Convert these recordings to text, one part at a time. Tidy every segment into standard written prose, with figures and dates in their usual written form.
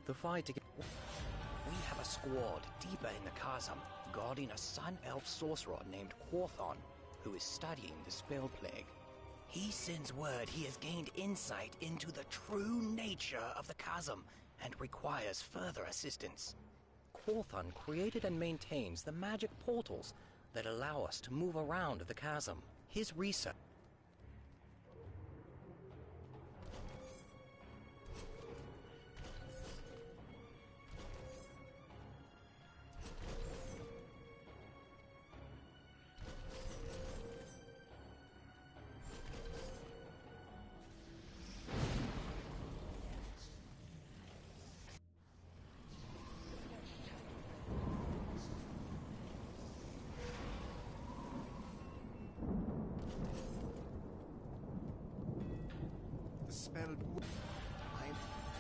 The fight against... We have a squad deeper in the chasm, guarding a Sun Elf sorcerer named Quorthon, who is studying the spell plague. He sends word he has gained insight into the true nature of the chasm and requires further assistance. Quorthon created and maintains the magic portals that allow us to move around the chasm. His research...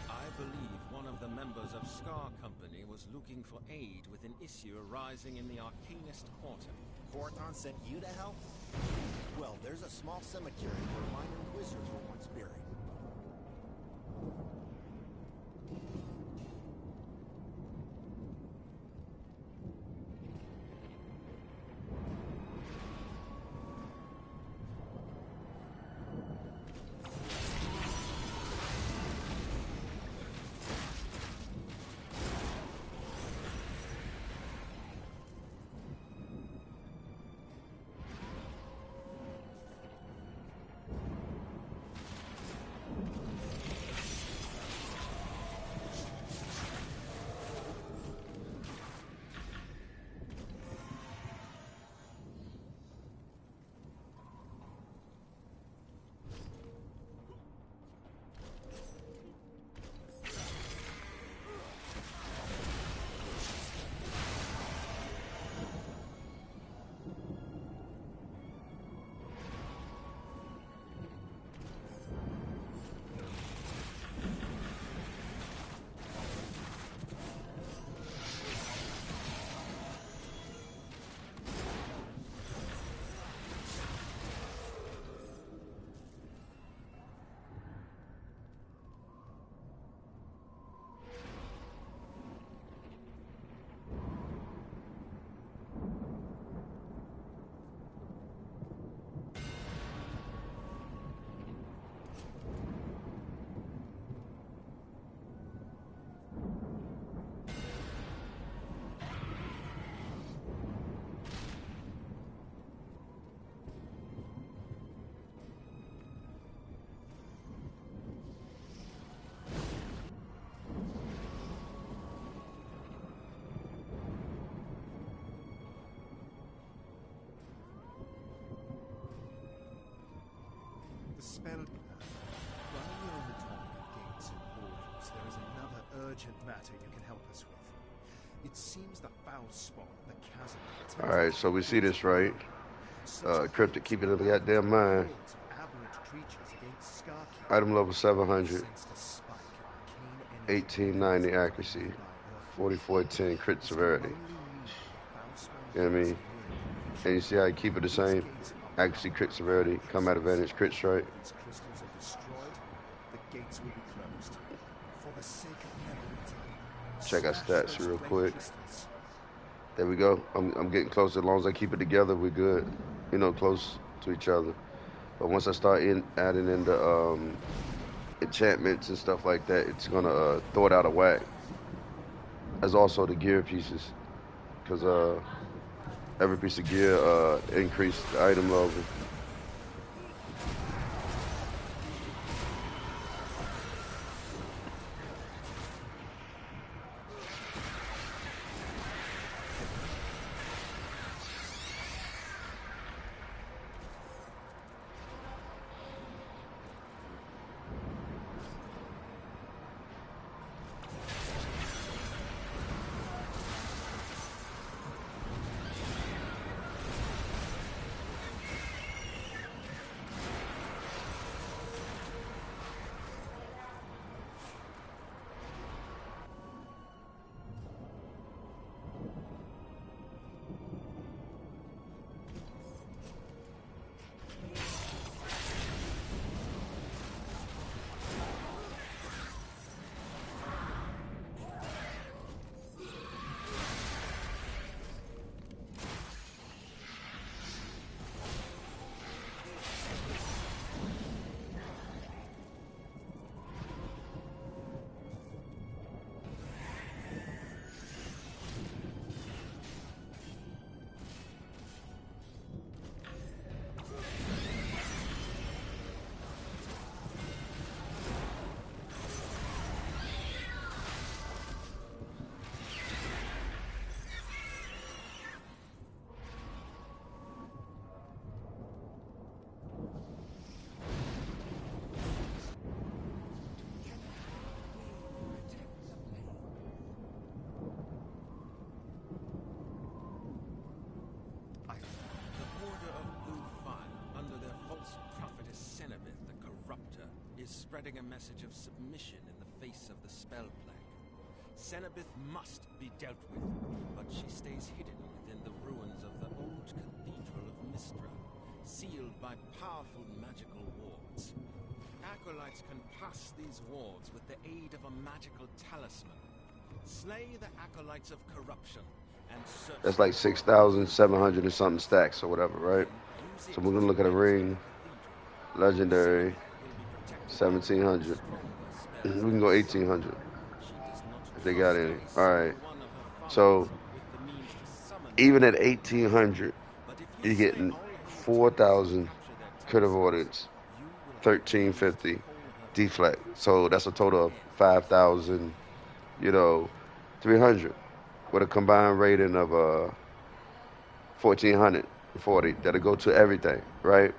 I believe one of the members of Scar Company was looking for aid with an issue arising in the Arcanist Quarter. Quorthon sent you to help? Well, there's a small cemetery where minor wizards were once buried. Spell. While we're on the topic of gates and portals, there is another urgent matter you can help us with. It seems the foul spot of the chasm. Alright, so we see this, right? Cryptic, keep it in the goddamn mind. Item level 700. 1890 accuracy. 4410 crit severity. You know what I mean? And you see how I keep it the same? Accuracy, crit severity, combat advantage, crit strike. Check our stats real quick. There we go. I'm getting closer. As long as I keep it together, we're good. You know, close to each other. But once I start adding in the enchantments and stuff like that, it's gonna throw it out of whack. As also the gear pieces, because every piece of gear increased the item level. spreading a message of submission in the face of the spell plague. Cenobith must be dealt with, but she stays hidden within the ruins of the old Cathedral of Mistra, sealed by powerful magical wards. Acolytes can pass these wards with the aid of a magical talisman. Slay the Acolytes of Corruption and search... That's like 6,700 and something stacks or whatever, right? So we're gonna look at a ring. Legendary. 1,700. We can go 1,800. If they got any. Alright. So, even at 1,800, you're getting 4,000 crit avoidance, 1,350 deflect. So that's a total of 5,000, 300 with a combined rating of 1,440 that'll go to everything, right?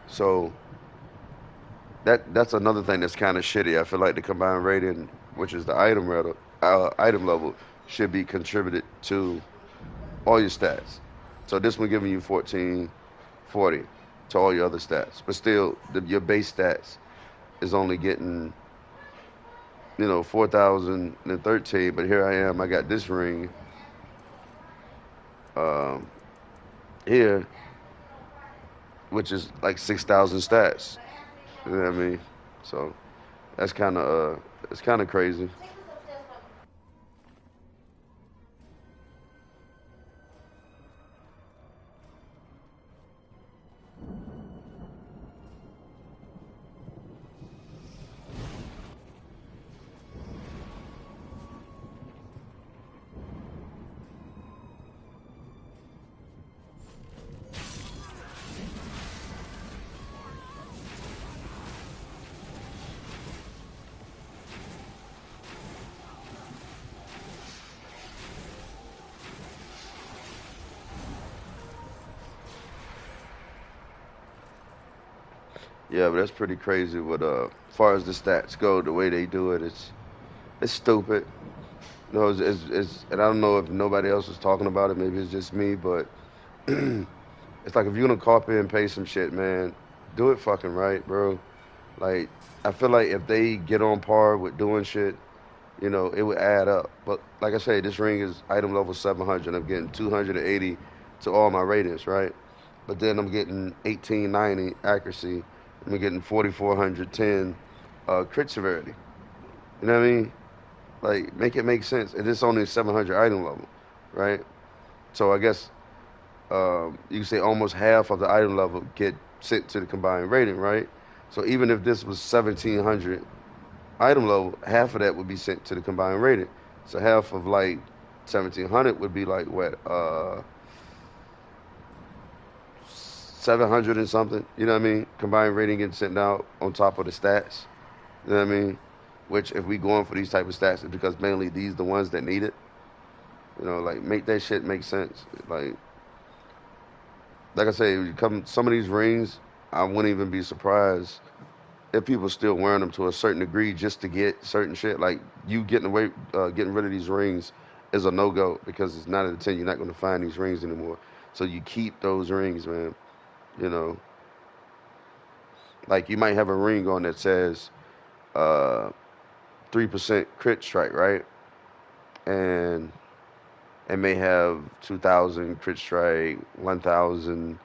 So that's another thing that's kind of shitty. I feel like the combined rating, which is the item level, should be contributed to all your stats. So this one giving you 1,440 to all your other stats, but still your base stats is only getting 4,013. But here I am, I got this ring here, which is like 6,000 stats. You know what I mean? So that's kind of it's kind of crazy. Yeah, but that's pretty crazy. With as far as the stats go, the way they do it, it's stupid. And I don't know if nobody else is talking about it. Maybe it's just me, but it's like if you're gonna copy and paste some shit, man, do it fucking right, bro. Like I feel like if they get on par with doing shit, it would add up. But like I say, this ring is item level 700. I'm getting 280 to all my ratings, right? But then I'm getting 1890 accuracy. I'm getting 4,410 crit severity. You know what I mean? Like, make it make sense. And it's only 700 item level, right? So I guess you can say almost half of the item level get sent to the combined rating, right? So even if this was 1,700 item level, half of that would be sent to the combined rating. So half of like 1,700 would be like what? 700 and something, you know what I mean? Combined rating getting sent out on top of the stats, you know what I mean? Which, if we going for these type of stats, it's because mainly these the ones that need it. Like, make that shit make sense. Like I say, some of these rings, I wouldn't even be surprised if people still wearing them to a certain degree just to get certain shit. Like, you getting rid of these rings is a no-go, because it's 9 out of 10, you're not going to find these rings anymore. So you keep those rings, man. Like you might have a ring on that says 3% crit strike, right? And it may have 2,000 crit strike, 1,000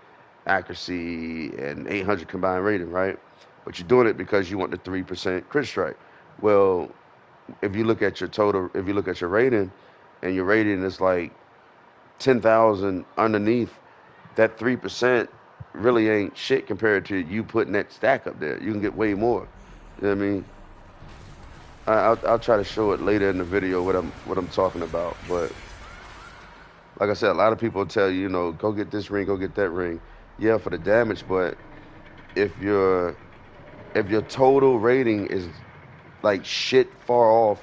accuracy, and 800 combined rating, right? But you're doing it because you want the 3% crit strike. Well, if you look at your rating, and your rating is like 10,000 underneath, that 3% really ain't shit compared to you putting that stack up there. You can get way more. You know what I mean? I'll try to show it later in the video what I'm talking about. But like I said, a lot of people tell you, go get this ring, go get that ring. Yeah, for the damage, but if your total rating is like shit far off,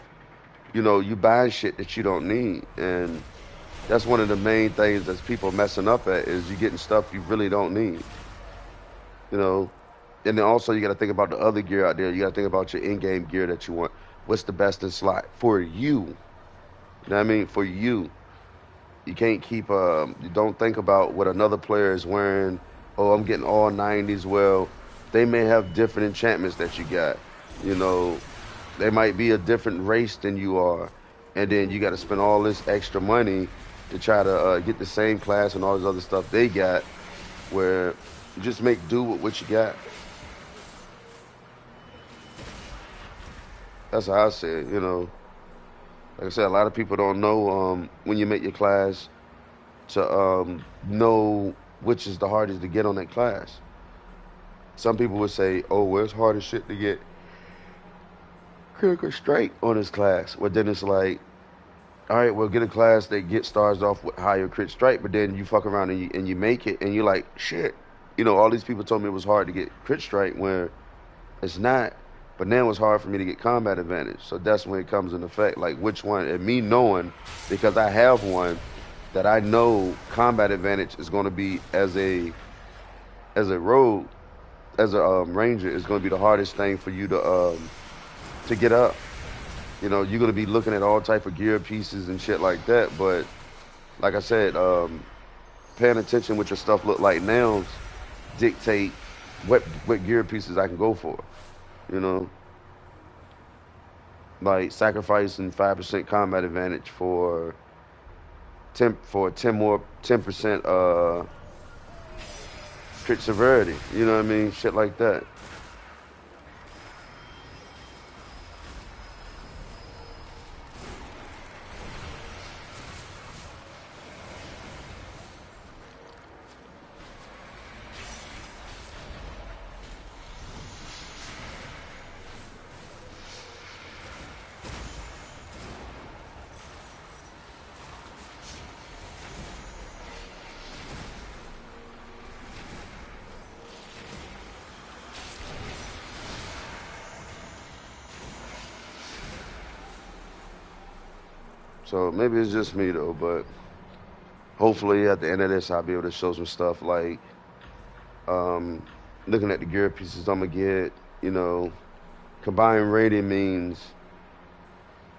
you buying shit that you don't need. And that's one of the main things that people messing up at, is you getting stuff you really don't need. And then also you got to think about the other gear out there. You got to think about your in-game gear that you want. What's the best in slot for you? You know what I mean? For you. You can't keep, you don't think about what another player is wearing. Oh, I'm getting all 90s. Well, they may have different enchantments that you got. You know, they might be a different race than you are, and then you got to spend all this extra money to try to get the same class and all this other stuff they got, where you just make do with what you got. That's how I say it. You know, like I said, a lot of people don't know when you make your class to know which is the hardest to get on that class. Some people would say, "Oh, well, it's hard as shit to get critical straight on this class." Well, then it's like, all right, well, get a class that get starts off with higher crit strike, but then you fuck around and you make it, and you're like, shit. You know, all these people told me it was hard to get crit strike, where it's not. But now it's hard for me to get combat advantage. So that's when it comes into effect, like which one, and me knowing, because I have one, that I know combat advantage is going to be as a rogue, as a ranger, is going to be the hardest thing for you to get up. You know, you're going to be looking at all type of gear pieces and shit like that. But like I said, paying attention what your stuff look like now dictate what gear pieces I can go for. You know, like sacrificing 5% combat advantage for 10% crit severity. You know what I mean? Shit like that. So maybe it's just me though, but hopefully at the end of this I'll be able to show some stuff like um, looking at the gear pieces I'm gonna get. You know, combined rating means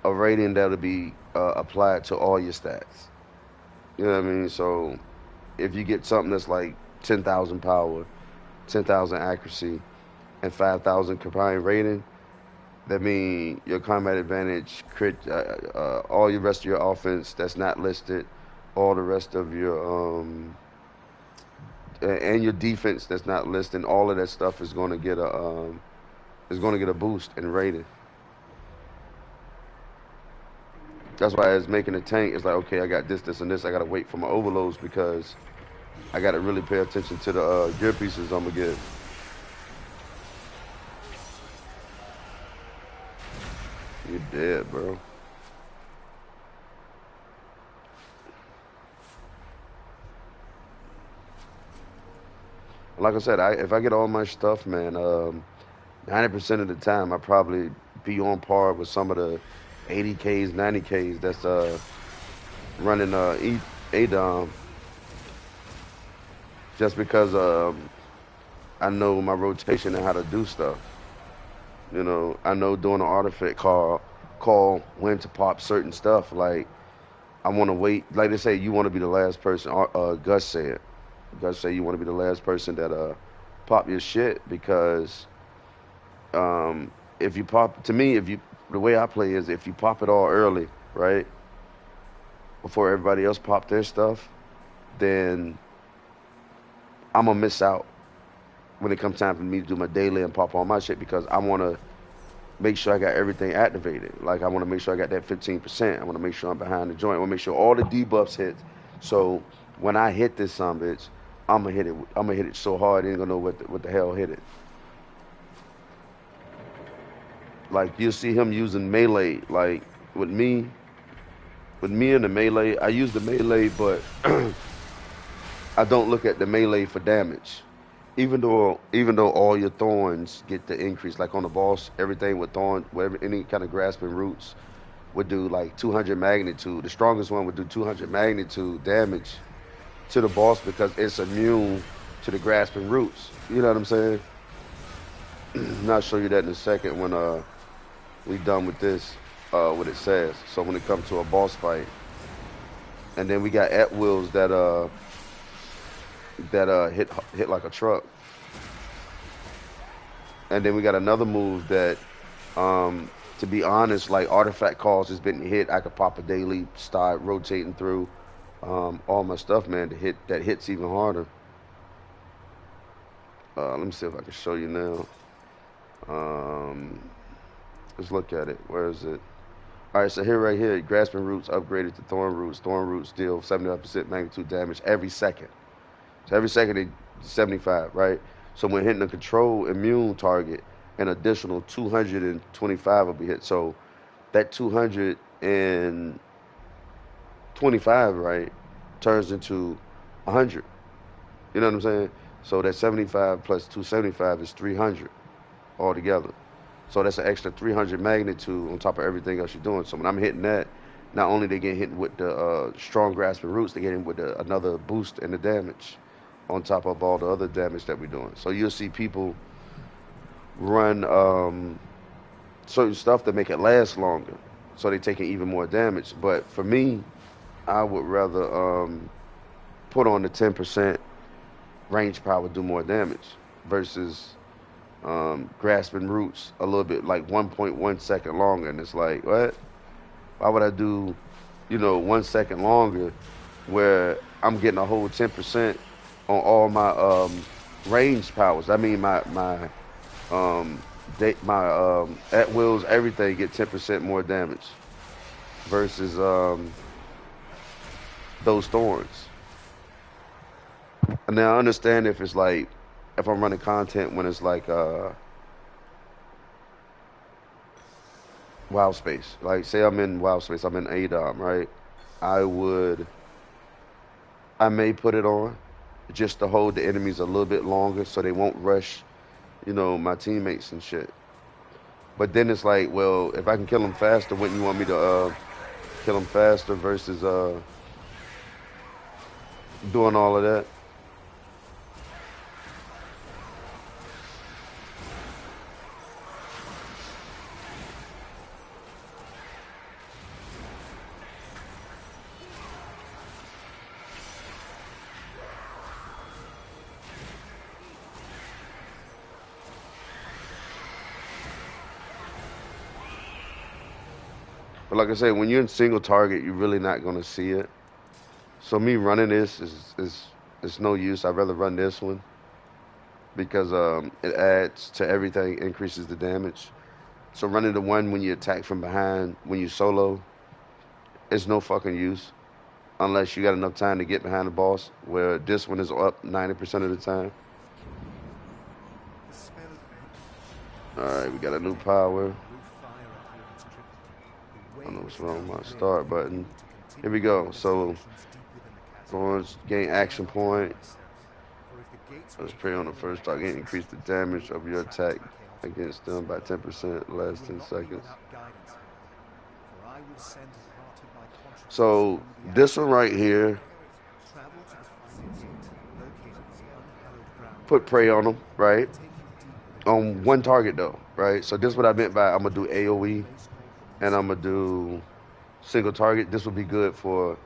a rating that'll be applied to all your stats. You know what I mean? So if you get something that's like 10,000 power, 10,000 accuracy, and 5,000 combined rating, that means your combat advantage, crit, all your rest of your offense that's not listed, all the rest of your and your defense that's not listed, all of that stuff is going to get a boost in rating. That's why as making a tank, it's like, okay, I got this, this, and this. I got to wait for my overloads because I got to really pay attention to the gear pieces I'm gonna get. You're dead, bro. Like I said, if I get all my stuff, man, 90% of the time I probably be on par with some of the 80Ks, 90Ks that's running ADOM, just because I know my rotation and how to do stuff. You know, I know doing an artifact call when to pop certain stuff. Like I want to wait. Like they say, you want to be the last person. Gus said. Gus say you want to be the last person that pop your shit because if you pop, to me, if you the way I play is if you pop it all early, right, before everybody else pop their stuff, then I'm gonna miss out when it comes time for me to do my daily and pop all my shit because I want to make sure I got everything activated. Like I want to make sure I got that 15%. I want to make sure I'm behind the joint. I want to make sure all the debuffs hit. So when I hit this son bitch, I'm gonna hit it. I'm gonna hit it so hard, I ain't gonna know what the hell hit it. Like you'll see him using melee. Like with me, and the melee, I use the melee, but I don't look at the melee for damage. Even though all your thorns get the increase, like on the boss, everything with thorn, whatever any kind of grasping roots would do like 200 magnitude. The strongest one would do 200 magnitude damage to the boss because it's immune to the grasping roots. You know what I'm saying? And I'll show you that in a second when we done with this, what it says. So when it comes to a boss fight, and then we got at wills that hit like a truck, and then we got another move that To be honest, like artifact calls has been hit. I could pop a daily, start rotating through all my stuff, man. To hit that hits even harder. Let me see if I can show you now. Um, let's look at it. Where is it? All right, so here, right here, grasping roots upgraded to thorn roots. Thorn roots deal 75% magnitude damage every second. So every second, they 75, right? So when hitting a control immune target, an additional 225 will be hit. So that 225, right, turns into 100. You know what I'm saying? So that 75 plus 275 is 300 altogether. So that's an extra 300 magnitude on top of everything else you're doing. So when I'm hitting that, not only they get hit with the strong grasping roots, they get hit with another boost in the damage on top of all the other damage that we're doing. So you'll see people run certain stuff to make it last longer, so they're taking even more damage. But for me, I would rather put on the 10% range power, do more damage, versus grasping roots a little bit, like 1.1 second longer. And it's like, what? Why would I do, 1 second longer where I'm getting a whole 10% on all my range powers? I mean, um, my at wills, everything get 10% more damage versus those thorns. And now I understand if it's like, if I'm running content when it's like wild space. Like say I'm in wild space, I'm in ADOM, right? I would I may put it on just to hold the enemies a little bit longer so they won't rush, my teammates and shit. But then it's like, well, if I can kill them faster, wouldn't you want me to kill them faster versus doing all of that? But like I said, when you're in single target, you're really not gonna see it. So me running this is no use. I'd rather run this one because it adds to everything, increases the damage. So running the one when you attack from behind, when you solo, it's no fucking use unless you got enough time to get behind the boss. Where this one is up 90% of the time. All right, we got a new power. I don't know what's wrong with my start button. Here we go. So, Thorns gain action point. Let's pray on the first target. Increase the damage of your attack against them by 10% last 10 seconds. So, this one right here, put prey on them, right? On one target though, right? So this is what I meant by I'm gonna do AoE and I'm gonna do single target. This would be good for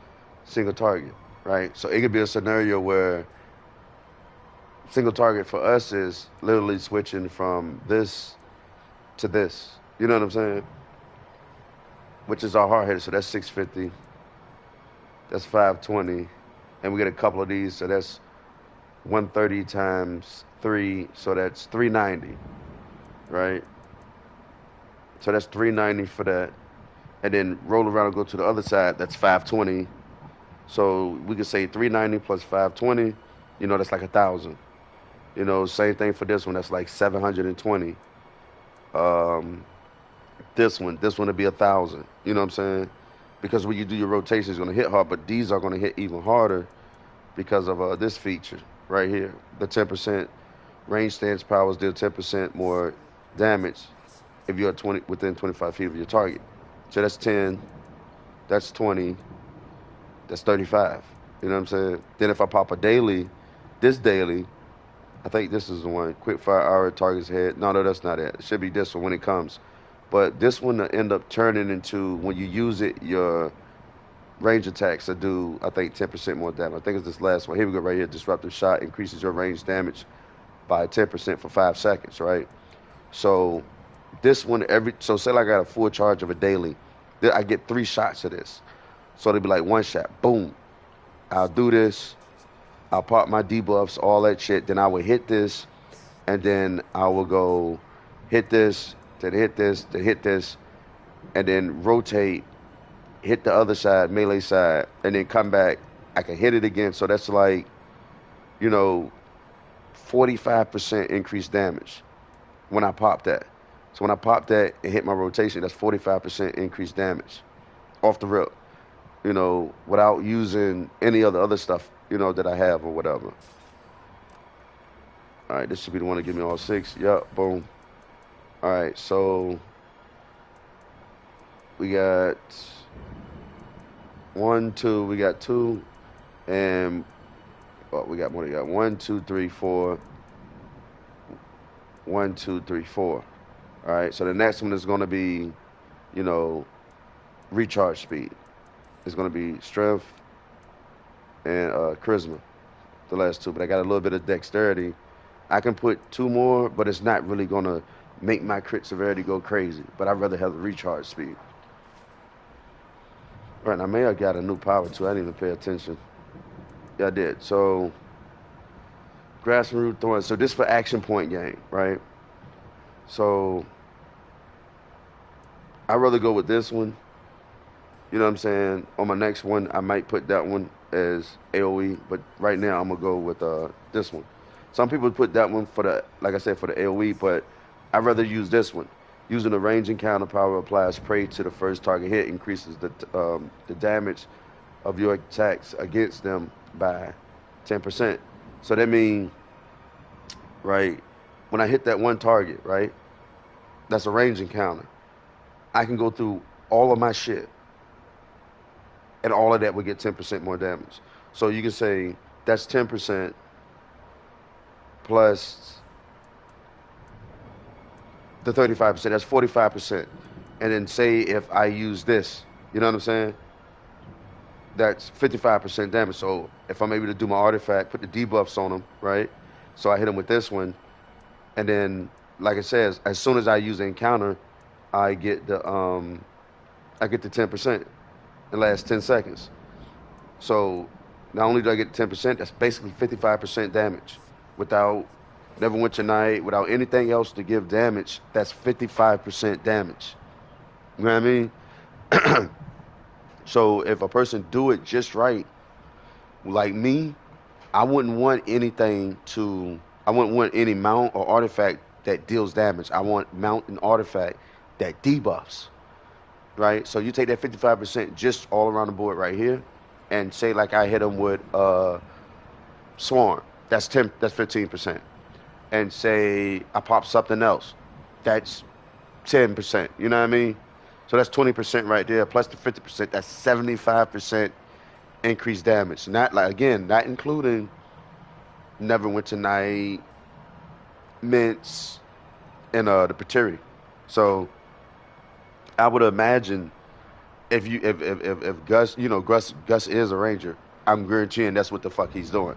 single target, right? So it could be a scenario where single target for us is literally switching from this to this. You know what I'm saying? Which is our hard hitter. So that's 650. That's 520. And we get a couple of these. So that's 130 times 3. So that's 390, right? So that's 390 for that. And then roll around and go to the other side. That's 520. So we could say 390 plus 520. That's like 1,000. Same thing for this one. That's like 720. This one would be 1,000. You know what I'm saying? Because when you do your rotation, it's going to hit hard, but these are going to hit even harder because of this feature right here. The 10% range stance powers deal 10% more damage if you're within 25 feet of your target. So that's 10, that's 20, that's 35. You know what I'm saying? Then if I pop a daily, this daily, I think this is the one. Quick fire hour target's head. No, that's not it. It should be this one when it comes. But this one will end up turning into, when you use it, your range attacks will do, I think, 10% more damage. I think it's this last one. Here we go right here. Disruptive shot increases your range damage by 10% for 5 seconds, right? So This one so say like I got a full charge of a daily, I get 3 shots of this. So it'd be like 1 shot, boom. I'll do this. I'll pop my debuffs, all that shit. Then I will hit this, and then I will go hit this, then hit this, then hit this, and then rotate, hit the other side, melee side, and then come back. I can hit it again. So that's like, you know, 45% increased damage when I pop that. So when I pop that and hit my rotation, that's 45% increased damage off the rip, you know, without using any other stuff, you know, that I have or whatever. All right, this should be the one to give me all 6. Yup, boom. All right, so we got 1, 2, we got 2, and we got more. We got 1, 2, 3, 4. 1, 2, 3, 4. All right, so the next one is going to be, you know, recharge speed. It's going to be strength and charisma, the last 2. But I got a little bit of dexterity. I can put 2 more, but it's not really going to make my crit severity go crazy. But I'd rather have the recharge speed. All right, I may have got a new power too. I didn't even pay attention. Yeah, I did. So, grasping root thorn. So this for action point game, right? So I'd rather go with this one. You know what I'm saying? On my next one, I might put that one as AoE, but right now I'm gonna go with this one. Some people put that one for the, like I said, for the AoE, but I'd rather use this one. Using the range encounter power applies spray to the first target hit, increases the damage of your attacks against them by 10%. So that means, right, when I hit that one target, right, that's a range encounter. I can go through all of my shit, and all of that would get 10% more damage. So you can say that's 10% plus the 35%. That's 45%. And then say if I use this, you know what I'm saying? That's 55% damage. So if I'm able to do my artifact, put the debuffs on them, right? So I hit them with this one, and then, like it says, as soon as I use the encounter, I get the 10% in the last 10 seconds. So not only do I get 10%, that's basically 55% damage. Without Neverwinter Night, without anything else to give damage, that's 55% damage. You know what I mean? So if a person do it just right, like me, I wouldn't want I wouldn't want any mount or artifact that deals damage. I want mount and artifact that debuffs, right? So you take that 55% just all around the board right here, and say like I hit them with Swarm, that's 15%. And say I pop something else, that's 10%. You know what I mean? So that's 20% right there, plus the 50%. That's 75% increased damage. Not like, again, not including Neverwinter Night, Mints, and the Pateri. So I would imagine if Gus, you know, Gus is a ranger, I'm guaranteeing that's what the fuck he's doing.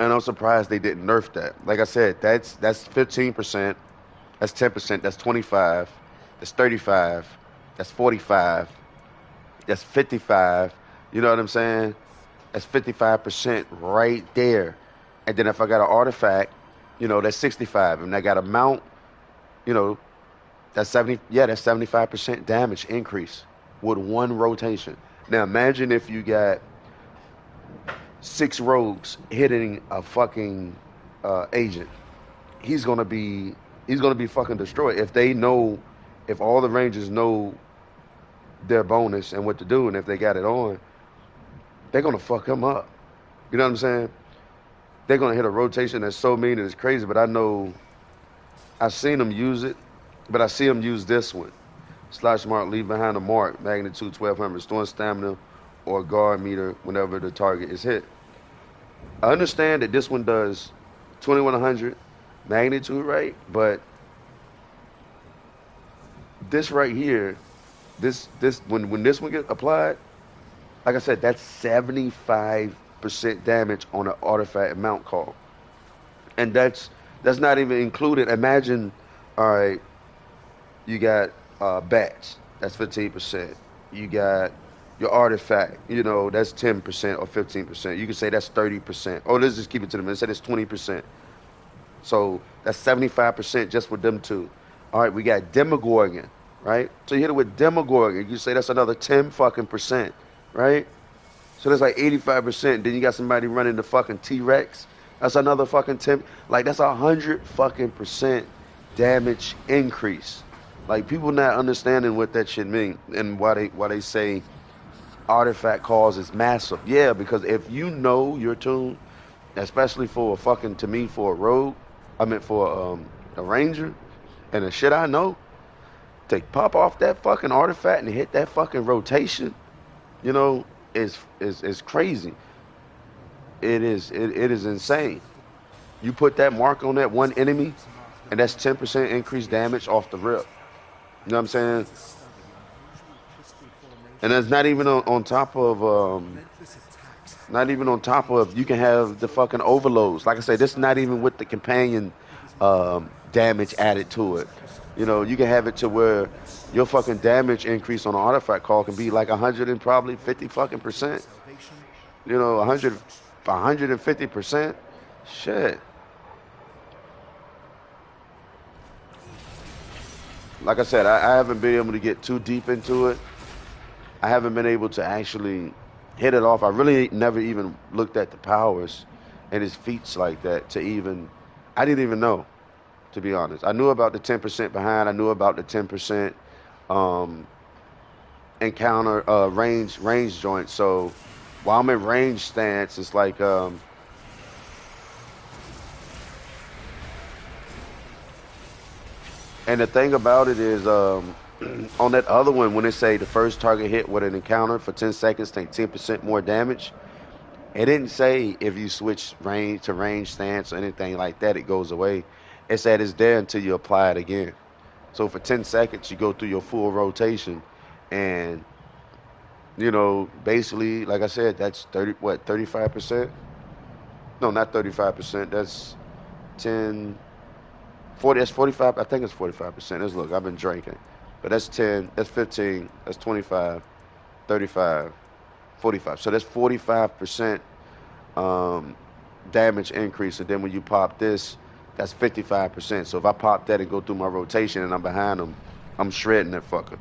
And I'm surprised they didn't nerf that. Like I said, that's 15%, that's 10%, that's 25, that's 35, that's 45, that's 55. You know what I'm saying? That's 55% right there. And then if I got an artifact, you know, that's 65. And I got a mount, you know, that's 70. Yeah, that's 75% damage increase with one rotation. Now imagine if you got 6 rogues hitting a fucking agent. He's gonna be fucking destroyed. If all the rangers know their bonus and what to do, and if they got it on, they're gonna fuck him up. You know what I'm saying? They're gonna hit a rotation that's so mean and it's crazy. But I know I've seen them use it, but I see them use this one. Slash mark, leave behind a mark, magnitude 1200, restoring stamina or guard meter whenever the target is hit. I understand that this one does 2100 magnitude, right? But this right here, this when this one gets applied, like I said, that's 75% damage on an artifact mount call, and that's That's not even included. Imagine, all right, you got bats. That's 15%. You got your artifact. You know, that's 10% or 15%. You can say that's 30%. Oh, let's just keep it to them. Let's say it's 20%. So that's 75% just with them two. All right, we got Demogorgon, right? So you hit it with Demogorgon. You say that's another 10 fucking percent, right? So that's like 85%. Then you got somebody running the fucking T-Rex. That's another fucking 10. Like that's 100 fucking percent damage increase. Like people not understanding what that shit mean and why they say artifact cause is massive. Yeah, because if you know your tune, especially for a fucking to me for a rogue, I meant for a ranger and the shit I know, to pop off that fucking artifact and hit that fucking rotation, you know, is crazy. It is insane. You put that mark on that one enemy, and that's 10% increased damage off the rip. You know what I'm saying? And that's not even on top of not even on top of you can have the fucking overloads. Like I said, this is not even with the companion damage added to it. You know, you can have it to where your fucking damage increase on an artifact call can be like 100 and probably 50 fucking percent. You know, 150%. Shit. Like I said, I haven't been able to get too deep into it. I haven't been able to actually hit it off. I really never even looked at the powers and his feats like that to even. I didn't even know, to be honest. I knew about the 10% behind. I knew about the 10% um, encounter range joint. So while I'm in range stance, it's like and the thing about it is on that other one when they say the first target hit with an encounter for 10 seconds take 10% more damage. It didn't say if you switch range to range stance or anything like that, it goes away. It said it's there until you apply it again. So for 10 seconds, you go through your full rotation, and you know, basically, like I said, that's 35%? No, not 35%. That's 10, 40. That's 45. I think it's 45%. Let's look. I've been drinking, but that's 10. That's 15. That's 25, 35, 45. So that's 45% um, damage increase. And then when you pop this, that's 55%. So if I pop that and go through my rotation and I'm behind them, I'm shredding that fucker.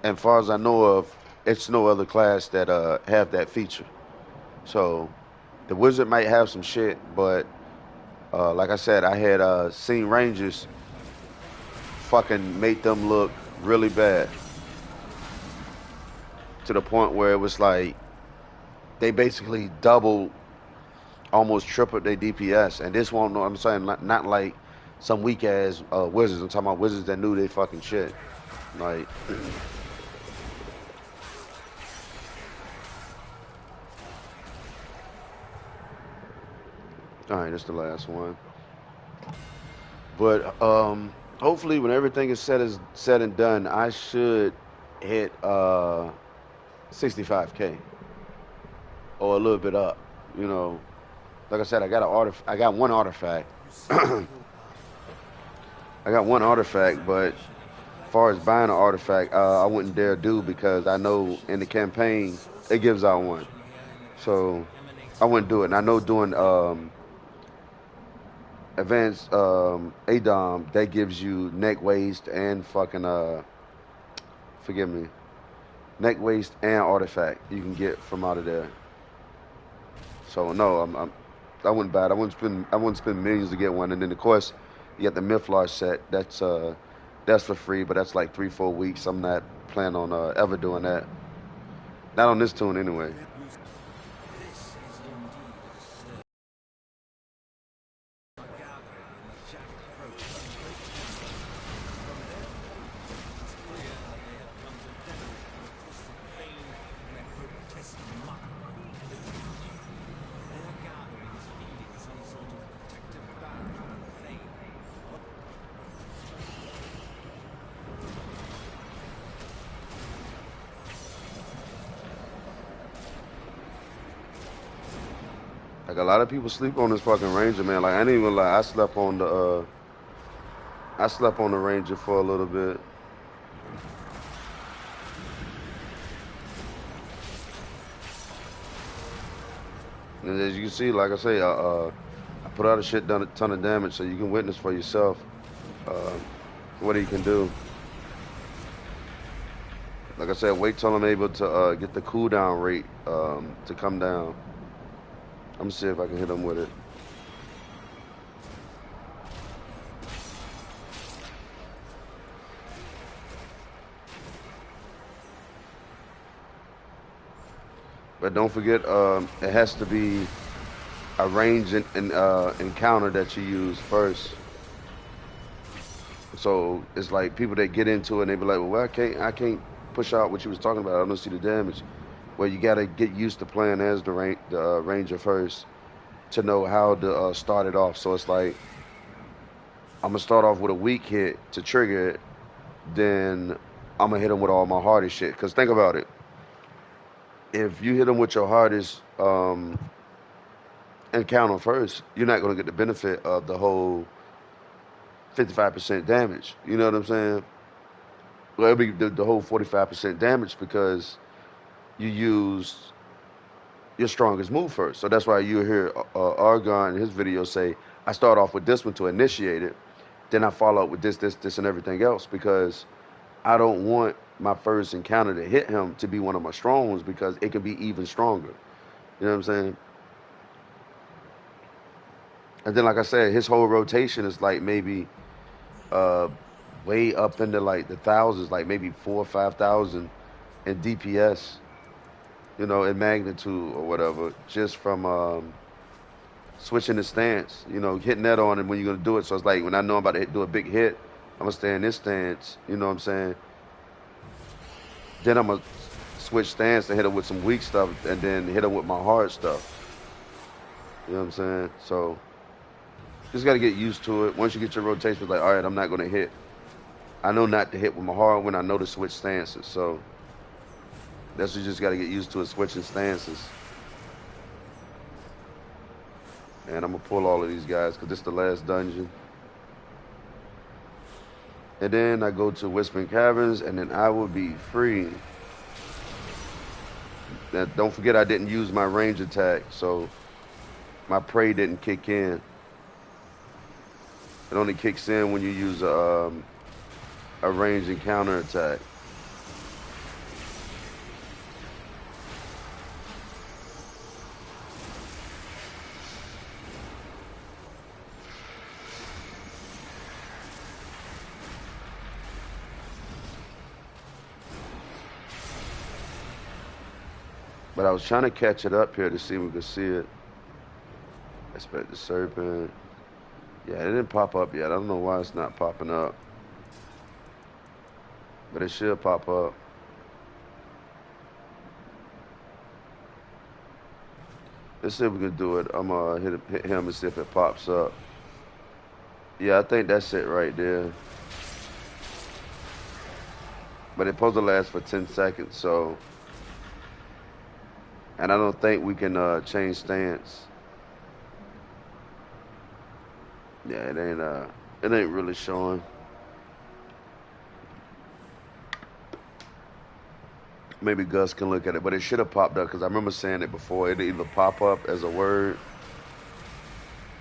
And as far as I know of, it's no other class that have that feature. So the wizard might have some shit, but like I said, I had seen rangers fucking make them look really bad to the point where it was like they basically doubled, almost tripled their DPS. And this one, I'm saying, not like some weak ass wizards. I'm talking about wizards that knew they fucking shit. Like, all right, that's the last one. But hopefully, when everything is said and done, I should hit 65K or a little bit up. You know, like I said, I got one artifact. I got one artifact, but as far as buying an artifact, I wouldn't dare do because I know in the campaign it gives out one, so I wouldn't do it. And I know doing advanced ADOM that gives you neck waist and fucking forgive me, neck waist and artifact you can get from out of there. So no, I wouldn't buy it. I wouldn't spend millions to get one. And then of course you got the Mythlar set. That's for free, but that's like 3-4 weeks. I'm not planning on ever doing that. Not on this tune anyway. Like a lot of people sleep on this fucking Ranger, man. Like I ain't even lie, I slept on the Ranger for a little bit. And as you can see, like I say, I put out a shit done a ton of damage, so you can witness for yourself uh, what he can do. Like I said, wait till I'm able to get the cooldown rate to come down. I'm gonna see if I can hit him with it. But don't forget, it has to be a range encounter that you use first. So it's like people that get into it and they be like, well, I can't push out what you was talking about. I don't see the damage. Well, you gotta get used to playing as the ranger first to know how to start it off. So it's like I'm gonna start off with a weak hit to trigger it, then I'm gonna hit him with all my hardest shit. Cause think about it, if you hit him with your hardest encounter first, you're not gonna get the benefit of the whole 55% damage. You know what I'm saying? Well, it'll be the whole 45% damage because you used your strongest move first. So that's why you hear Argon in his video say, I start off with this one to initiate it, then I follow up with this, and everything else because I don't want my first encounter to hit him to be one of my strong ones because it can be even stronger. You know what I'm saying? And then, like I said, his whole rotation is like maybe uh, way up into like the thousands, like maybe 4,000 or 5,000 in DPS, you know, in magnitude or whatever, just from switching the stance, you know, hitting that on and when you're gonna do it. So it's like when I know I'm about to do a big hit, I'm gonna stay in this stance, you know what I'm saying? Then I'm gonna switch stance to hit him with some weak stuff and then hit him with my hard stuff. You know what I'm saying? So just gotta get used to it. Once you get your rotation, it's like, all right, I'm not gonna hit. I know not to hit with my hard one. I know to switch stances. So that's what you just gotta get used to, is switching stances. And I'm gonna pull all of these guys because this is the last dungeon. And then I go to Whispering Caverns, and then I will be free. Now, don't forget I didn't use my range attack, so my prey didn't kick in. It only kicks in when you use a range and counter attack. But I was trying to catch it up here to see if we could see it. Expect the serpent. Yeah, it didn't pop up yet. I don't know why it's not popping up. But it should pop up. Let's see if we can do it. I'm gonna hit him and see if it pops up. Yeah, I think that's it right there. But it's supposed to last for 10 seconds, so. And I don't think we can change stance. Yeah, it ain't really showing. Maybe Gus can look at it, but it should have popped up because I remember saying it before. It either pop up as a word.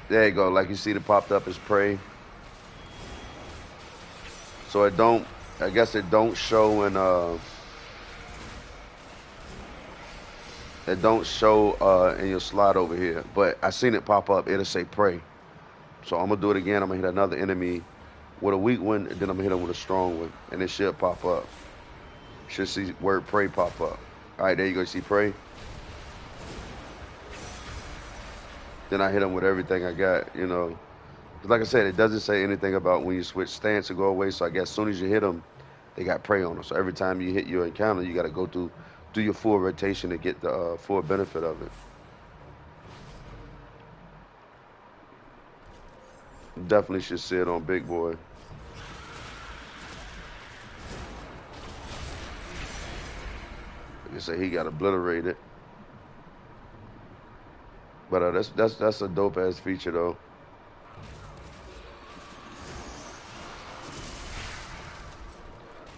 There you go. Like you see, it popped up as prey. So it don't. I guess it don't show in. It don't show in your slot over here. But I seen it pop up. It'll say prey. So I'm gonna do it again. I'm gonna hit another enemy with a weak one, and then I'm gonna hit him with a strong one, and it should pop up. Should see word prey pop up. All right, there you go. See prey. Then I hit him with everything I got. You know, like I said, it doesn't say anything about when you switch stance to go away. So I guess as soon as you hit them, they got prey on them. So every time you hit your encounter, you got to go through do your full rotation to get the full benefit of it. Definitely should see it on Big Boy. Like I say, he got obliterated. But that's a dope ass feature though.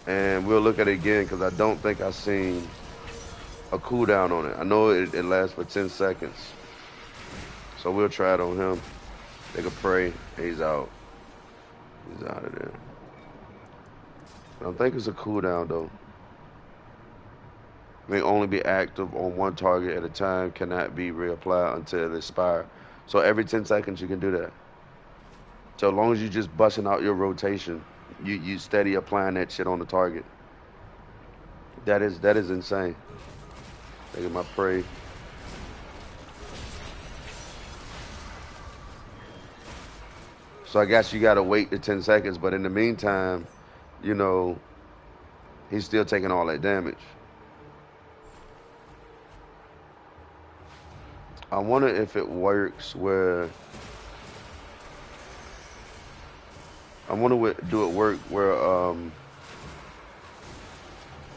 And we'll look at it again because I don't think I seen a cooldown on it. I know it lasts for 10 seconds. So we'll try it on him. They can pray. He's out. He's out of there. I don't think it's a cooldown though. May only be active on one target at a time, cannot be reapplied until it expires. So every 10 seconds you can do that. So as long as you just busting out your rotation, you steady applying that shit on the target. That is insane. Look at my prey. So I guess you gotta wait the 10 seconds, but in the meantime, you know, he's still taking all that damage. I wonder if it works where do it work where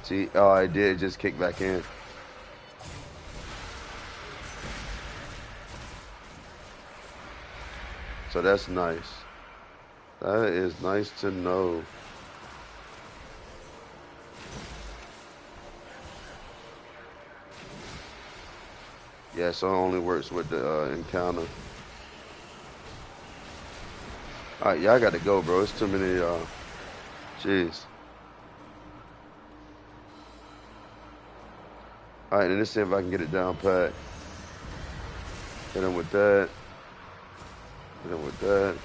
see, oh, I did just kick back in. So that's nice. That is nice to know. Yeah, so it only works with the encounter. All right, y'all got to go, bro. It's too many of y'all. Jeez. All right, and let's see if I can get it down pat. Hit him with that. Hit him with that.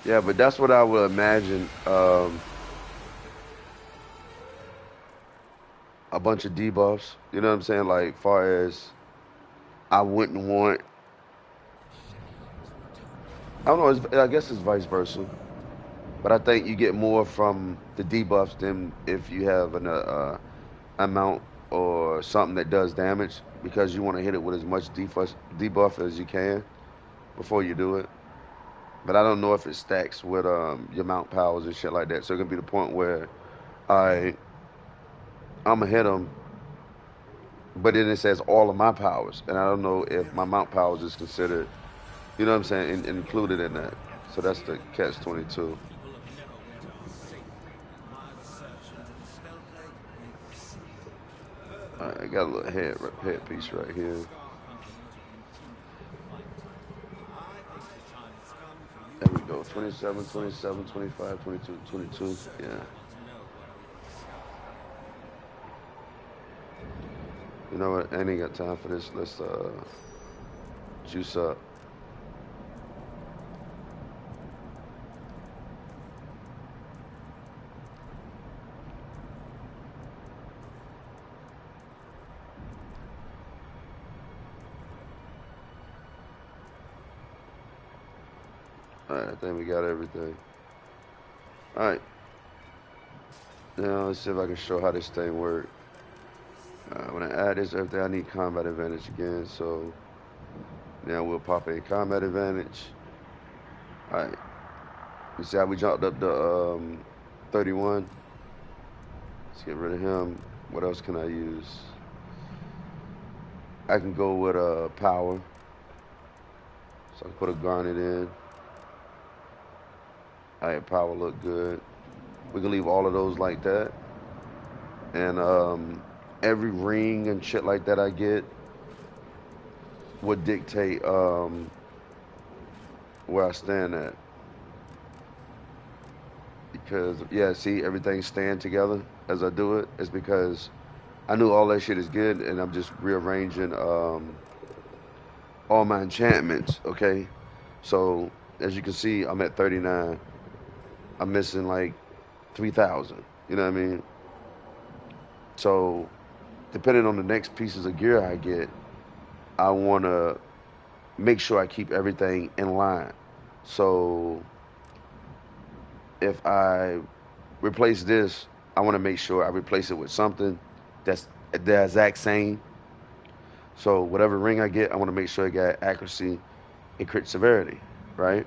Yeah, but that's what I would imagine. A bunch of debuffs. You know what I'm saying? Like, far as I wouldn't want. I don't know. I guess it's vice versa. But I think you get more from the debuffs than if you have an amount or something that does damage because you want to hit it with as much debuff as you can before you do it. But I don't know if it stacks with your mount powers and shit like that. So it can be the point where I'm gonna hit them, but then it says all of my powers, and I don't know if my mount powers is considered, you know what I'm saying, included in that. So that's the catch 22. People of Neverwinter are safe. My research into the spell plague may proceed. All right, I got a little headpiece right here. There we go. 27, 27, 25, 22, 22. Yeah. You know what? I ain't got time for this. Let's juice up. Alright, I think we got everything. Alright. Now let's see if I can show how this thing works. When I add this everything, I need combat advantage again, so now we'll pop a combat advantage. Alright. You see how we jumped up to 31? Let's get rid of him. What else can I use? I can go with power. So I can put a garnet in. Alright, power look good. We can leave all of those like that. And every ring and shit like that I get would dictate where I stand at. Because, yeah, see, everything's staying together as I do it. It's because I knew all that shit is good, and I'm just rearranging all my enchantments, okay? So, as you can see, I'm at 39. I'm missing like 3,000. You know what I mean? So, depending on the next pieces of gear I get, I want to make sure I keep everything in line. So, if I replace this, I want to make sure I replace it with something that's the exact same. So whatever ring I get, I want to make sure it got accuracy and crit severity, right?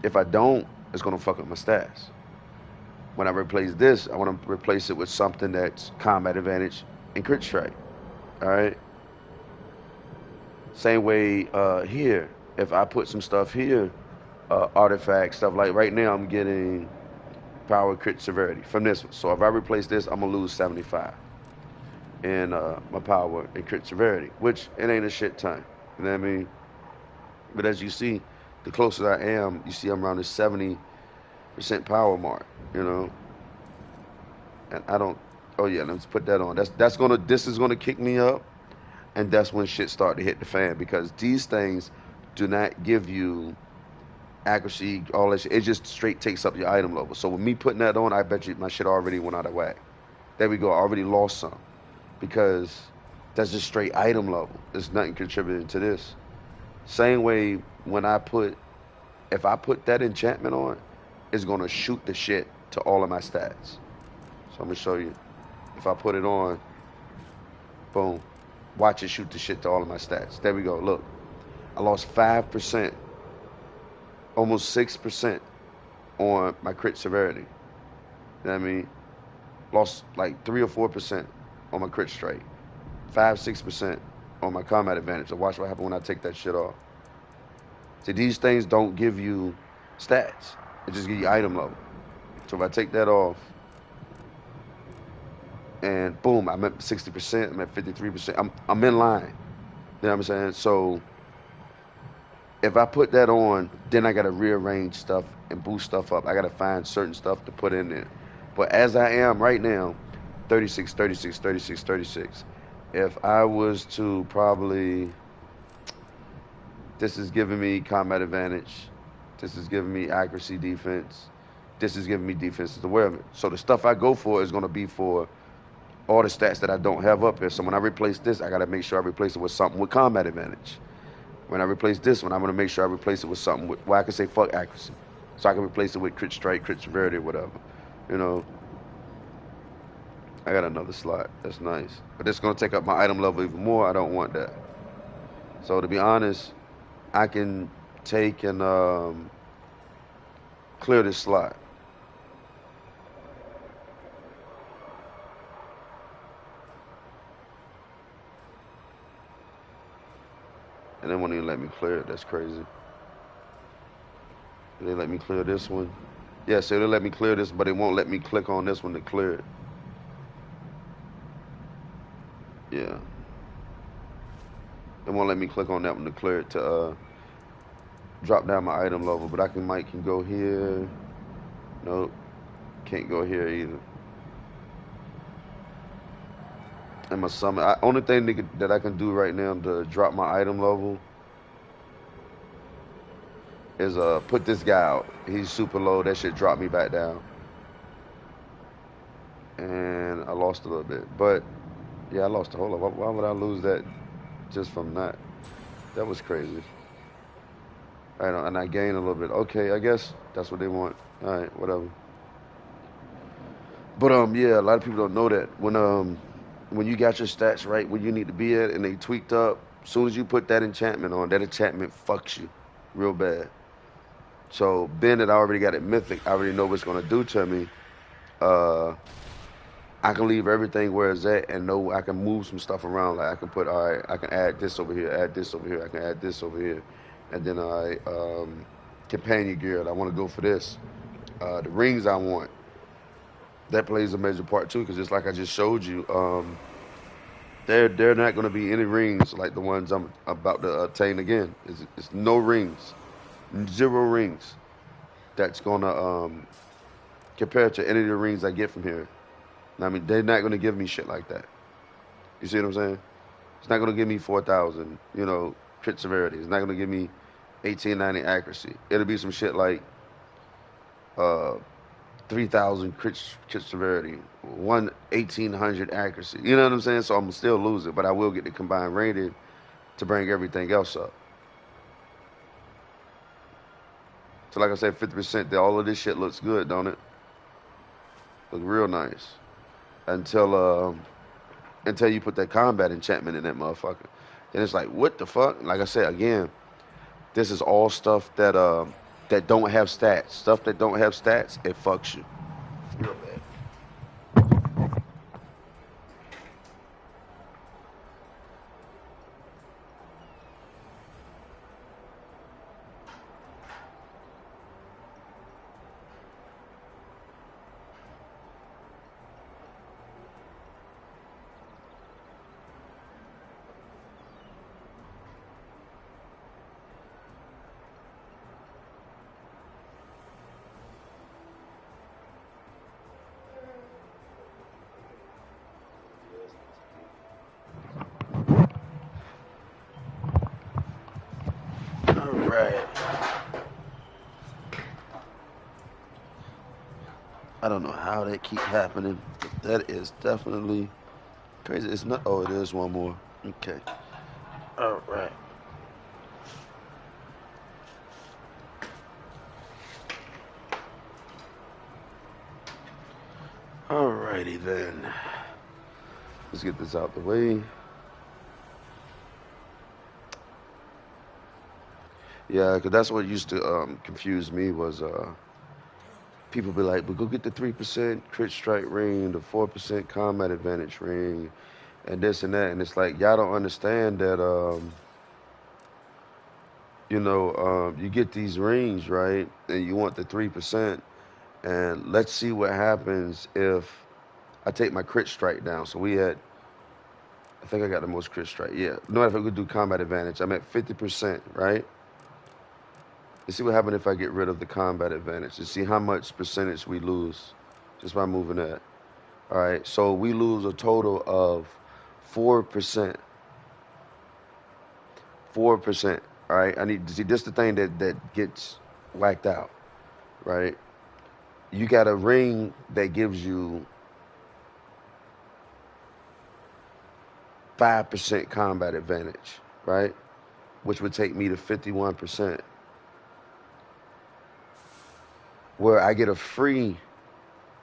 If I don't, it's gonna fuck up my stats. When I replace this, I want to replace it with something that's combat advantage and crit strike. All right. Same way here. If I put some stuff here, artifact stuff like right now, I'm getting power crit severity from this one. So if I replace this, I'm gonna lose 75 in my power and crit severity, which it ain't a shit ton. You know what I mean? But as you see, the closer I am, you see I'm around the 70% power mark. You know, and I don't. Oh yeah, let's put that on. This is gonna kick me up, and that's when shit start to hit the fan because these things do not give you accuracy, all that shit. It just straight takes up your item level. So with me putting that on, I bet you my shit already went out of whack. There we go. I already lost some because that's just straight item level. There's nothing contributing to this. Same way when if I put that enchantment on, it's gonna shoot the shit to all of my stats. So I'm gonna show you. If I put it on, boom, watch it shoot the shit to all of my stats. There we go. Look, I lost 5%, almost 6% on my crit severity. You know what I mean? Lost like 3 or 4% on my crit strike. 5, 6% on my combat advantage. So watch what happens when I take that shit off. See, these things don't give you stats. It just give you item level. So if I take that off, and boom, I'm at 60%, I'm at 53%. I'm in line. You know what I'm saying? So if I put that on, then I gotta rearrange stuff and boost stuff up. I gotta find certain stuff to put in there. But as I am right now, 36, 36, 36, 36. If I was to probably, this is giving me combat advantage. This is giving me accuracy defense. This is giving me defensive awareness. So the stuff I go for is gonna be for all the stats that I don't have up here. So when I replace this, I gotta make sure I replace it with something with combat advantage. When I replace this one, I'm gonna make sure I replace it with something where I can say fuck accuracy. So I can replace it with crit strike, crit severity, or whatever. You know, I got another slot. That's nice. But it's gonna take up my item level even more. I don't want that. So to be honest, I can take and clear this slot. And they won't even let me clear it. That's crazy. They let me clear this one. Yeah, so they let me clear this, but it won't let me click on this one to clear it. Yeah. It won't let me click on that one to clear it to drop down my item level, but I can go here. Nope. Can't go here either. And my summon. Only thing that I can do right now to drop my item level is put this guy out. He's super low. That shit dropped me back down. And I lost a little bit. But yeah, I lost a whole lot. Why would I lose that just from that? That was crazy. And I gained a little bit. Okay, I guess that's what they want. All right, whatever. But yeah, a lot of people don't know that when you got your stats right where you need to be at and they tweaked up, as soon as you put that enchantment on, that enchantment fucks you real bad. So being that I already got it mythic, I already know what it's gonna do to me. Uh, I can leave everything where it's at and know I can move some stuff around. Like I can put, all right, I can add this over here, add this over here, I can add this over here, and then companion gear. I want to go for this. The rings I want. That plays a major part too, because just like I just showed you, they're not going to be any rings like the ones I'm about to attain again. It's no rings, 0 rings. That's going to compare to any of the rings I get from here. I mean, they're not going to give me shit like that. You see what I'm saying? It's not going to give me 4,000, crit severity. It's not going to give me 1890 accuracy. It'll be some shit like uh, 3,000 crit severity, 1,800 accuracy. You know what I'm saying? So I'm still losing, but I will get the combined rating to bring everything else up. So like I said, 50%. All of this shit looks good, don't it? Look real nice. Until you put that combat enchantment in that motherfucker. Then it's like, what the fuck? Like I said again, this is all stuff that don't have stats. Stuff that don't have stats, it fucks you. Real bad. All right. I don't know how that keep happening, but that is definitely crazy. It's not. Oh, it is one more. Okay. All right. Alrighty then. Let's get this out the way. Yeah, because that's what used to confuse me was people be like, "But go get the 3% crit strike ring, the 4% combat advantage ring, and this and that." And it's like y'all don't understand that you get these rings, right? And you want the 3%. And let's see what happens if I take my crit strike down. So we had, I think I got the most crit strike. Yeah. No matter if I could do combat advantage, I'm at 50%, right? Let's see what happens if I get rid of the combat advantage. Let's see how much percentage we lose just by moving that. All right. So we lose a total of 4%. 4%. All right. I need to see this the thing that gets whacked out, right? You got a ring that gives you 5% combat advantage, right? Which would take me to 51%. Where I get I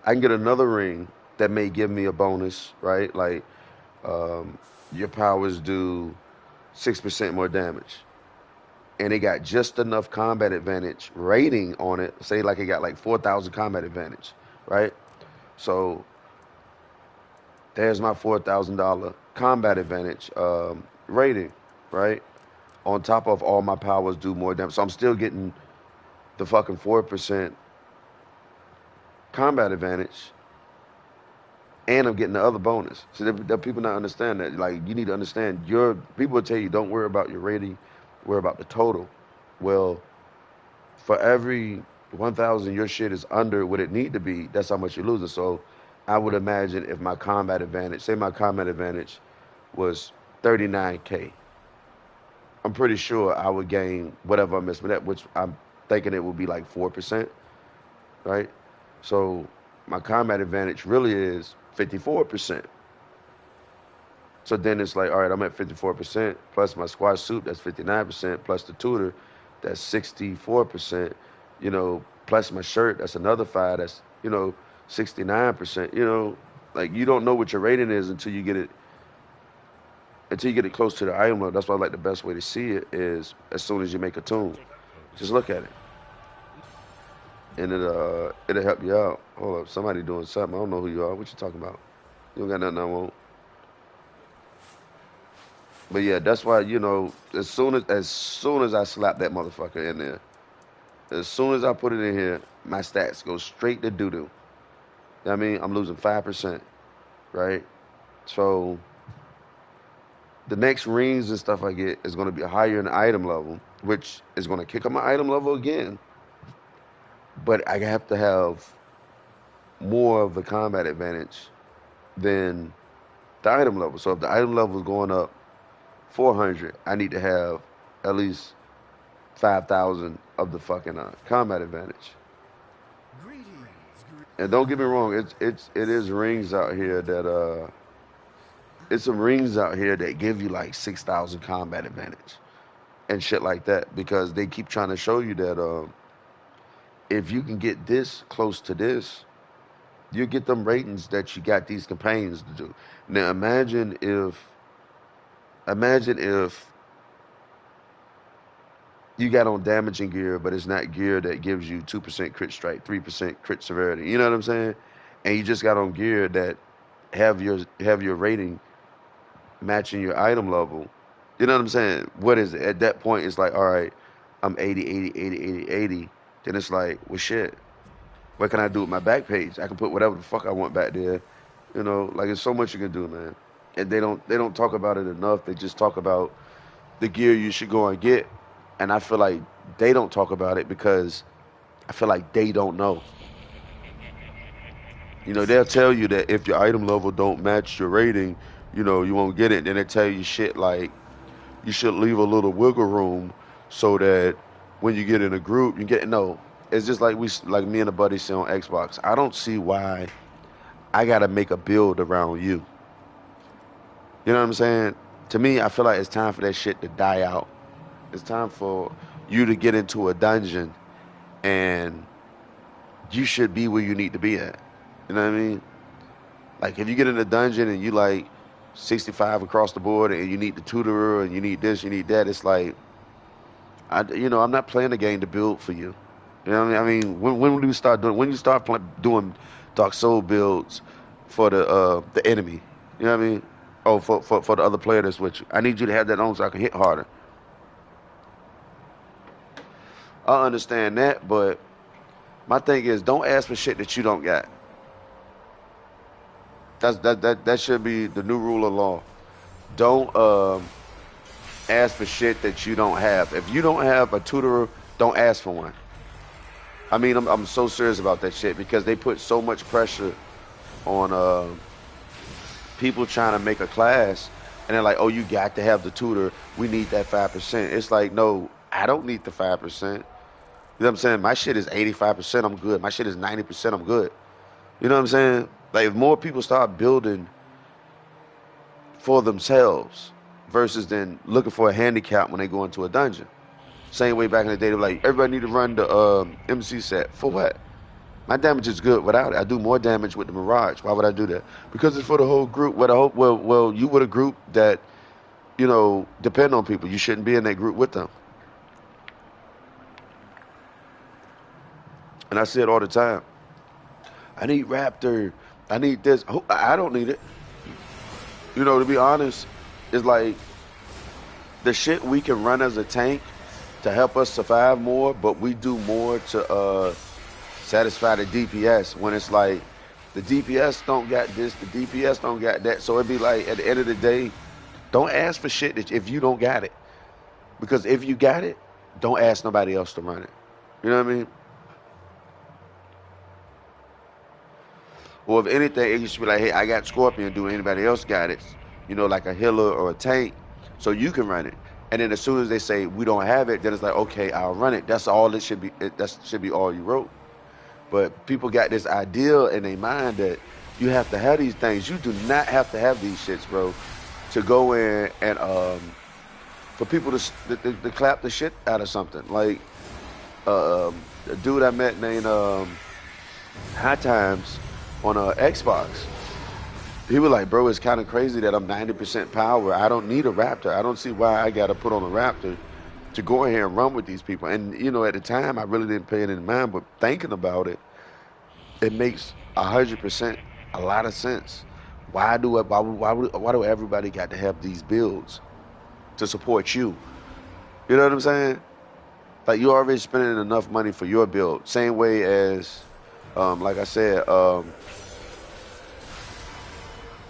can get another ring that may give me a bonus, right? Like your powers do 6% more damage. And it got just enough combat advantage rating on it. Say like it got like 4,000 combat advantage, right? So there's my $4,000 combat advantage rating, right? On top of all my powers do more damage. So I'm still getting the fucking 4% combat advantage, and I'm getting the other bonus. So there people not understand that. Like you need to understand your people will tell you don't worry about your rating, worry about the total. Well, for every 1,000 your shit is under what it need to be, that's how much you're losing. So I would imagine if my combat advantage, say my combat advantage was 39K, I'm pretty sure I would gain whatever I missed with that, which I'm thinking it would be like 4%, right? So my combat advantage really is 54%. So then it's like, all right, I'm at 54%, plus my squad suit, that's 59%, plus the tutor, that's 64%, plus my shirt, that's another 5, that's, 69%, like you don't know what your rating is until you get it close to the item level. That's why I like the best way to see it is as soon as you make a tune. Just look at it. And it'll help you out. Hold up, somebody doing something. I don't know who you are. What you talking about? You don't got nothing I want. But yeah, that's why as soon as I slap that motherfucker in there, as soon as I put it in here, my stats go straight to doo doo. You know what I mean, I'm losing 5%, right? So the next rings and stuff I get is going to be higher in the item level, which is going to kick up my item level again. But I have to have more of the combat advantage than the item level. So if the item level is going up 400, I need to have at least 5,000 of the fucking combat advantage. And don't get me wrong, it is rings out here that it's some rings out here that give you like 6,000 combat advantage and shit like that because they keep trying to show you that if you can get this close to this, you get them ratings that you got these campaigns to do. Now imagine if you got on damaging gear, but it's not gear that gives you 2% crit strike, 3% crit severity. You know what I'm saying? And you just got on gear that have your rating matching your item level. You know what I'm saying? What is it? At that point, it's like, all right, I'm 80, 80, 80, 80, 80. Then it's like, well, shit. What can I do with my back page? I can put whatever the fuck I want back there. You know, like there's so much you can do, man. And they don't talk about it enough. They just talk about the gear you should go and get. And I feel like they don't talk about it because I feel like they don't know. You know, they'll tell you that if your item level don't match your rating, you know, you won't get it. Then they tell you shit like you should leave a little wiggle room so that when you get in a group, you get no. It's just like me and a buddy say on Xbox. I don't see why I gotta make a build around you. You know what I'm saying? To me, I feel like it's time for that shit to die out. It's time for you to get into a dungeon and you should be where you need to be at. You know what I mean? Like if you get in a dungeon and you like 65 across the board and you need the tutorer and you need this, you need that, it's like I'm not playing the game to build for you. You know what I mean? When do we start doing? When you start doing Dark Soul builds for the enemy? You know what I mean? Oh, for the other player that's with you. I need you to have that on so I can hit harder. I understand that, but my thing is, don't ask for shit that you don't got. That should be the new rule of law. Don't ask for shit that you don't have. If you don't have a tutor, don't ask for one. I mean, I'm so serious about that shit because they put so much pressure on people trying to make a class, and they're like, "Oh, you got to have the tutor. We need that 5%." It's like, no, I don't need the 5%. You know what I'm saying? My shit is 85%. I'm good. My shit is 90%. I'm good. You know what I'm saying? Like if more people start building for themselves versus then looking for a handicap when they go into a dungeon. Same way back in the day, they were like, everybody need to run the MC set. For what? My damage is good without it. I do more damage with the Mirage. Why would I do that? Because it's for the whole group. Well, you with a group that, depend on people. You shouldn't be in that group with them. And I say it all the time. I need Raptor. I need this. I don't need it. To be honest, it's like the shit we can run as a tank to help us survive more, but we do more to satisfy the DPS when it's like the DPS don't got this, the DPS don't got that. So it'd be like at the end of the day, don't ask for shit if you don't got it. Because if you got it, don't ask nobody else to run it. You know what I mean? Or if anything, it used to be like, hey, I got Scorpion, do anybody else got it? Like a healer or a tank, so you can run it. And then as soon as they say we don't have it, then it's like, okay, I'll run it. That's all it should be. That should be all you wrote. But people got this idea in their mind that you have to have these things. You do not have to have these shits, bro, to go in and for people to clap the shit out of something. Like a dude I met named High Times on Xbox. He was like, bro, it's kind of crazy that I'm 90% power. I don't need a Raptor. I don't see why I got to put on a Raptor to go in here and run with these people. And, at the time, I really didn't pay it in mind. But thinking about it, it makes 100% a lot of sense. Why do everybody got to have these builds to support you? You know what I'm saying? Like, you're already spending enough money for your build. Same way as, like I said,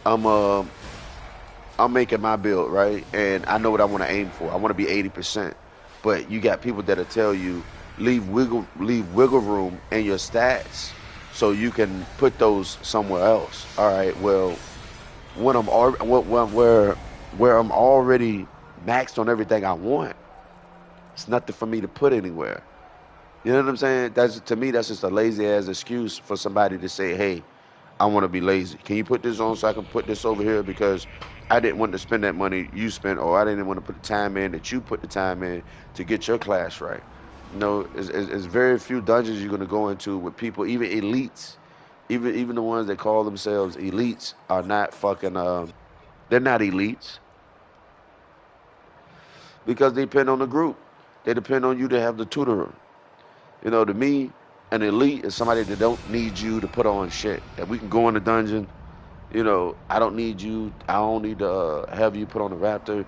I'm making my build, right? And I know what I want to aim for. I want to be 80%. But you got people that'll tell you leave wiggle room in your stats so you can put those somewhere else. All right. Well, when where I'm already maxed on everything I want, it's nothing for me to put anywhere. You know what I'm saying? To me, that's just a lazy ass excuse for somebody to say, hey, I want to be lazy. Can you put this on so I can put this over here because I didn't want to spend that money you spent, or I didn't want to put the time in that you put the time in to get your class right. It's very few dungeons you're going to go into with people, even elites, Even the ones that call themselves elites are not fucking. They're not elites because they depend on the group. They depend on you to have the tutorer. You know, to me, an elite is somebody that don't need you to put on shit. That we can go in the dungeon. You know, I don't need you. I don't need to have you put on the raptor.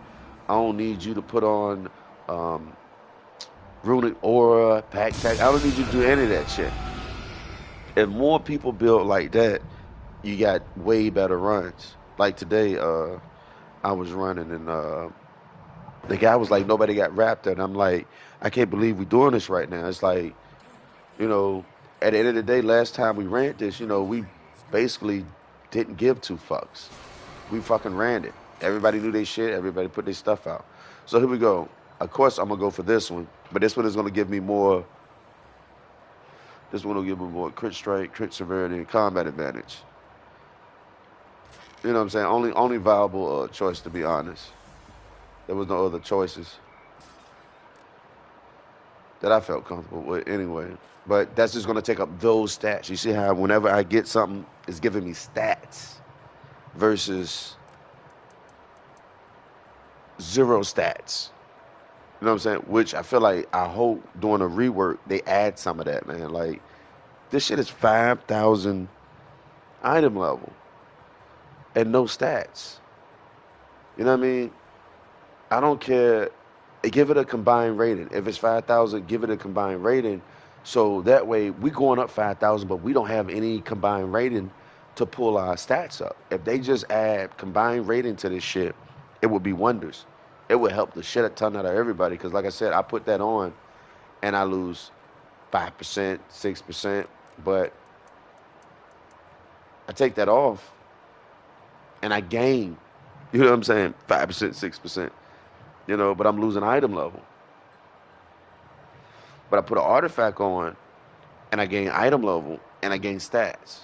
I don't need you to put on um, runic aura, pack tech. I don't need you to do any of that shit. If more people build like that, you got way better runs. Like today, I was running and the guy was like, nobody got raptor, and I'm like, I can't believe we're doing this right now. It's like, you know, at the end of the day, last time we ran this, you know, we basically didn't give two fucks. We fucking ran it. Everybody knew their shit. Everybody put their stuff out. So here we go. Of course, I'm gonna go for this one, but this one is gonna give me more. This one will give me more crit strike, crit severity, and combat advantage. You know what I'm saying? Only viable choice, to be honest. There was no other choices that I felt comfortable with anyway. But that's just gonna take up those stats. You see how whenever I get something, it's giving me stats versus zero stats. You know what I'm saying? Which I feel like I hope doing a rework they add some of that, man. Like this shit is 5,000 item level and no stats. You know what I mean? I don't care. Give it a combined rating. If it's 5,000, give it a combined rating. So that way we going up 5,000, but we don't have any combined rating to pull our stats up. If they just add combined rating to this shit, it would be wonders. It would help the shit a ton out of everybody. Because like I said, I put that on and I lose 5%, 6%, but I take that off and I gain. You know what I'm saying? 5%, 6%. You know, but I'm losing item level. But I put an artifact on and I gain item level and I gain stats.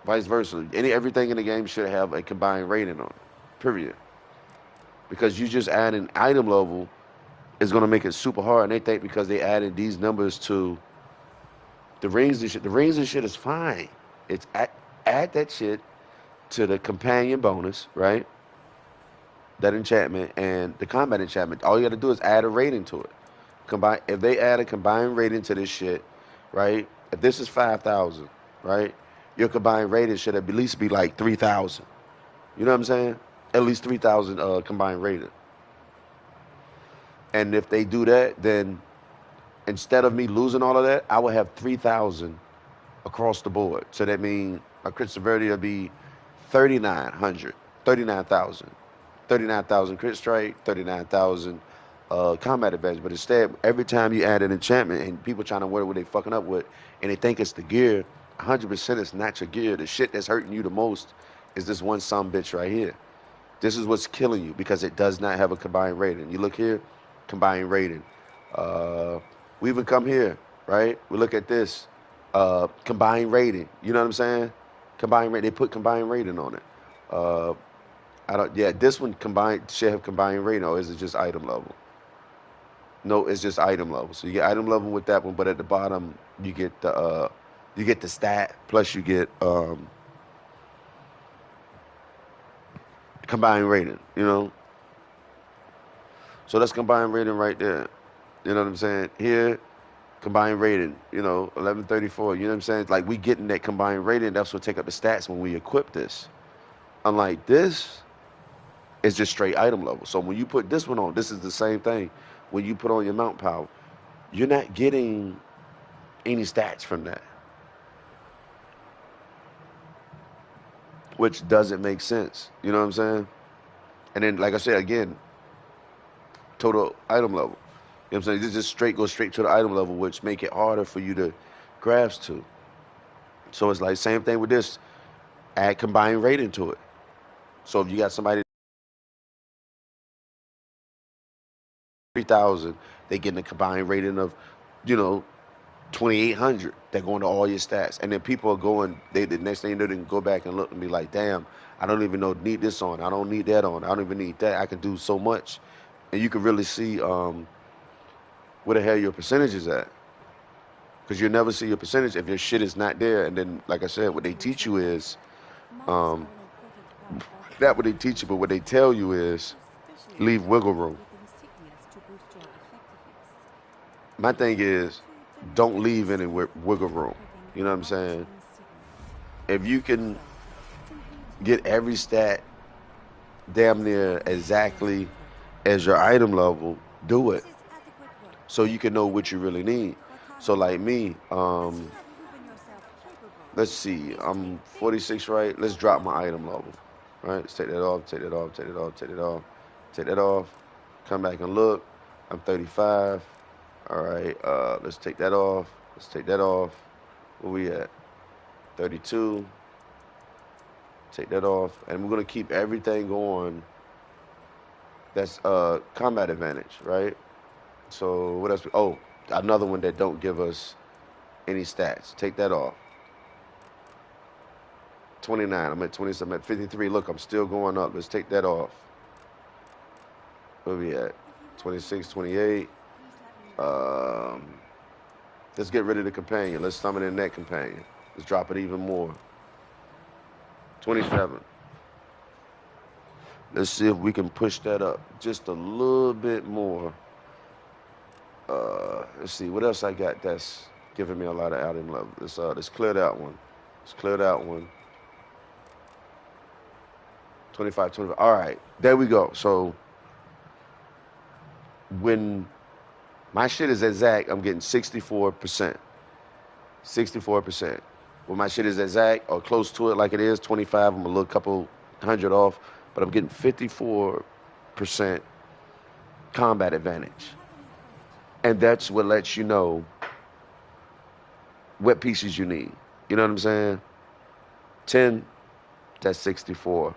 Vice versa. Everything in the game should have a combined rating on it. Period. Because you just adding item level is gonna make it super hard. And they think because they added these numbers to the rings and shit. The rings and shit is fine. It's add that shit to the companion bonus, right? That enchantment and the combat enchantment. All you got to do is add a rating to it. Combine. If they add a combined rating to this shit, right? If this is 5,000, right? Your combined rating should at least be like 3,000. You know what I'm saying? At least 3,000 combined rating. And if they do that, then instead of me losing all of that, I will have 3,000 across the board. So that means my crit severity will be 3,900, 39,000. 39,000 crit strike, 39,000 combat advantage. But instead, every time you add an enchantment and people trying to wonder what they fucking up with, and they think it's the gear, 100% it's not your gear. The shit that's hurting you the most is this one some bitch right here. This is what's killing you because it does not have a combined rating. You look here, combined rating. Uh, we even come here, right? We look at this, combined rating. You know what I'm saying? Combined rating. They put combined rating on it. Uh, I don't. Yeah, this one combined should have combined rating, or is it just item level? No, it's just item level. So you get item level with that one, but at the bottom you get the stat plus you get combined rating. You know, so that's combined rating right there. You know what I'm saying? Here, combined rating. You know, 1134. You know what I'm saying? It's like we getting that combined rating. That's what take up the stats when we equip this. Unlike this, it's just straight item level. So when you put this one on, this is the same thing. When you put on your mount power, you're not getting any stats from that, which doesn't make sense. You know what I'm saying? And then, like I said again, total item level. You know what I'm saying? This just straight goes straight to the item level, which make it harder for you to grasp to. So it's like same thing with this. Add combined rating to it. So if you got somebody 3,000, they getting a combined rating of, you know, 2,800. They're going to all your stats, and then people are going. They the next thing you know, they can go back and look and be like, "Damn, I don't even know need this on. I don't need that on. I don't even need that. I can do so much," and you can really see where the hell your percentage is at. because you'll never see your percentage if your shit is not there. And then, like I said, what they teach you is, um, not what they teach you, but what they tell you is leave wiggle room. My thing is, don't leave any wiggle room. You know what I'm saying? If you can get every stat damn near exactly as your item level, do it so you can know what you really need. So like me, let's see, I'm 46, right? Let's drop my item level. Right? Let's take that off, take that off, take that off, take that off, take that off. Come back and look. I'm 35. All right, let's take that off. Let's take that off. Where we at? 32. Take that off. And we're gonna keep everything going. That's combat advantage, right? So what else? Oh, another one that don't give us any stats. Take that off. 29. I'm at 27. I'm at 53. Look, I'm still going up. Let's take that off. Where we at? 26, 28. Let's get rid of the companion. Let's summon in that companion. Let's drop it even more. 27. Let's see if we can push that up just a little bit more. Let's see what else I got that's giving me a lot of outing level. Let's clear that one. Let's clear that one. 25, 25. All right, there we go. So when my shit is exact, I'm getting 64%. 64%. When my shit is exact or close to it like it is, 25, I'm a little couple hundred off, but I'm getting 54% combat advantage. And that's what lets you know what pieces you need. You know what I'm saying? 10, that's 64.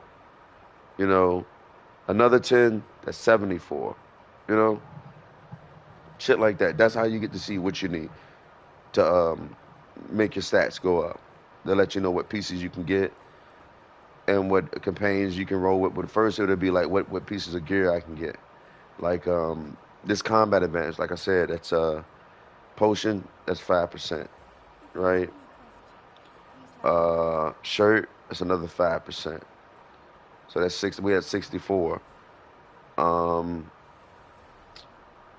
You know, another 10, that's 74. You know? Shit like that. That's how you get to see what you need to make your stats go up. They'll let you know what pieces you can get and what campaigns you can roll with. But first, it'll be like what pieces of gear I can get. Like this combat advantage, like I said, that's potion, that's 5%, right? Shirt, that's another 5%. So that's 6. We had 64.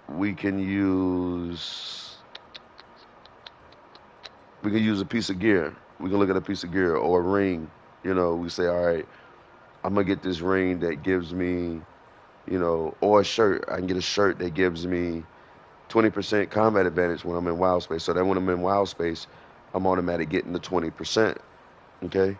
We can use a piece of gear. We can look at a piece of gear or a ring. You know, we say, all right, I'm gonna get this ring that gives me, you know, or a shirt. I can get a shirt that gives me 20% combat advantage when I'm in wild space. So that when I'm in wild space, I'm automatic getting the 20%. Okay.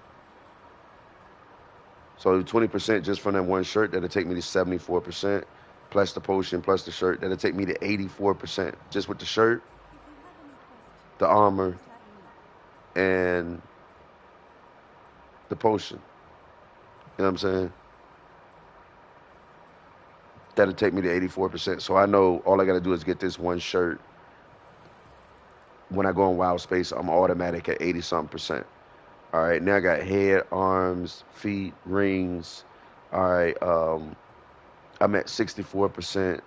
So 20% just from that one shirt, that'll take me to 74%. Plus the potion, plus the shirt, that'll take me to 84%. Just with the shirt, the armor, and the potion. You know what I'm saying? That'll take me to 84%. So I know all I gotta do is get this one shirt. When I go in wild space, I'm automatic at 80-something percent. All right, now I got head, arms, feet, rings. All right, I'm at 64%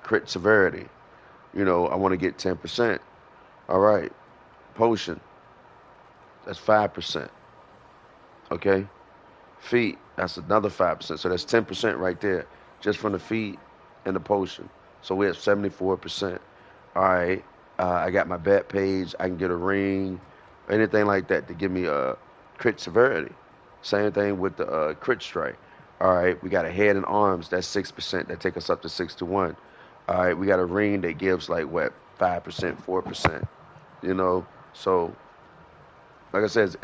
crit severity. You know, I want to get 10%. All right, potion, that's 5%. Okay, feet, that's another 5%. So that's 10% right there, just from the feet and the potion. So we're at 74%. All right, I got my bet page. I can get a ring, anything like that to give me a crit severity. Same thing with the crit strike. All right, we got a head and arms. That's 6%. That take us up to 6 to 1. All right, we got a ring that gives like what 5%, 4%. You know, so like I said,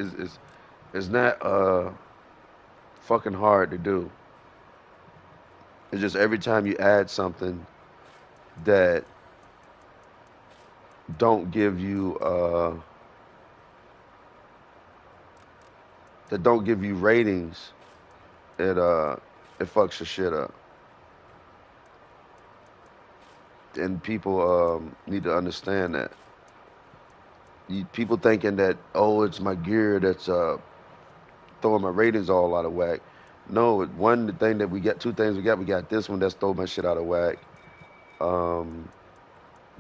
it's not fucking hard to do. It's just every time you add something that don't give you ratings, it fucks your shit up. And people need to understand that. People thinking that, oh, it's my gear that's throwing my ratings all out of whack. No, one the thing that we got, two things we got. We got this one that's throwing my shit out of whack.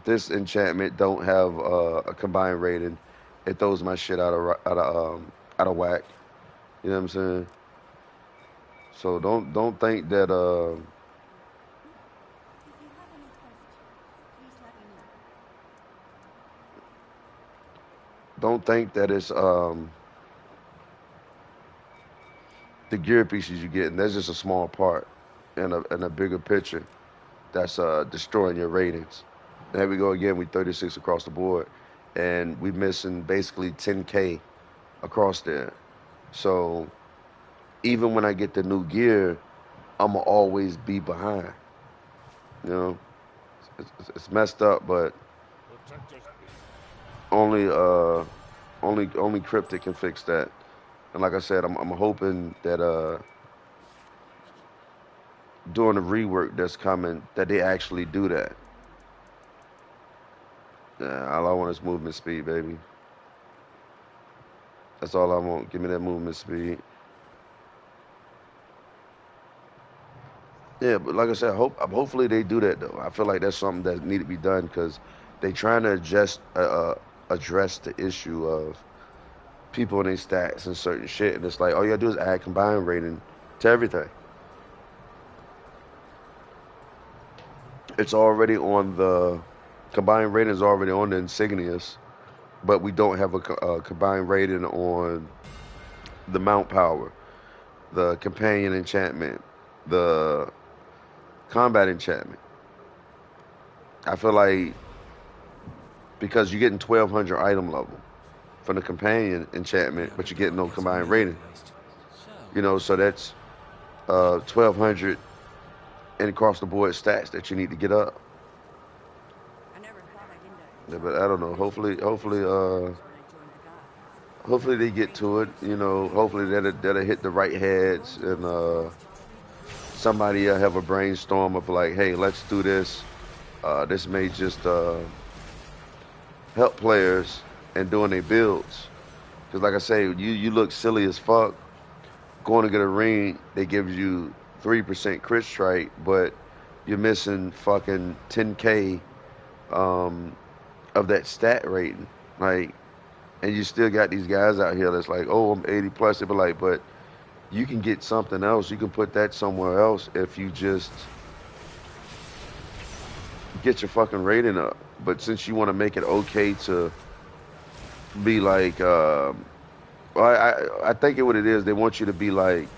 this enchantment don't have a combined rating, it throws my shit out of whack. You know what I'm saying? So don't think that don't think that it's the gear pieces you get, and that's just a small part in a bigger picture that's destroying your ratings. There we go again. We 36 across the board, and we missing basically 10K across there. So even when I get the new gear, I'ma always be behind. You know, it's messed up, but only only Cryptic can fix that. And like I said, I'm hoping that during the rework that's coming, that they actually do that. Yeah, all I want is movement speed, baby. That's all I want. Give me that movement speed. Yeah, but like I said, hopefully they do that though. I feel like that's something that need to be done because they trying to address the issue of people and their stats and certain shit, and it's like all you gotta do is add combined rating to everything. It's already on the combined rating is already on the insignias, but we don't have a combined rating on the mount power, the companion enchantment, the combat enchantment. I feel like because you're getting 1200 item level from the companion enchantment, but you're getting no combined rating. You know, so that's 1200 and across the board stats that you need to get up. Yeah, but I don't know. Hopefully they get to it. You know, hopefully that'll hit the right heads and somebody have a brainstorm of like, hey, let's do this. This may just help players and doing their builds. Because like I say, you look silly as fuck going to get a ring. They give you 3% crit strike, but you're missing fucking 10K of that stat rating. Like, and you still got these guys out here that's like, oh, I'm 80 plus. They be like, but you can get something else. You can put that somewhere else if you just get your fucking rating up. But since you want to make it okay to be like, I think what it is, they want you to be like,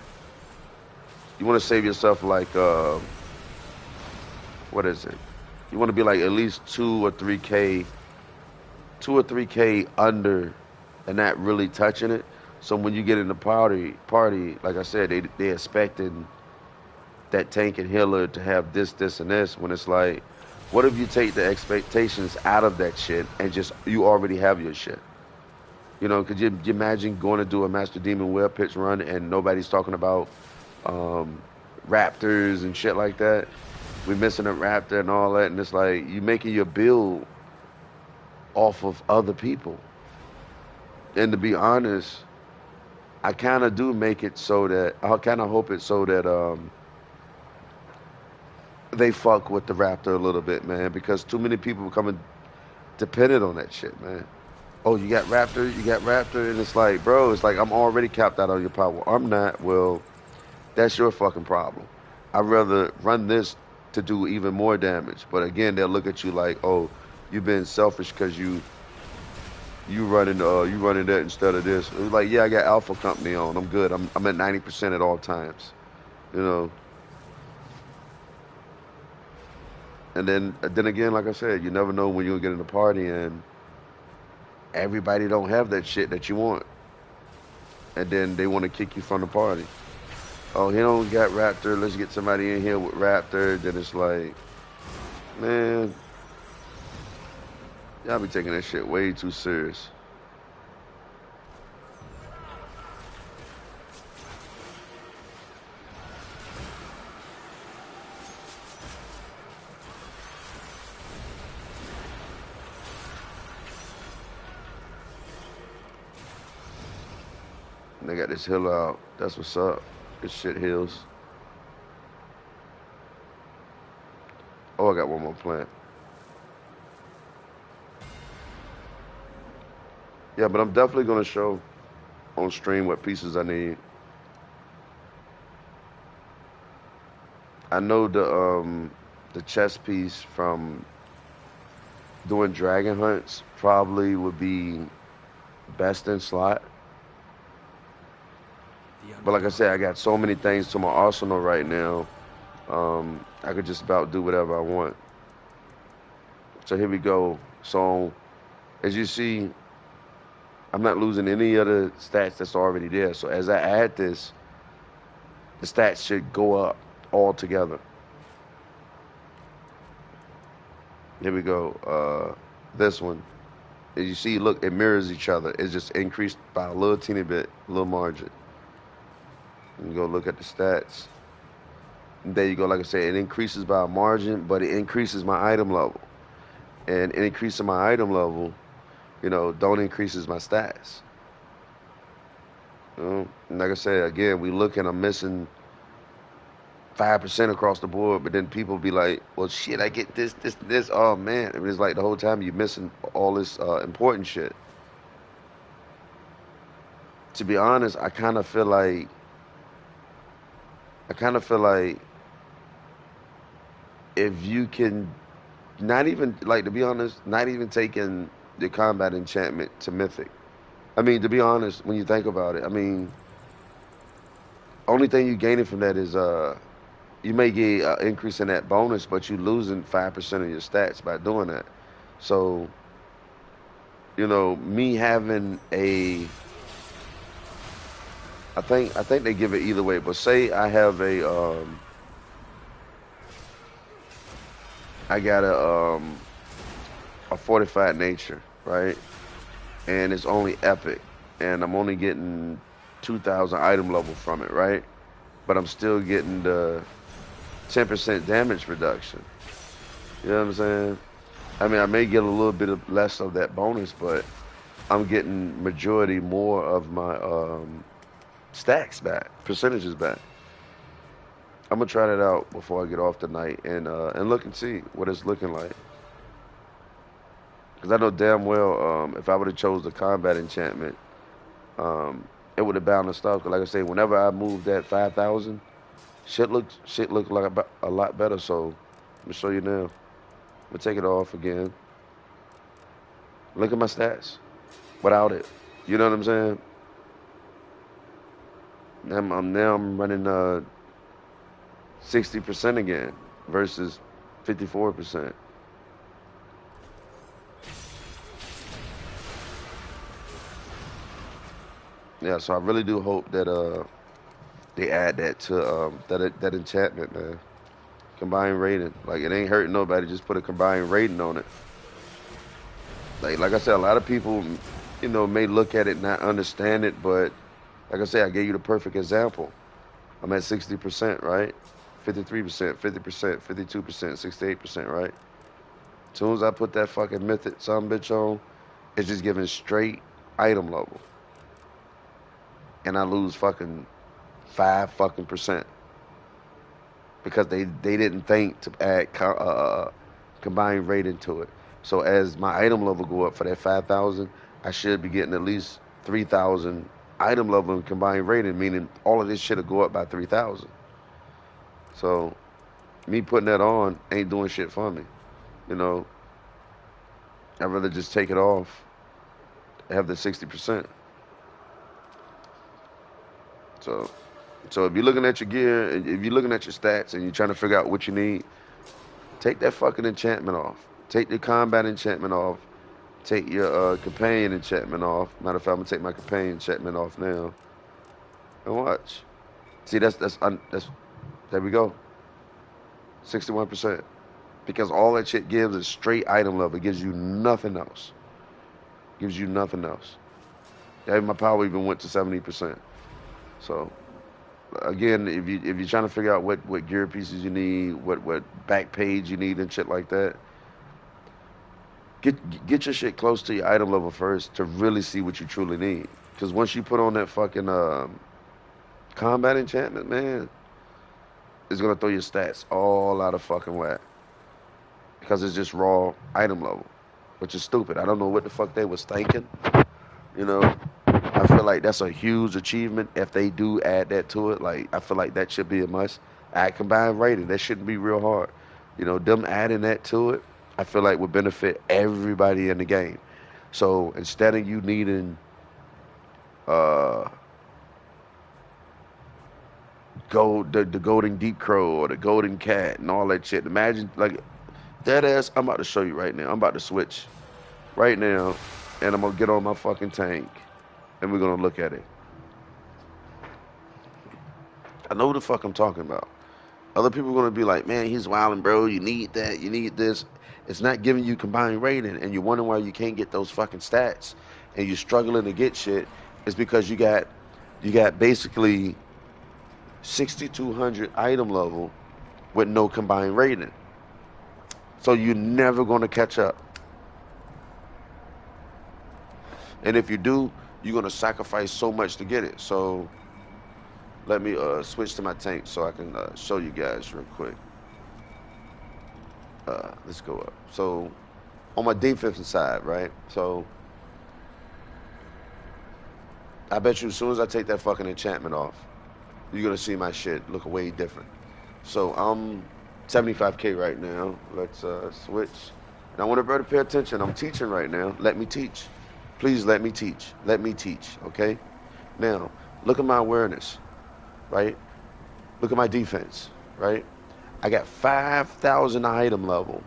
you want to save yourself like, what is it? You want to be like at least 2 or 3K under, and not really touching it. So when you get in the party, like I said, they expecting that tank and healer to have this, and this. When it's like, what if you take the expectations out of that shit and just you already have your shit? You know, could you imagine going to do a Master Demon Web pitch run and nobody's talking about raptors and shit like that? We missing a raptor and all that, and it's like you making your build off of other people. And to be honest, I kind of do make it so that I kind of hope it so that they fuck with the raptor a little bit, man, because too many people becoming dependent on that shit, man. Oh, you got raptor, and it's like, bro, it's like I'm already capped out on your power. I'm not. Well, that's your fucking problem. I'd rather run this to do even more damage. But again, they'll look at you like, oh, you've been selfish because you running that instead of this. It was like, yeah, I got Alpha Company on. I'm good. I'm at 90% at all times. You know. And then again, like I said, you never know when you'll get in a party and everybody don't have that shit that you want. And then they want to kick you from the party. Oh, he don't got Raptor. Let's get somebody in here with Raptor. Then it's like, man, y'all be taking that shit way too serious. And they got this hill out. That's what's up. This shit heals. Oh, I got one more plant. Yeah, but I'm definitely gonna show on stream what pieces I need. I know the chess piece from doing dragon hunts probably would be best in slot. But like I said, I got so many things to my arsenal right now. I could just about do whatever I want. So here we go. So as you see, I'm not losing any of the stats that's already there. So as I add this, the stats should go up all together. Here we go. This one. As you see, look, it mirrors each other. It's just increased by a little teeny bit, a little margin. You go look at the stats. And there you go. Like I said, it increases by a margin, but it increases my item level. And increasing my item level, don't increases my stats. And like I said, again, we looking, I'm missing 5% across the board, but then people be like, well, shit, I get this, this, this. Oh, man. I mean, it's like the whole time you're missing all this important shit. To be honest, I kind of feel like if you can not even, like, to be honest, not even taking the combat enchantment to mythic. I mean, to be honest, when you think about it, I mean, only thing you gaining from that is you may get an increase in that bonus, but you losing 5% of your stats by doing that. So, me having I think they give it either way. But say I have I got a fortified nature, right? And it's only epic, and I'm only getting 2,000 item level from it, right? But I'm still getting the 10% damage reduction. You know what I'm saying? I mean, I may get a little bit of less of that bonus, but I'm getting majority more of my stacks back, percentages back. I'm gonna try that out before I get off tonight and look and see what it's looking like. Because I know damn well if I would have chose the combat enchantment, it would have balanced out. Because like I say, whenever I moved that 5,000, shit looked like a lot better. So let me show you now. I'm gonna take it off again. Look at my stats without it. You know what I'm saying? Now I'm running 60% again versus 54%. Yeah, so I really do hope that they add that to that enchantment, man. Combined rating. Like it ain't hurting nobody, just put a combined rating on it. Like I said, a lot of people, may look at it not understand it, but like I said, I gave you the perfect example. I'm at 60%, right? 53%, 50%, 52%, 68%, right? As soon as I put that fucking mythic some bitch on, it's just giving straight item level. And I lose fucking 5% because they didn't think to add combined rating to it. So as my item level go up for that 5,000, I should be getting at least 3,000 item level and combined rating, meaning all of this shit will go up by 3,000. So me putting that on ain't doing shit for me. You know, I'd rather just take it off, have the 60%. So, so if you're looking at your gear, if you're looking at your stats and you're trying to figure out what you need, take that fucking enchantment off. Take your combat enchantment off. Take your companion enchantment off. Matter of fact, I'm gonna take my companion enchantment off now. And watch. See, that's there we go. 61%. Because all that shit gives is straight item level. It gives you nothing else. Gives you nothing else. Yeah, my power even went to 70%. So again, if you're trying to figure out what gear pieces you need, what back page you need and shit like that, get your shit close to your item level first to really see what you truly need. Because once you put on that fucking combat enchantment, man, it's gonna throw your stats all out of fucking whack. Because it's just raw item level, which is stupid. I don't know what the fuck they was thinking, You know, I feel like that's a huge achievement if they do add that to it. Like, I feel like that should be a must. Add combined rating. That shouldn't be real hard. You know, them adding that to it, I feel like would benefit everybody in the game. So instead of you needing uh the golden deep crow or the golden cat and all that shit, imagine like that ass. I'm about to show you right now. I'm about to switch right now, and I'm gonna get on my fucking tank, and we're gonna look at it. I know what the fuck I'm talking about. Other people are gonna be like, man, he's wilding, bro. You need that. You need this. It's not giving you combined rating, and you're wondering why you can't get those fucking stats, and you're struggling to get shit. It's because you got basically 6,200 item level with no combined rating. So you're never gonna catch up. And if you do, you're gonna sacrifice so much to get it. So let me switch to my tank so I can show you guys real quick. Let's go up. So on my defensive side, right? So I bet you as soon as I take that fucking enchantment off, you're gonna see my shit look way different. So I'm 75K right now. Let's switch. And I want everybody to pay attention. I'm teaching right now. Let me teach. Please let me teach. Let me teach. Okay. Now look at my awareness, right? Look at my defense, right? I got 5,000 item level.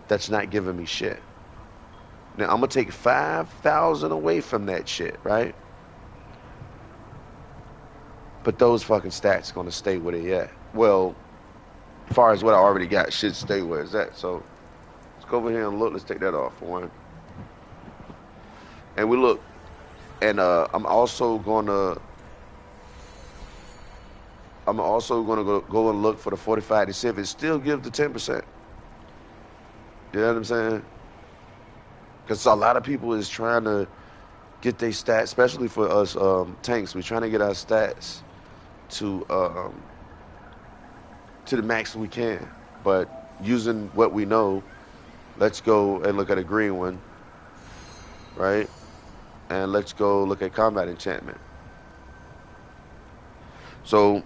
That's not giving me shit. Now I'm gonna take 5,000 away from that shit, right? But those fucking stats gonna stay where they at. Well, as far as what I already got, should stay where it's at. So let's go over here and look. Let's take that off for one. And we look, and I'm also gonna go and look for the 45 to see if it still gives the 10%. You know what I'm saying? Because a lot of people is trying to get their stats, especially for us tanks. We're trying to get our stats to the max we can. But using what we know, let's go and look at a green one, right? And let's go look at combat enchantment. So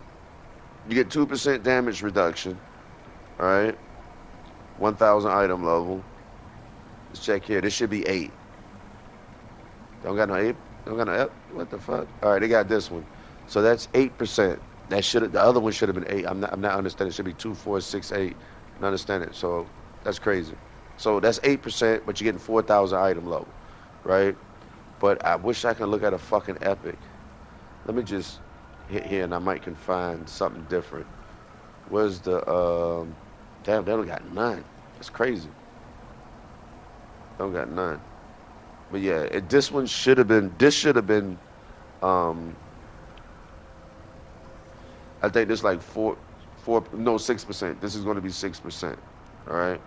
you get 2% damage reduction, all right? 1,000 item level. Let's check here. This should be 8. Don't got no 8. Don't got no F. What the fuck? All right, they got this one. So that's 8%. The other one should have been 8. I'm not understanding. It should be 2, 4, 6, 8. I'm not understanding. So that's crazy. So that's 8%, but you're getting 4,000 item level, right? But I wish I could look at a fucking epic. Let me just hit here, and I might can find something different. Where's the damn? They don't got none. That's crazy. Don't got none. But yeah, this one should have been. This should have been. Um, I think this like 6%. This is going to be 6%. All right.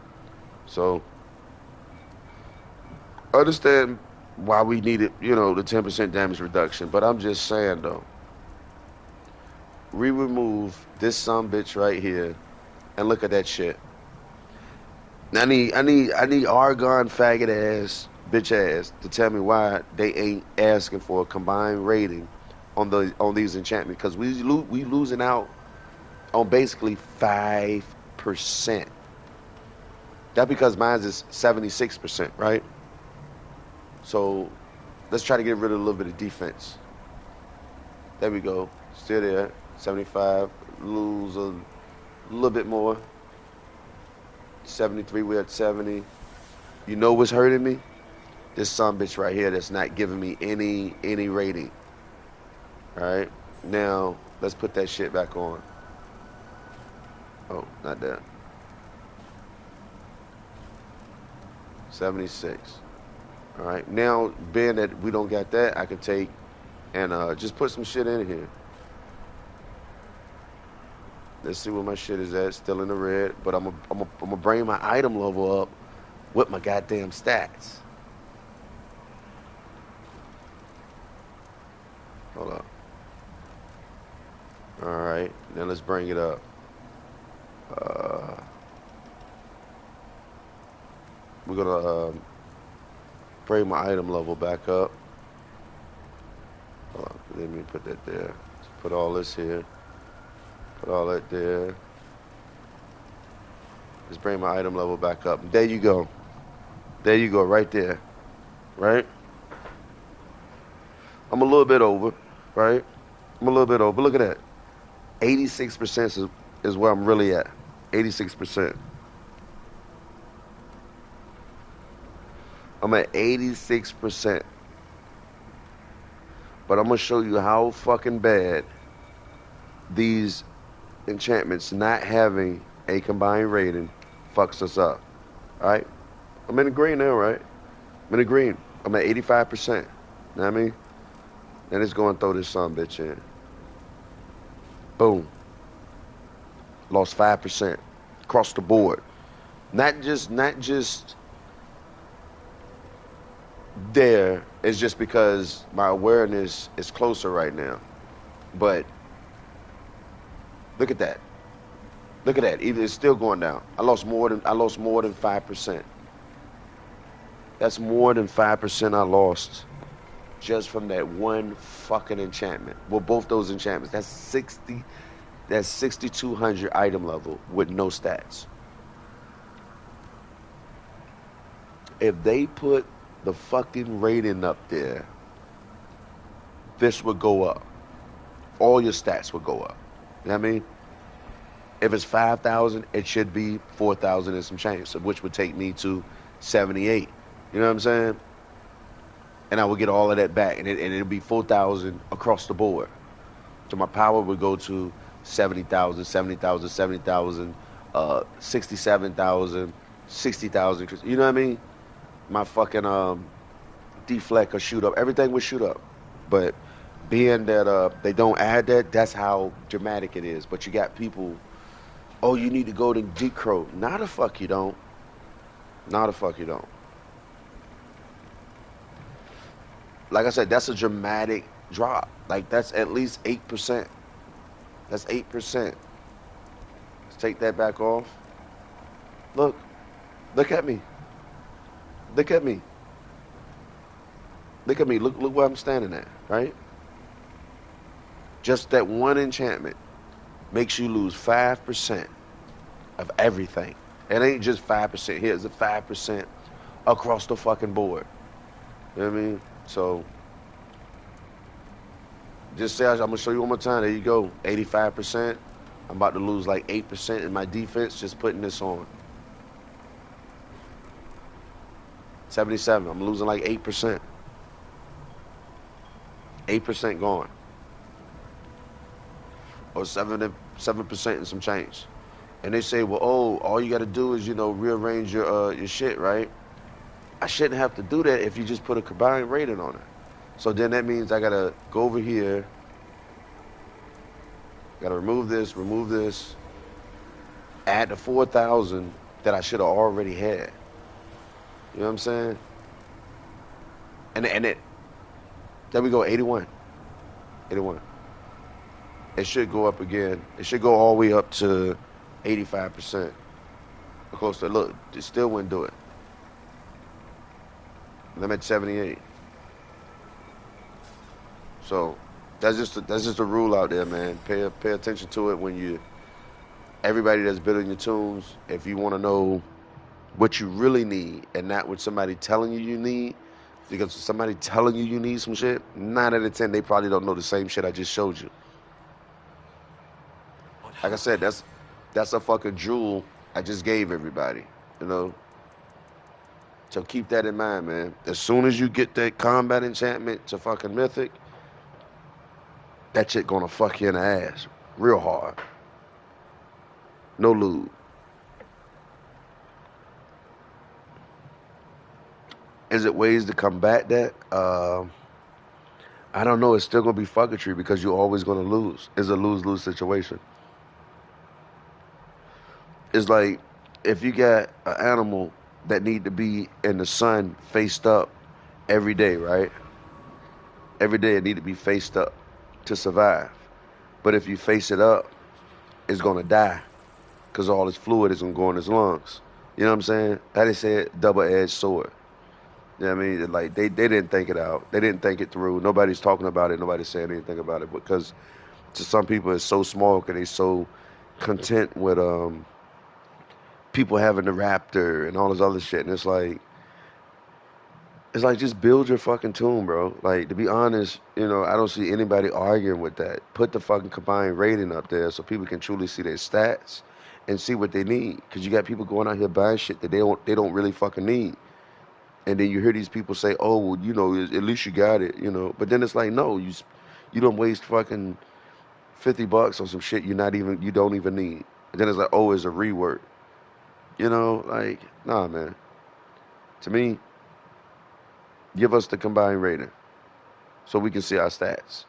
So understand why we needed, the 10% damage reduction. But I'm just saying though, we remove this some bitch right here, and look at that shit. I need Argon faggot ass bitch ass to tell me why they ain't asking for a combined rating on these enchantments, because we losing out on basically 5%. That because mine is 76%, right? So let's try to get rid of a little bit of defense. There we go. Still there. 75. Lose a little bit more. 73. We're at 70. You know what's hurting me? This son bitch right here that's not giving me any rating. All right. Now let's put that shit back on. Oh, not that. 76. All right. Now, being that we don't got that, I can take and just put some shit in here. Let's see where my shit is at. Still in the red, but I'm gonna bring my item level up with my goddamn stats. Hold up. All right. Now let's bring it up. We're gonna Bring my item level back up. Let me put that there. Let's put all this here. Put all that there. Just bring my item level back up. There you go. There you go, right there. Right? I'm a little bit over, right? I'm a little bit over. Look at that. 86% is where I'm really at. 86%. I'm at 86%. But I'm going to show you how fucking bad these enchantments not having a combined rating fucks us up. Alright? I'm in the green now, right? I'm in the green. I'm at 85%. You know what I mean? Then it's going to throw this son bitch in. Boom. Lost 5%. Across the board. Not just there. It's just because my awareness is closer right now. But look at that. Look at that. It's still going down. I lost more than 5%. That's more than 5% I lost just from that one fucking enchantment. Well, both those enchantments. That's 6,200 item level with no stats. If they put the fucking rating up there, this would go up. All your stats would go up. You know what I mean? If it's 5,000, it should be 4,000 and some change, which would take me to 78. You know what I'm saying? And I would get all of that back, and it'd be 4,000 across the board. So my power would go to 70,000, 70,000, 70,000, 67,000, 60,000. You know what I mean? My fucking deflect or shoot up. Everything would shoot up. But being that they don't add that, that's how dramatic it is. But you got people, oh, you need to go to decro. Not the fuck you don't. Not the fuck you don't. Like I said, that's a dramatic drop. Like, that's at least 8%. That's 8%. Let's take that back off. Look. Look at me. Look at me. Look at me. Look where I'm standing at, right? Just that one enchantment makes you lose 5% of everything. It ain't just 5%. Here's a 5% across the fucking board. You know what I mean? So, just say, I'm going to show you one more time. There you go. 85%. I'm about to lose like 8% in my defense just putting this on. 77. I'm losing like 8%. 8% gone. Or 7% and some change. And they say, well, oh, all you got to do is, rearrange your shit, right? I shouldn't have to do that if you just put a combined rating on it. So then that means I got to go over here. Got to remove this, add the 4,000 that I should have already had. You know what I'm saying? And there we go, 81. 81. It should go up again. It should go all the way up to 85%. Close to, look, it still wouldn't do it. I'm at 78. So that's just a rule out there, man. Pay attention to it when everybody that's building your tunes. If you want to know what you really need and not what somebody telling you need, because somebody telling you need some shit, 9 out of 10 they probably don't know the same shit I just showed you. Like I said, that's a fucking jewel I just gave everybody, So keep that in mind, man. As soon as you get that combat enchantment to fucking mythic, that shit gonna fuck you in the ass real hard. No lube. Is it ways to combat that? I don't know. It's still gonna be fucketry because you're always gonna lose. It's a lose-lose situation. It's like if you got an animal that need to be in the sun faced up every day, right? Every day it need to be faced up to survive. But if you face it up, it's going to die because all its fluid is going to go in its lungs. You know what I'm saying? How they say it, double-edged sword. Yeah, I mean, like they didn't think it out. They didn't think it through. Nobody's talking about it. Nobody's saying anything about it because to some people it's so small because they so content with people having the Raptor and all this other shit. And it's like just build your fucking tune, bro. Like to be honest, you know, I don't see anybody arguing with that. Put the fucking combined rating up there so people can truly see their stats and see what they need. Because you got people going out here buying shit that they don't really fucking need. And then you hear these people say, "Oh, well, you know, at least you got it," you know. But then it's like, no, you don't waste fucking $50 on some shit you don't even need. And then it's like, oh, it's a rework, you know. Like, nah, man. To me, give us the combined rating so we can see our stats,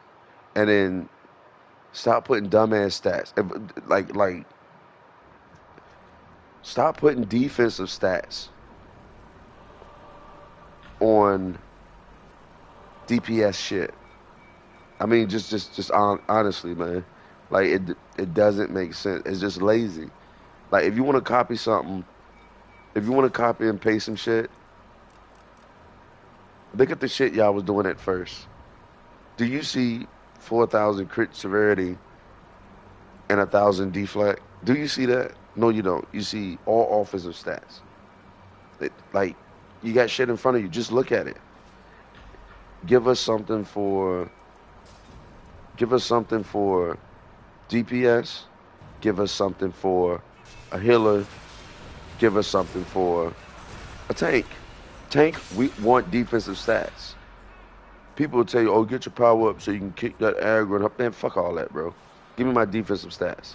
and then stop putting dumbass stats. Like, stop putting defensive stats on DPS shit. I mean, honestly, man. Like it doesn't make sense. It's just lazy. Like if you want to copy something, if you want to copy and paste some shit, look at the shit y'all was doing at first. Do you see 4,000 crit severity and 1,000 deflect? Do you see that? No, you don't. You see all offensive stats. Like you got shit in front of you. Just look at it. Give us something for. Give us something for DPS. Give us something for a healer. Give us something for a tank. Tank, we want defensive stats. People will tell you, oh, get your power up so you can kick that aggro and up. Man, fuck all that, bro. Give me my defensive stats.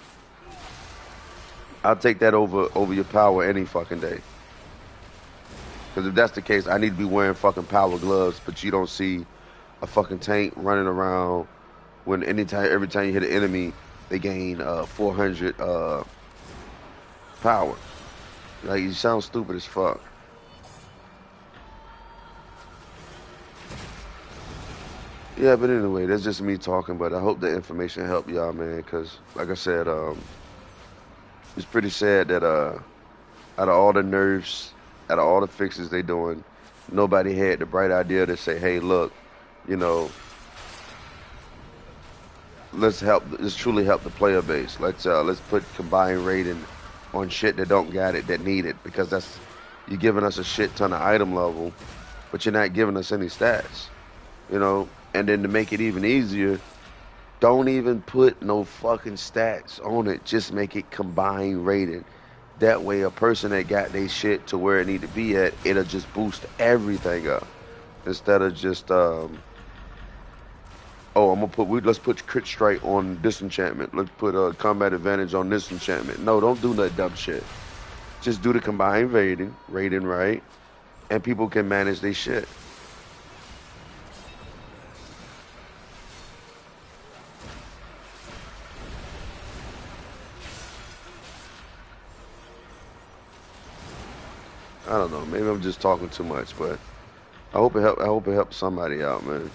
I'll take that over your power any fucking day. Because if that's the case, I need to be wearing fucking power gloves, but you don't see a fucking tank running around when every time you hit an enemy, they gain 400 power. Like, you sound stupid as fuck. Yeah, but anyway, that's just me talking, but I hope the information helped y'all, man, because, like I said, it's pretty sad that out of all the nerfs, out of all the fixes they doing, nobody had the bright idea to say, hey, look, you know, let's truly help the player base. Let's put combined rating on shit that don't got it, that need it, because you're giving us a shit ton of item level, but you're not giving us any stats, you know. And then to make it even easier, don't even put no fucking stats on it. Just make it combined rated. That way, a person that got their shit to where it need to be at, it'll just boost everything up instead of just oh, let's put crit strike on this enchantment. Let's put combat advantage on this enchantment. No, don't do that dumb shit. Just do the combined rating right, and people can manage their shit. I don't know. Maybe I'm just talking too much, but I hope it helped. I hope it helped somebody out, man.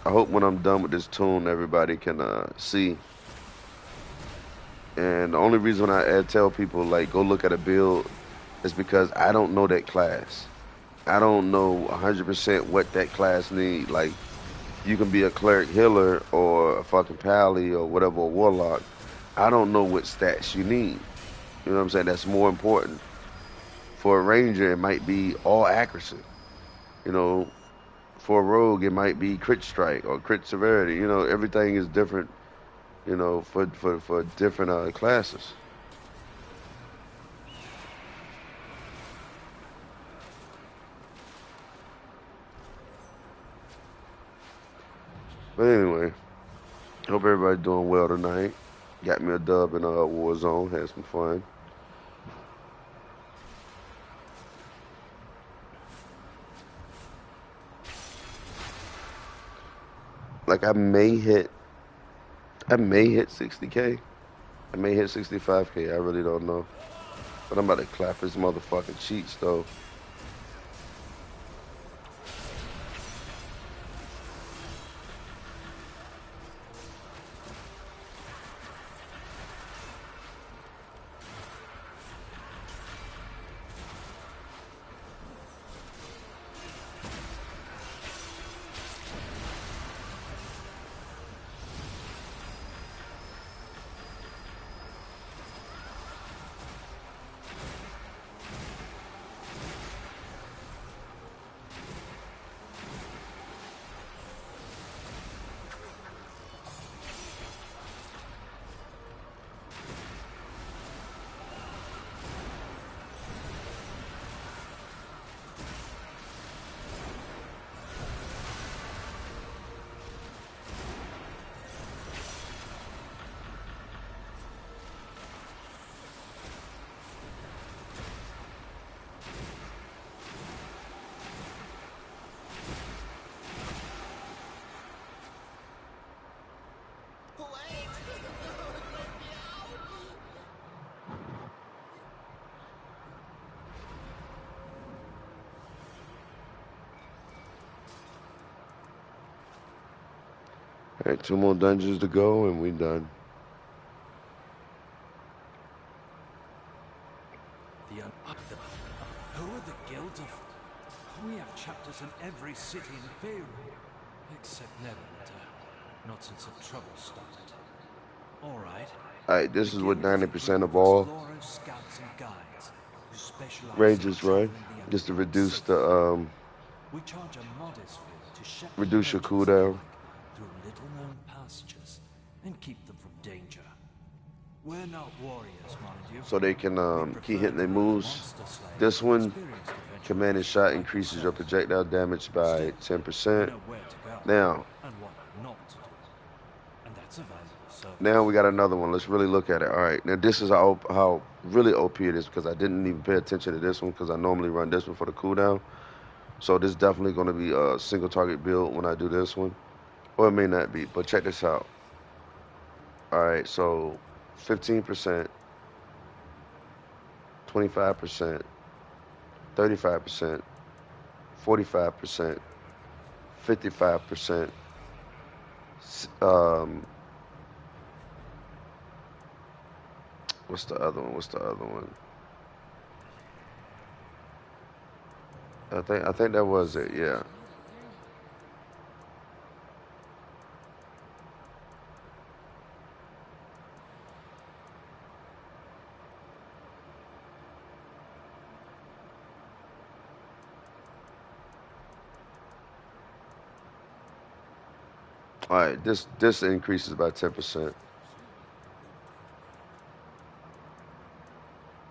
I hope when I'm done with this tune, everybody can see. And the only reason I tell people like go look at a build is because I don't know that class. I don't know 100% what that class need. Like you can be a cleric healer or a fucking pally or whatever, a warlock. I don't know what stats you need. You know what I'm saying? That's more important. For a ranger, it might be all accuracy. You know, for a rogue, it might be crit strike or crit severity. You know, everything is different. You know, for different classes. But anyway, hope everybody's doing well tonight. Got me a dub in Warzone. Had some fun. Like I may hit 60K. I may hit 65K. I really don't know. But I'm about to clap his motherfucking cheeks though. Alright, 2 more dungeons to go and we done. Who are the guild of? We have chapters in every city in Faerun, except Neverwinter. Not since the trouble started. All right. Alright, this is what The guild 90% of is all explorers, scouts, and guides who specialize ranges in run, traveling the just to underground reduce safely. the We charge a modest fee to shepherd reduce your merchants cooldown. alike through little-known passages and keep them from danger. We're not warriors, mind you. So they can We keep prefer hitting their to be moves. monster slayers This and one, experienced adventurers command and shot like increases your yourselves. projectile damage by Still, 10%. we know where to go Now, and what not to do. And that's a valuable service. now we got another one. Let's really look at it. All right, now this is how really OP it is, because I didn't even pay attention to this one because I normally run this one for the cooldown. So this is definitely going to be a single target build when I do this one, or it may not be. But check this out. All right, so 15%, 25%, 35%, 45%, 55%. What's the other one? What's the other one? I think that was it. Yeah. All right. This increases by 10%.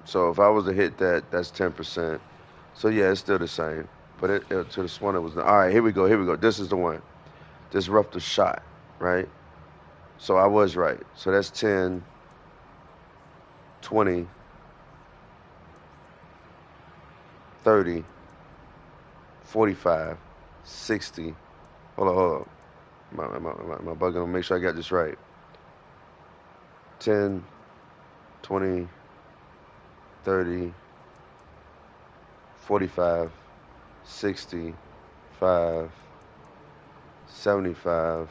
So if I was to hit that, that's 10%. So yeah, it's still the same. But to this one, it was. All right, here we go. Here we go. This is the one. This rough the shot, right? So I was right. So that's 10, 20, 30, 45, 60. Hold on, hold on. Am I bugging on? Make sure I got this right. 10, 20, 30, 45, 65, 75.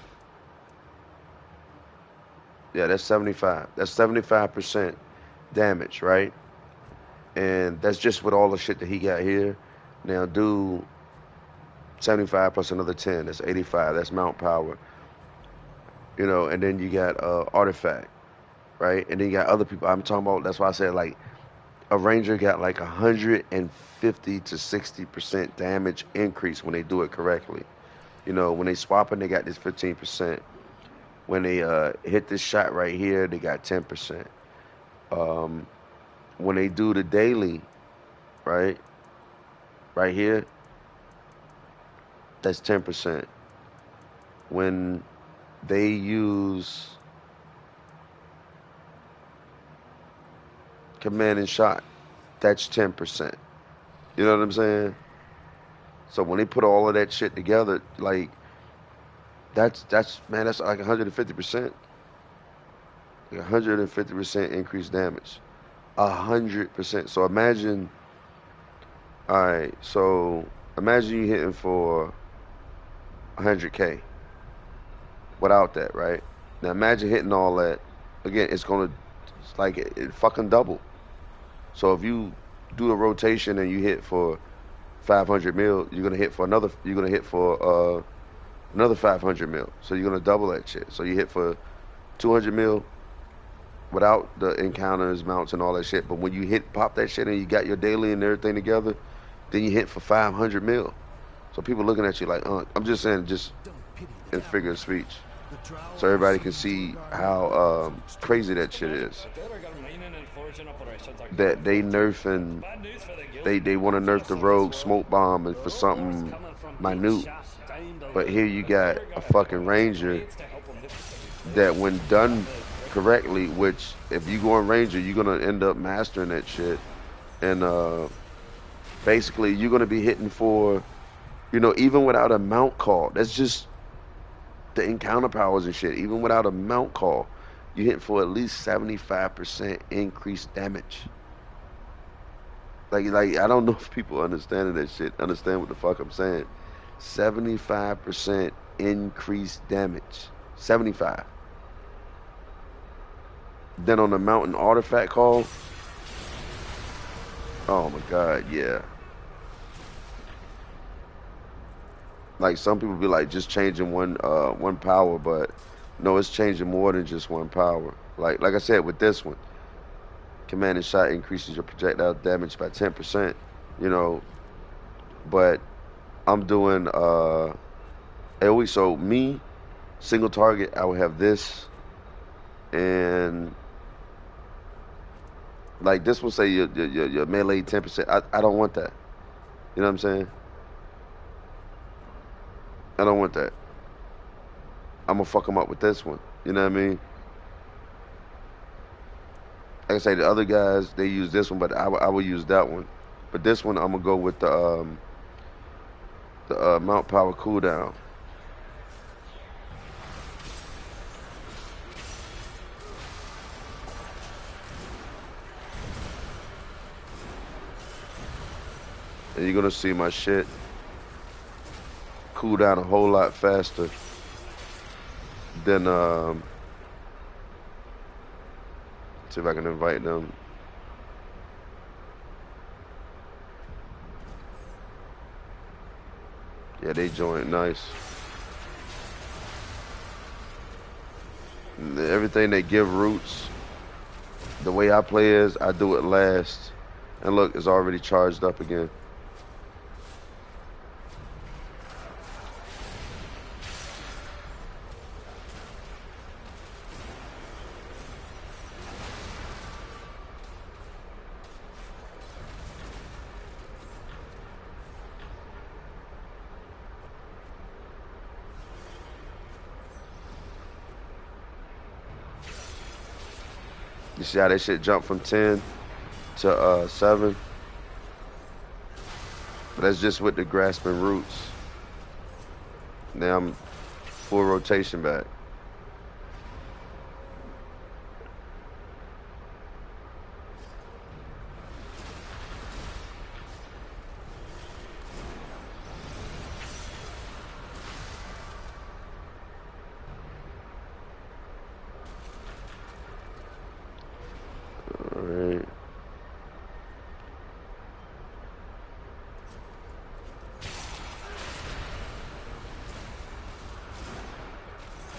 Yeah, that's 75. That's 75% damage, right? And that's just with all the shit that he got here. Now do 75 plus another 10. That's 85. That's mount power. You know, and then you got artifact, right? And then you got other people. I'm talking about. That's why I said like a ranger got like 150 to 60% damage increase when they do it correctly. You know, when they swapping, they got this 15%. When they hit this shot right here, they got 10%. When they do the daily, right, right here, that's 10%. When they use command and shot, that's 10%. You know what I'm saying? So when they put all of that shit together, like that's man, that's like 150%. Like 150% increased damage. 100%. So imagine, all right. So imagine you hitting for 100K without that, right? Now imagine hitting all that. Again, it's like it fucking double. So if you do a rotation and you hit for 500 mil, you're gonna hit for another 500 mil. So you're gonna double that shit. So you hit for 200 mil without the encounters, mounts, and all that shit. But when you pop that shit and you got your daily and everything together, then you hit for 500 mil. So people looking at you like, I'm just saying, just in figure of speech, so everybody can see how crazy that shit is. That they nerfing, they want to nerf the rogue smoke bomb and for something minute. But here you got a fucking ranger that when done correctly, which if you go on ranger, you're gonna end up mastering that shit, and basically you're gonna be hitting for, even without a mount call. That's just the encounter powers and shit. Even without a mount call, you hit for at least 75% increased damage. Like I don't know if people understand that shit. Understand what the fuck I'm saying? 75% increased damage. 75. Then on the mountain artifact call, oh my god, yeah. Like some people be like just changing one power, but no, it's changing more than just one power. Like I said with this one, command and shot increases your projectile damage by 10%. You know, but I'm doing AoE. So me, single target, I would have this, and like this will say your melee 10%. I don't want that. You know what I'm saying? I don't want that. I'm gonna fuck them up with this one. You know what I mean? Like I say, the other guys they use this one, but I will use that one. But this one I'm gonna go with the mount power cooldown. And you're gonna see my shit cool down a whole lot faster than see if I can invite them. Yeah, they joined nice. And everything they give roots. The way I play is I do it last. And look, it's already charged up again. You see how that shit jumped from 10 to 7? But that's just with the grasping roots. Now I'm full rotation back. Alright.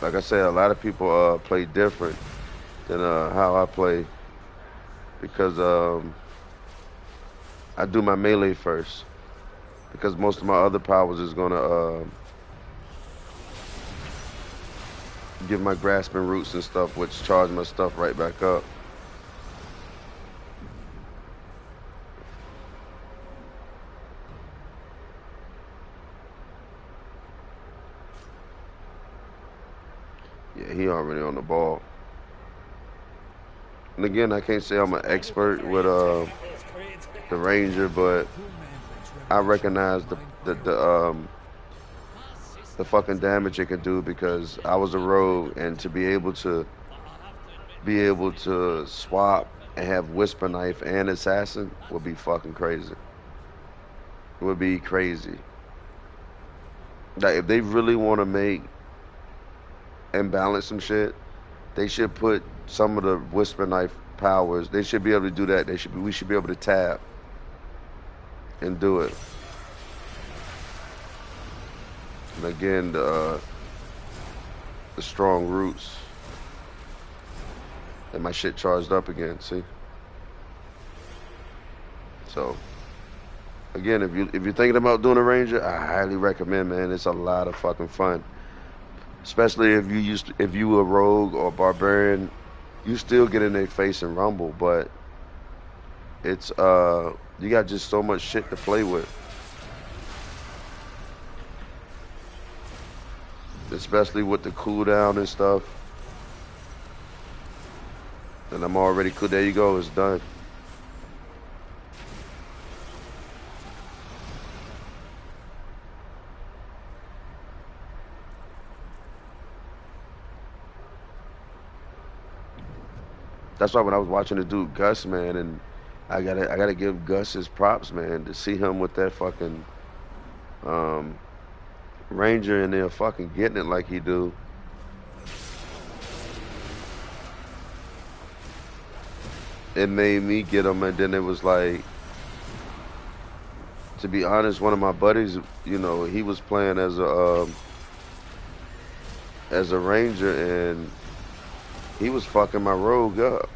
Like I said, a lot of people play different than how I play because I do my melee first because most of my other powers is gonna give my grasping roots and stuff, which charge my stuff right back up. Yeah, he already on the ball. And again, I can't say I'm an expert with the Ranger, but I recognize the fucking damage it can do because I was a rogue, and to be able to swap and have whisper knife and assassin would be fucking crazy. It would be crazy. Like if they really want to make and balance some shit, they should put some of the whisper knife powers. They should be able to do that. We should be able to tap and do it. And again, the strong roots. And my shit charged up again. See. So again, if you're thinking about doing a Ranger, I highly recommend, man. It's a lot of fucking fun. Especially if you were a rogue or barbarian, you still get in their face and rumble, but it's you got just so much shit to play with. Especially with the cooldown and stuff. And I'm already cool. There you go, it's done. That's why when I was watching the dude Gus, man, and I gotta give Gus his props, man, to see him with that fucking Ranger in there fucking getting it like he do. it made me get them, and then it was like, to be honest, one of my buddies, you know, he was playing as a ranger, and he was fucking my rogue up.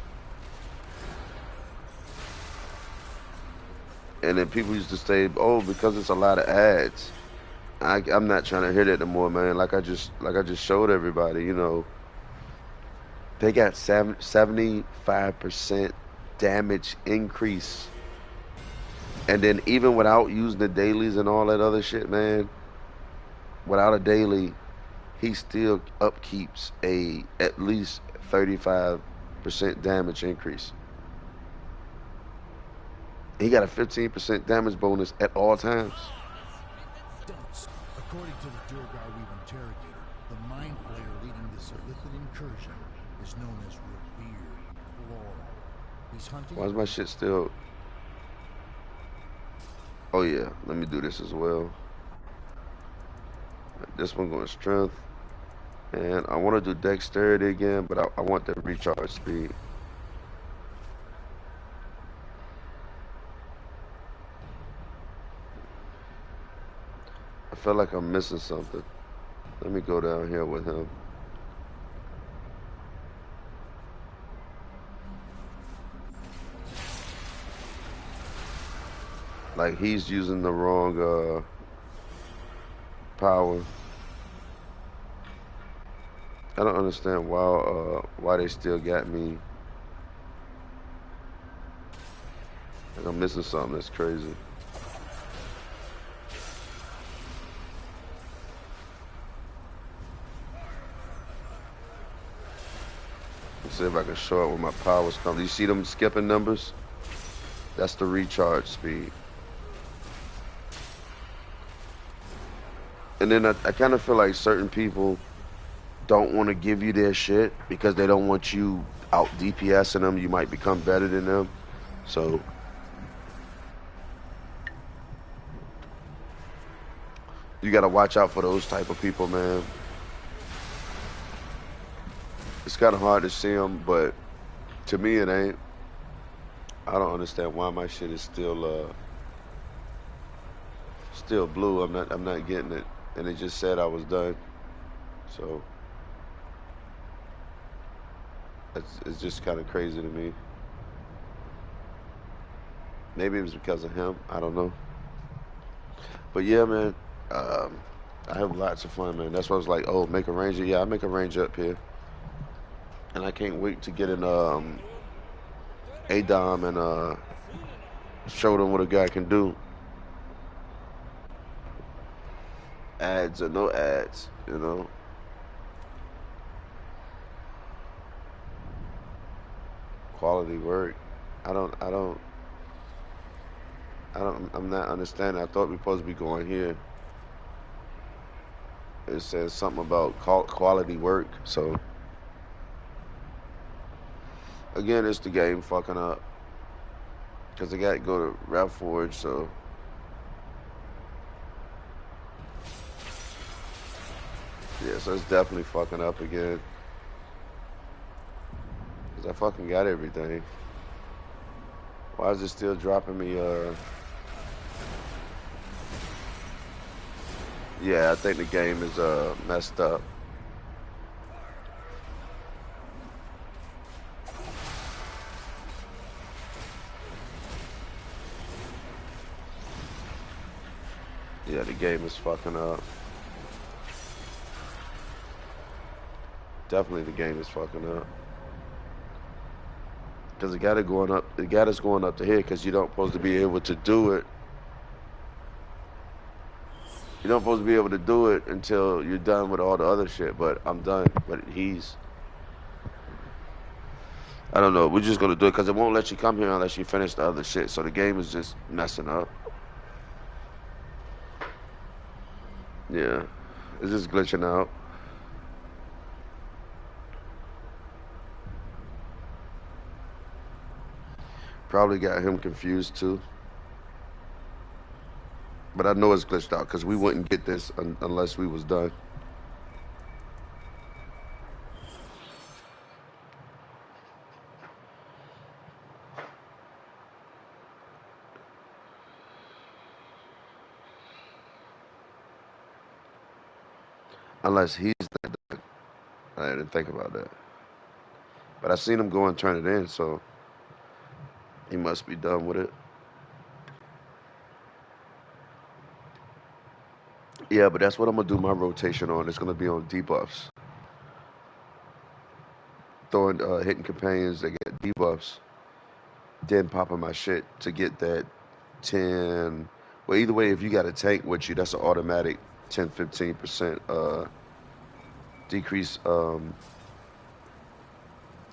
And then people used to say, "Oh, because it's a lot of ads." I'm not trying to hear that no more, man. Like I just showed everybody, you know, they got 75% damage increase, and then even without using the dailies and all that other shit, man, without a daily, he still upkeeps a at least 35% damage increase. He got a 15% damage bonus at all times. According to the Durgar we've interrogated, the mind flayer leading this illithid incursion is known as Revered Floral. He's hunting. Why is my shit still? Oh yeah, let me do this as well. This one going strength, and I want to do dexterity again, but I want the recharge speed. I feel like I'm missing something. Let me go down here with him. Like he's using the wrong power. I don't understand why they still got me. Like I'm missing something that's crazy. Let's see if I can show it where my powers come. Do you see them skipping numbers? That's the recharge speed. And then I kind of feel like certain people don't want to give you their shit because they don't want you out DPSing them. You might become better than them. So you got to watch out for those type of people, man. It's kind of hard to see them, but to me it ain't. I don't understand why my shit is still blue. I'm not getting it, and it just said I was done. So it's just kind of crazy to me. Maybe it was because of him. I don't know. But yeah, man, I have lots of fun, man. That's why I was like, oh, make a ranger. Yeah, I make a ranger up here, and I can't wait to get in ADOM and show them what a guy can do. Ads or no ads, you know. Quality work. I'm not understanding. I thought we were supposed to be going here. It says something about quality work. So again, it's the game fucking up because I got to go to RevForge. So yeah, so it's definitely fucking up again because I fucking got everything. Why is it still dropping me? Yeah, I think the game is messed up. Yeah, the game is fucking up. Definitely the game is fucking up. Because it got us going up to here because you don't supposed to be able to do it. You don't supposed to be able to do it until you're done with all the other shit, but I'm done. But I don't know. We're just going to do it because it won't let you come here unless you finish the other shit. So the game is just messing up. Yeah. It's just glitching out. Probably got him confused too. But I know it's glitched out because we wouldn't get this unless we was done. Unless he's that dog. I didn't think about that. But I seen him go and turn it in, so he must be done with it. Yeah, but that's what I'm gonna do my rotation on. It's gonna be on debuffs. Throwing hitting companions that get debuffs, then popping my shit to get that 10. Well, either way, if you got a tank with you, that's an automatic 10-15% decrease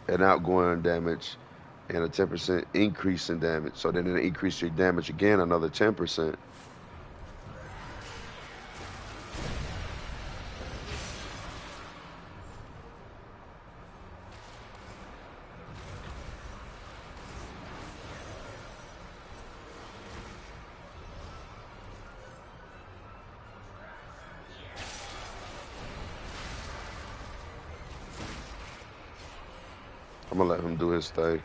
in outgoing damage and a 10% increase in damage. So then it increase your damage again another 10%. I'm gonna let him do his thing.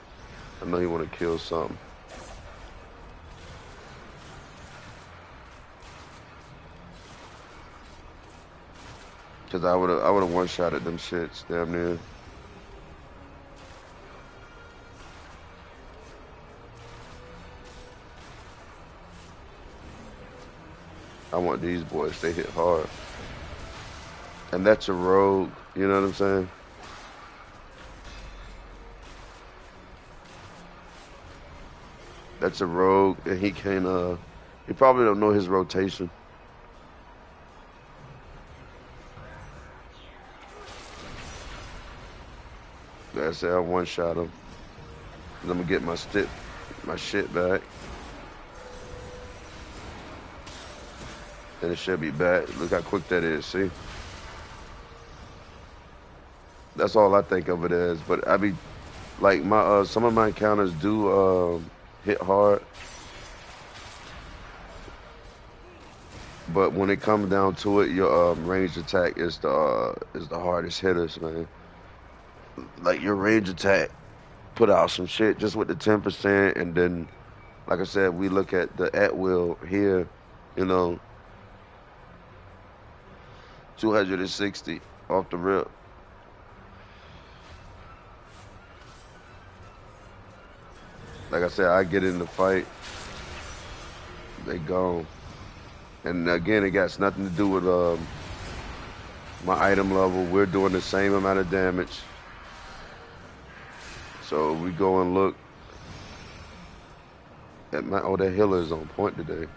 I know he wanna kill something. Cause I would've one-shotted them shits damn near. I want these boys, they hit hard. And that's a rogue, you know what I'm saying? That's a rogue, and he can, he probably don't know his rotation. Like I said, I one-shot him. And I'm gonna get my shit back. And it should be back. Look how quick that is, see? That's all I think of it as. But I be, like, my some of my encounters do hit hard. But when it comes down to it, your ranged attack is the hardest hitters, man. Like your range attack put out some shit just with the 10%, and then, like I said, we look at the at will here, you know, 260 off the rip. Like I said, I get in the fight, they gone. And again, it got nothing to do with my item level. We're doing the same amount of damage. So we go and look at that healer is on point today.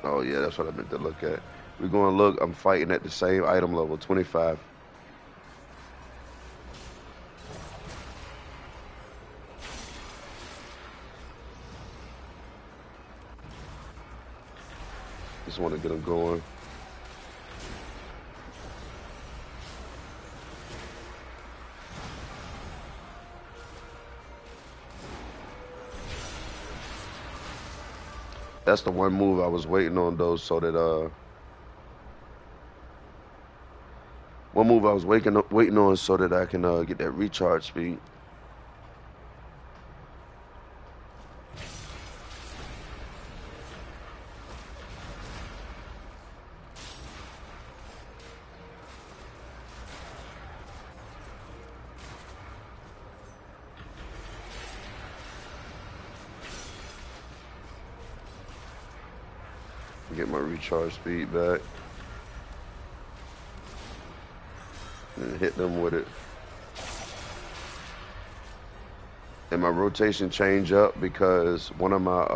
Oh yeah, that's what I meant to look at. We're going to look, I'm fighting at the same item level, 25. Just want to get them going. That's the one move I was waiting on, though, so that one move I was waiting on so that I can get that recharge speed. Get my recharge speed back. And hit them with it. And my rotation change up because one of my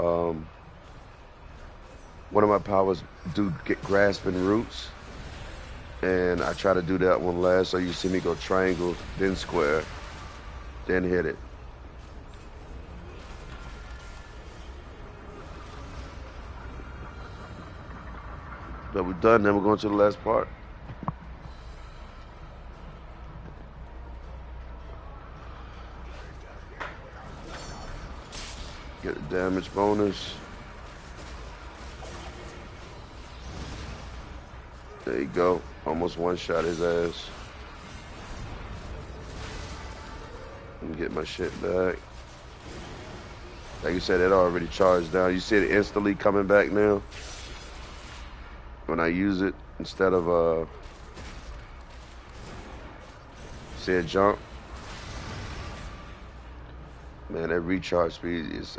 powers do get grasping roots. And I try to do that one last, so you see me go triangle, then square, then hit it. But we're done, then we're going to the last part. Get a damage bonus. There you go. Almost one-shot his ass. And get get my shit back. Like you said, it already charged down. You see it instantly coming back now when I use it instead of see it jump. Man, that recharge speed is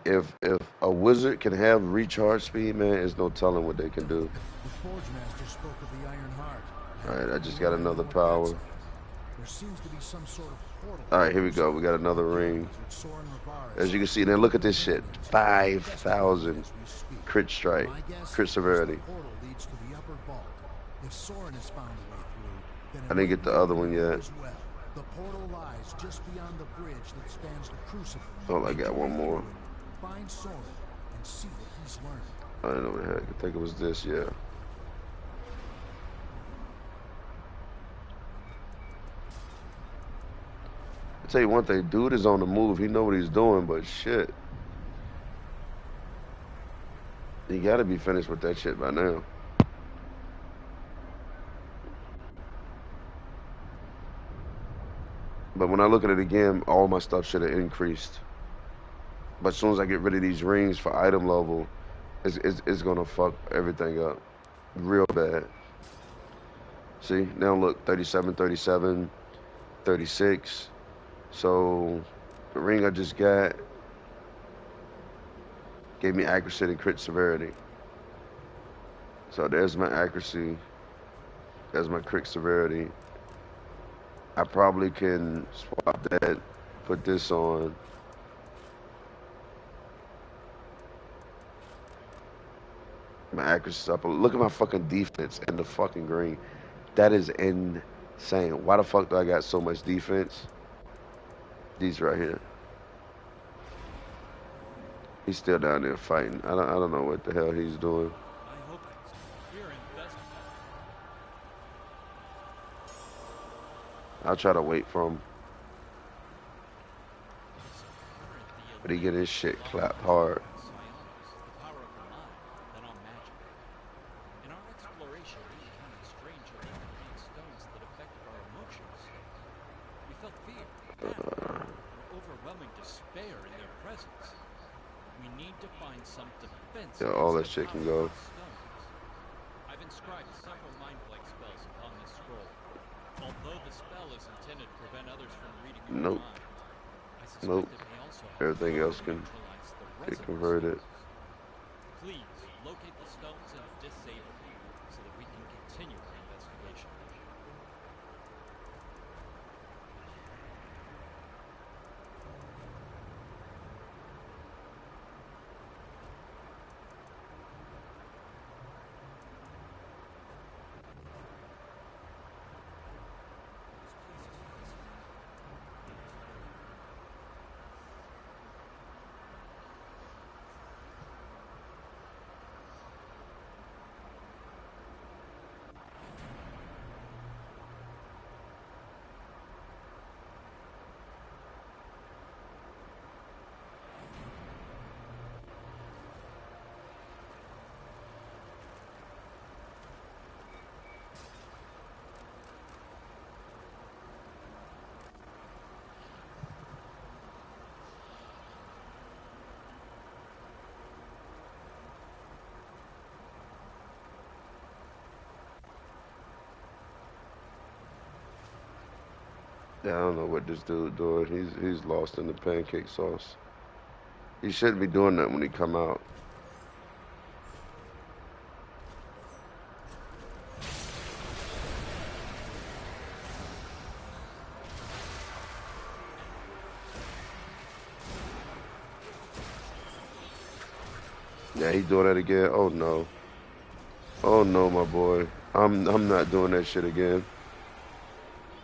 if a wizard can have recharge speed, man, there's no telling what they can do. The Forge Master spoke of the Iron Heart. Alright, I just got another power. There seems to be some sort of portal. Alright, here we go. We got another ring. As you can see, now look at this shit. 5,000 crit strike, crit severity. If Soren has found a way through, then I didn't get the other one yet. the portal lies just beyond the bridge that spans the crucible. Oh, I got one more. Find Soren and see what he's learned. I didn't know what the heck. I think it was this, yeah. I tell you one thing, dude is on the move. He know what he's doing, but shit. He gotta be finished with that shit by now. But when I look at it again, all my stuff should have increased. But as soon as I get rid of these rings for item level, it's gonna fuck everything up real bad. See, now look, 37, 37, 36. So the ring I just got gave me accuracy and crit severity. So there's my accuracy. There's my crit severity. I probably can swap that, put this on. My accuracy's up. Look at my fucking defense and the fucking green. That is insane. Why the fuck do I got so much defense? These right here. He's still down there fighting. I don't know what the hell he's doing. I hope we're invested. I'll try to wait for him. But he get his shit clapped hard. Yeah, all that shit can go. I've inscribed several mind blank spells upon this scroll. Although the spell is intended to prevent others from reading your mind, I suspect Nope. it may also help Everything else can neutralize the get resonance. converted. Please locate the stones and disable them so that we can continue our investigation. Yeah, I don't know what this dude doing. He's lost in the pancake sauce. He shouldn't be doing that when he come out. Yeah, he doing that again. Oh no. Oh no, my boy. I'm not doing that shit again.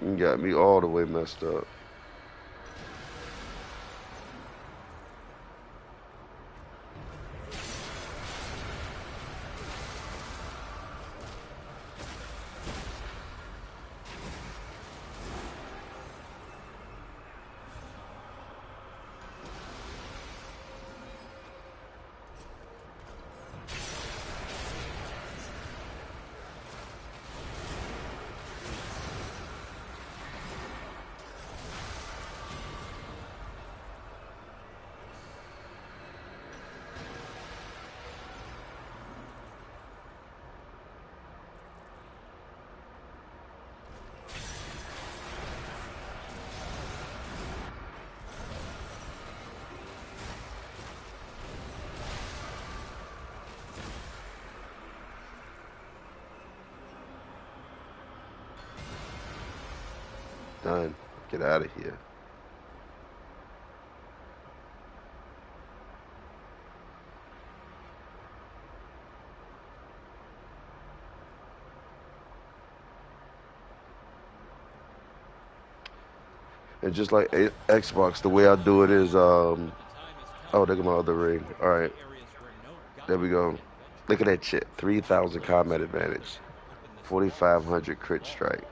You got me all the way messed up. Done. Get out of here. And just like Xbox, the way I do it is, oh, look at my other ring. All right, there we go. Look at that shit. 3,000 combat advantage, 4,500 crit strike.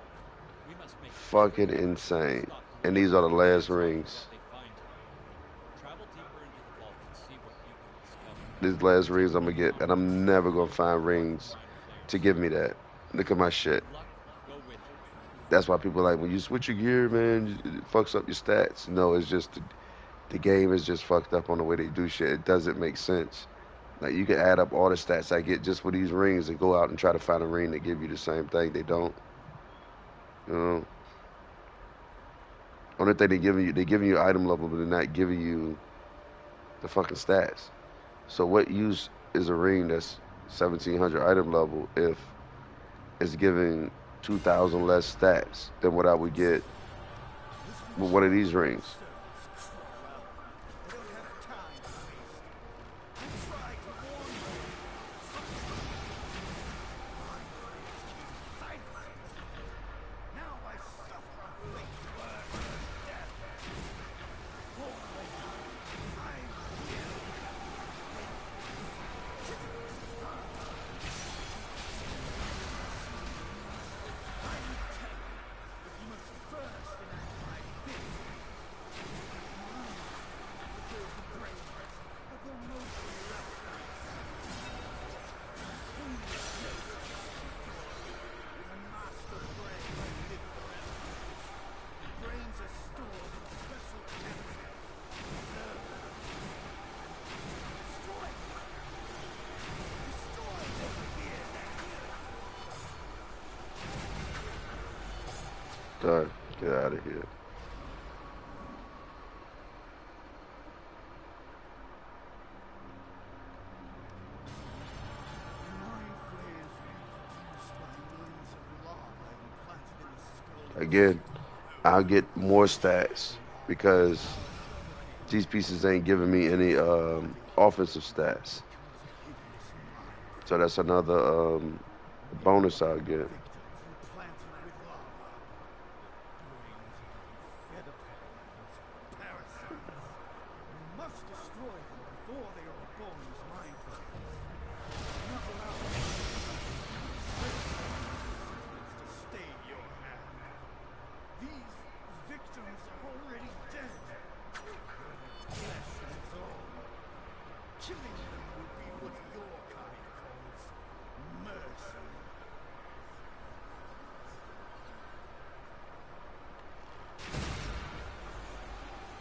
Fucking insane. And these are the last rings. These last rings I'm gonna get, and I'm never gonna find rings to give me that. Look at my shit. That's why people are like, when you switch your gear, man, it fucks up your stats. No, it's just the game is just fucked up on the way they do shit. It doesn't make sense. Like, you can add up all the stats I get just for these rings and go out and try to find a ring that give you the same thing. They don't. You know. Only thing they giving you item level, but they're not giving you the fucking stats. So what use is a ring that's 1,700 item level if it's giving 2,000 less stats than what I would get with one of these rings? Done. Get out of here. Again, I'll get more stats because these pieces ain't giving me any offensive stats. So that's another bonus I'll get.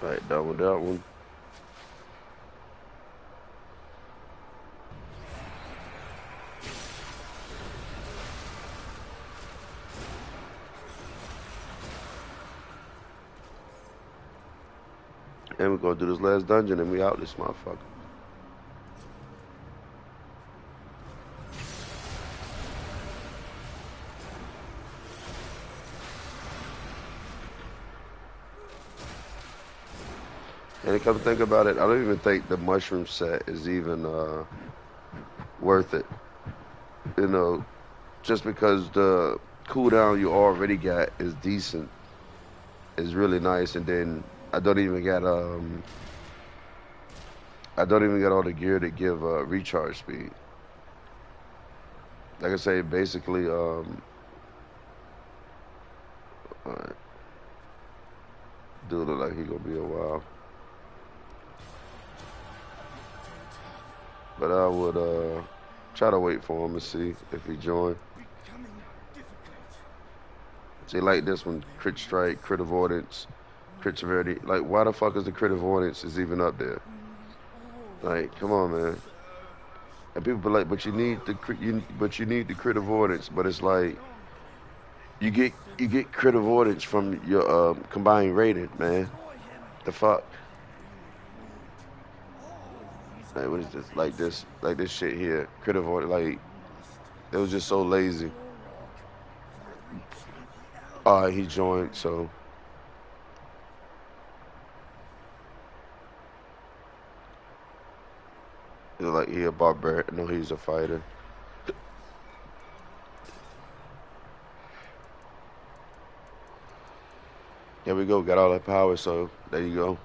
All right, done with that one. And we're gonna do this last dungeon and we out this motherfucker. And come to think about it, I don't even think the mushroom set is even worth it. You know, just because the cooldown you already got is decent, is really nice, and then I don't even get all the gear to give recharge speed. Like I say, basically, alright. Dude look like he gonna be a while. But I would try to wait for him and see if he join. See, like this one, crit strike, crit avoidance, crit severity. Like, why the fuck is the crit avoidance is even up there? Like, come on, man. And people be like, but you need the crit avoidance. But it's like, you get crit avoidance from your combined rating, man. The fuck. Like, what is this? Like this shit here. Crit avoidance. Like, it was just so lazy. Alright, he joined, so Look like he a barbarian. No, he's a fighter. There we go. Got all that power. So there you go.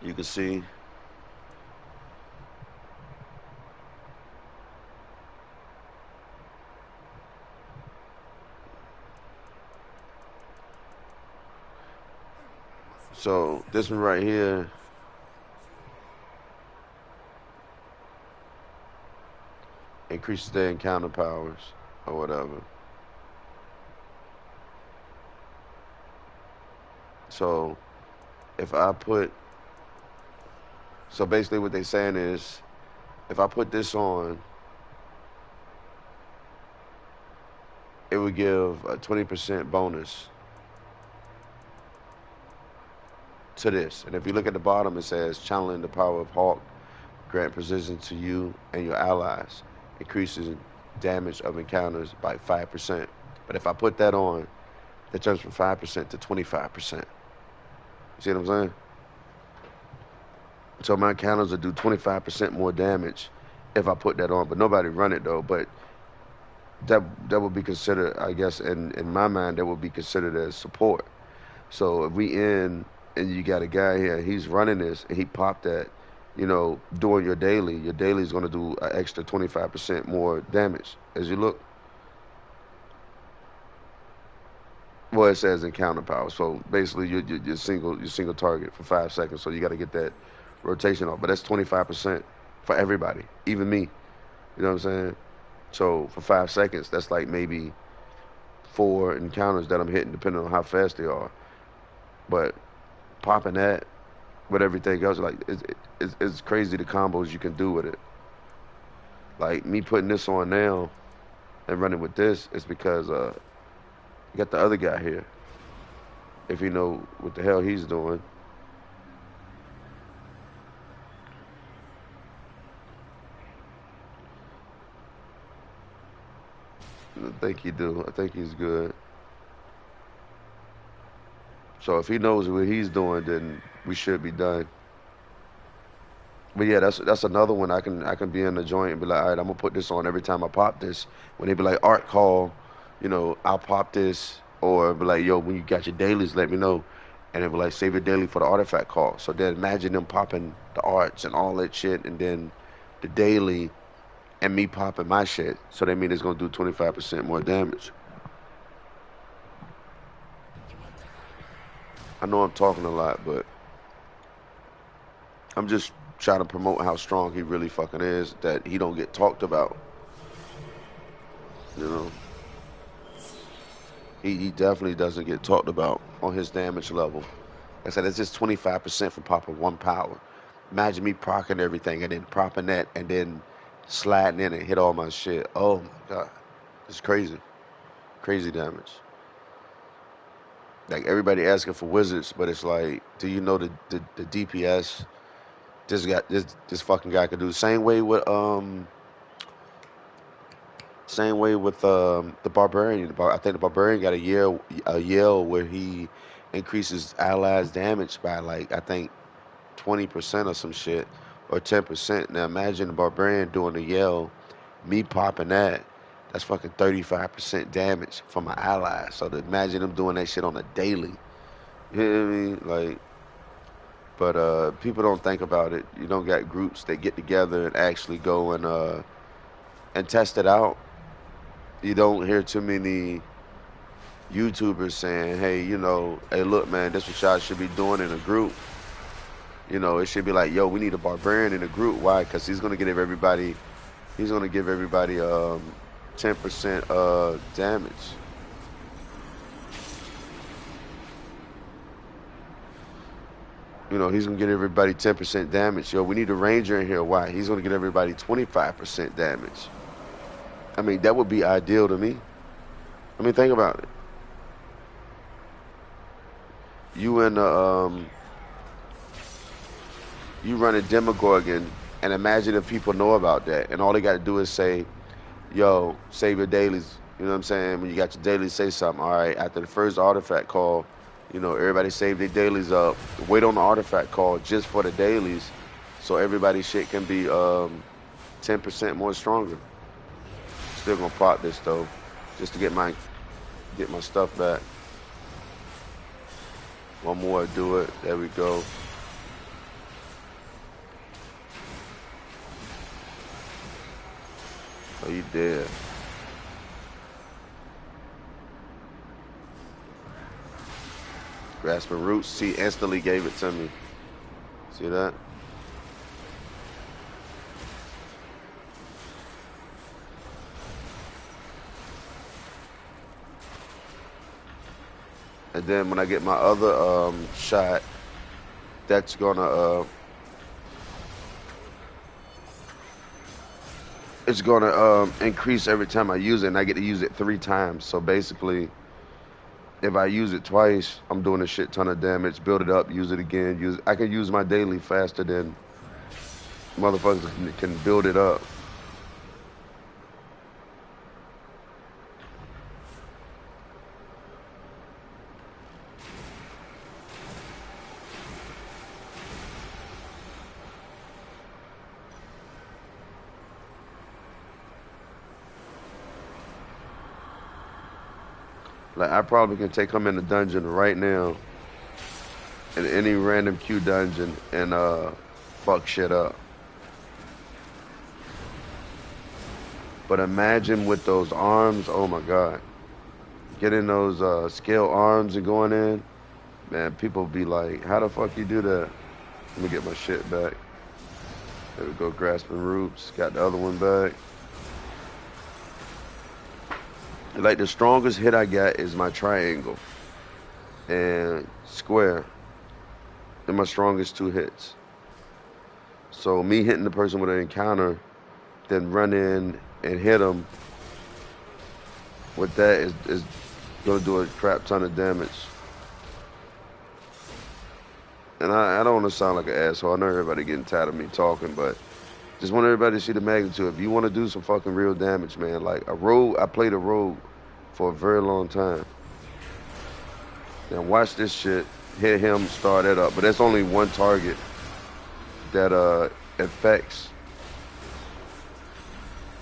You can see. So this one right here increases their encounter powers or whatever. So if I put, so basically what they're saying is, if I put this on, it would give a 20% bonus to this. And if you look at the bottom, it says channeling the power of Hawk, grant precision to you and your allies, increases damage of encounters by 5%. But if I put that on, it turns from 5% to 25%. You see what I'm saying? So my encounters will do 25% more damage if I put that on. But nobody run it though. But that would be considered, I guess, in my mind, that would be considered as support. So if we in and you got a guy here, he's running this, and he popped that, doing your daily is going to do an extra 25% more damage. As you look, well, it says encounter power. So basically, you're single target for 5 seconds. So you got to get that rotation off. But that's 25% for everybody, even me. You know what I'm saying? So for 5 seconds, that's like maybe 4 encounters that I'm hitting, depending on how fast they are. But popping that with everything else, like it's crazy the combos you can do with it. Like me putting this on now and running with this is because you got the other guy here. If you know what the hell he's doing. I think he do. I think he's good. So if he knows what he's doing, then we should be done. But yeah, that's another one. I can be in the joint and be like, all right, I'm gonna put this on every time I pop this. When they be like, art call, I'll pop this, or be like, yo, when you got your dailies, let me know, and it be like, save your daily for the artifact call. So then imagine them popping the arts and all that shit, and then the daily, and me popping my shit. So they mean it's gonna do 25% more damage. I know I'm talking a lot, but I'm just trying to promote how strong he really fucking is, that he don't get talked about. You know, he definitely doesn't get talked about on his damage level. Like I said, it's just 25% for popping one power. Imagine me procking everything and then propping that and then sliding in and hit all my shit. Oh my god, it's crazy, crazy damage. Like everybody asking for wizards, but it's like, do you know the DPS this fucking guy could do? Same way with the barbarian. I think the barbarian got a yell where he increases allies damage by like, I think, 20% or some shit, or 10%. Now imagine the barbarian doing a yell, me popping that. That's fucking 35% damage for my allies. So to imagine them doing that shit on a daily. You know what I mean? Like, but people don't think about it. You don't got groups that get together and actually go and test it out. You don't hear too many YouTubers saying, hey, hey, look, man, this what y'all should be doing in a group. It should be like, yo, we need a barbarian in a group. Why? Because he's gonna give everybody 10% damage. He's gonna get everybody 10% damage. Yo, we need a ranger in here. Why? He's gonna get everybody 25% damage. I mean, that would be ideal to me. I mean, think about it. You and you run a Demogorgon, and imagine if people know about that, and all they got to do is say, yo, save your dailies. You know what I'm saying? When you got your dailies, say something. All right, after the first artifact call, everybody save their dailies up. Wait on the artifact call just for the dailies, so everybody's shit can be 10% more stronger. Still gonna pop this though, just to get my stuff back. One more, do it. There we go. Oh, you did. Grasping roots. See, instantly gave it to me. See that? And then when I get my other shot, that's gonna it's gonna increase every time I use it, and I get to use it 3 times. So basically, if I use it twice, I'm doing a shit ton of damage. Build it up, use it again. I can use my daily faster than motherfuckers can build it up. Like, I probably can take him in the dungeon right now, in any random Q dungeon, and fuck shit up. But imagine with those arms, oh my god. Getting those scale arms and going in, man, people be like, how the fuck you do that? Let me get my shit back. There we go, grasping roots. Got the other one back. Like, the strongest hit I got is my triangle and square. They're my strongest 2 hits. So me hitting the person with an encounter, then run in and hit them with that is going to do a crap ton of damage. And I don't want to sound like an asshole. I know everybody getting tired of me talking, but just want everybody to see the magnitude. If you want to do some fucking real damage, man, like a rogue, I played a rogue for a very long time. Now watch this shit. Hit him, start it up. But that's only one target that affects.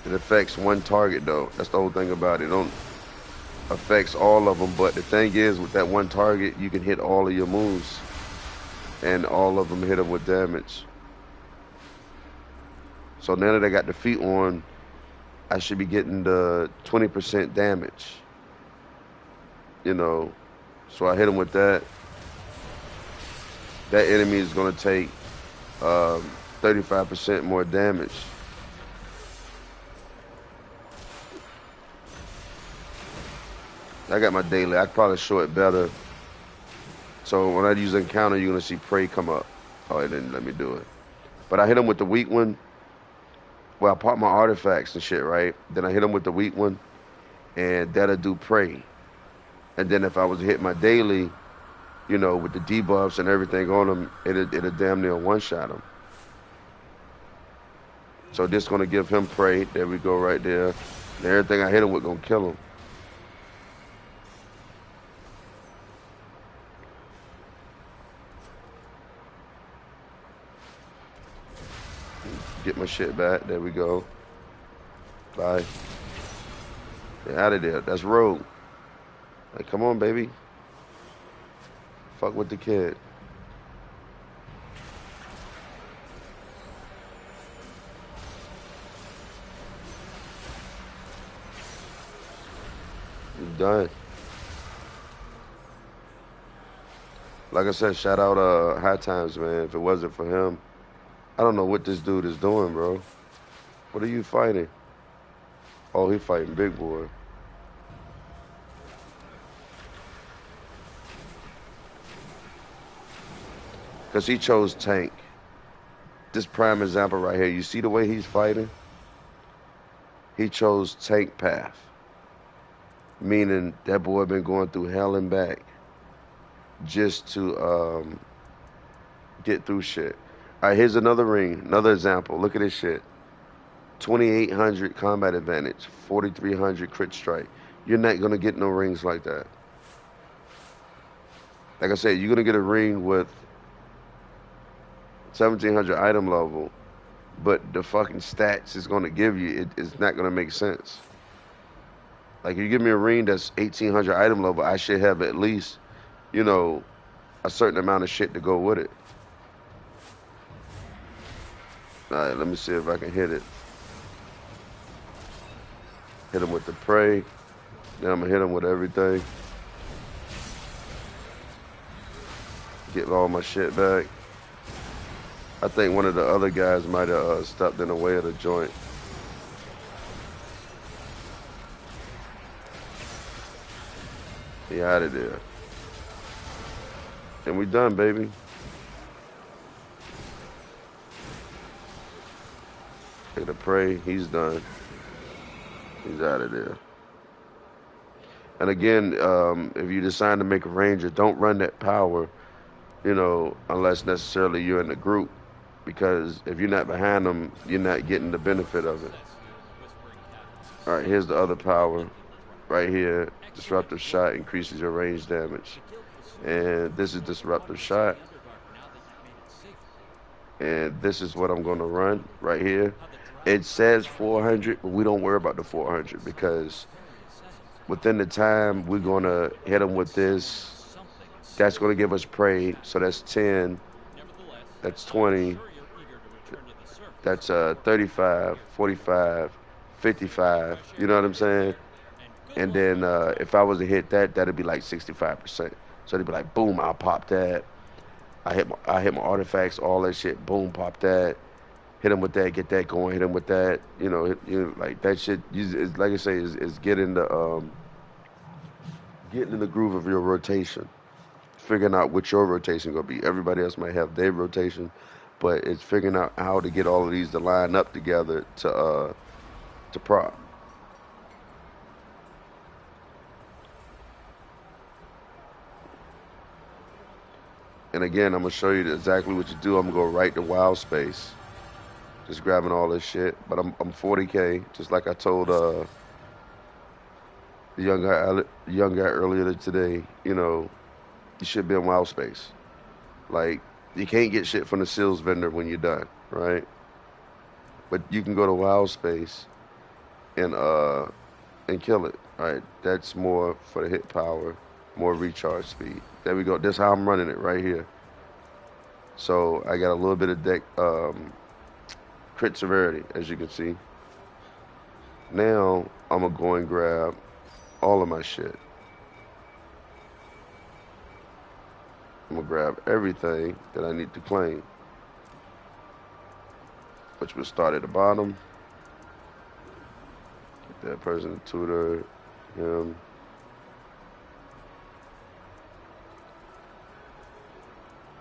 It affects one target though. That's the whole thing about it. It don't affects all of them. But the thing is, with that one target, you can hit all of your moves, and all of them hit them with damage. So now that I got the feet on, I should be getting the 20% damage. You know, so I hit him with that. That enemy is going to take 35% more damage. I got my daily. I could probably show it better. So when I use encounter, you're going to see prey come up. Oh, it didn't let me do it. But I hit him with the weak one. Well, I pop my artifacts and shit, right? Then I hit him with the weak one, and that'll do prey. And then if I was to hit my daily, you know, with the debuffs and everything on him, it'll damn near one-shot him. So this going to give him prey. There we go right there. And everything I hit him with going to kill him. Get my shit back. There we go. Bye. Get out of there. That's rogue. Like, come on, baby. Fuck with the kid. You done. Like I said, shout out High Times, man. If it wasn't for him, I don't know what this dude is doing, bro. What are you fighting? Oh, he fighting Big Boy. Because he chose tank. This prime example right here. You see the way he's fighting? He chose tank path. Meaning that boy been going through hell and back just to get through shit. All right, here's another ring, another example. Look at this shit. 2,800 combat advantage, 4,300 crit strike. You're not going to get no rings like that. Like I said, you're going to get a ring with 1,700 item level but the fucking stats it's gonna give you, it's not gonna make sense. Like, if you give me a ring that's 1800 item level, I should have at least, you know, a certain amount of shit to go with it. Alright, let me see if I can hit it. Hit him with the prey. Then I'm gonna hit him with everything. Get all my shit back. I think one of the other guys might have stepped in the way of the joint. He out of there. And we done, baby. Take the prey. He's done. He's out of there. And again, if you decide to make a ranger, don't run that power, you know, unless necessarily you're in the group. Because if you're not behind them, you're not getting the benefit of it. All right, here's the other power. Right here, disruptive shot increases your range damage. And this is disruptive shot. And this is what I'm going to run right here. It says 400, but we don't worry about the 400 because within the time we're going to hit them with this. That's going to give us prey. So that's 10. That's 20. That's 35, 45, 55. You know what I'm saying? And then if I was to hit that, that'd be like 65%. So it'd be like, boom, I'll pop that. I hit my artifacts, all that shit. Boom, pop that. Hit him with that, get that going. Hit him with that. You know, like that shit. Is, like I say, is getting the groove of your rotation. Figuring out what your rotation gonna be. Everybody else might have their rotation, but it's figuring out how to get all of these to line up together to prop. And again, I'm gonna show you exactly what you do. I'm gonna go right to wild space, just grabbing all this shit. But I'm 40K, just like I told the young guy earlier today. You know, you should be in wild space. Like, you can't get shit from the seals vendor when you're done, right? But you can go to wild space and kill it. All right, that's more for the hit power, more recharge speed. There we go. That's how I'm running it right here. So I got a little bit of deck crit severity, as you can see. Now I'm gonna go and grab all of my shit. I'm gonna grab everything that I need to claim, which will start at the bottom. Get that person, tutor, him.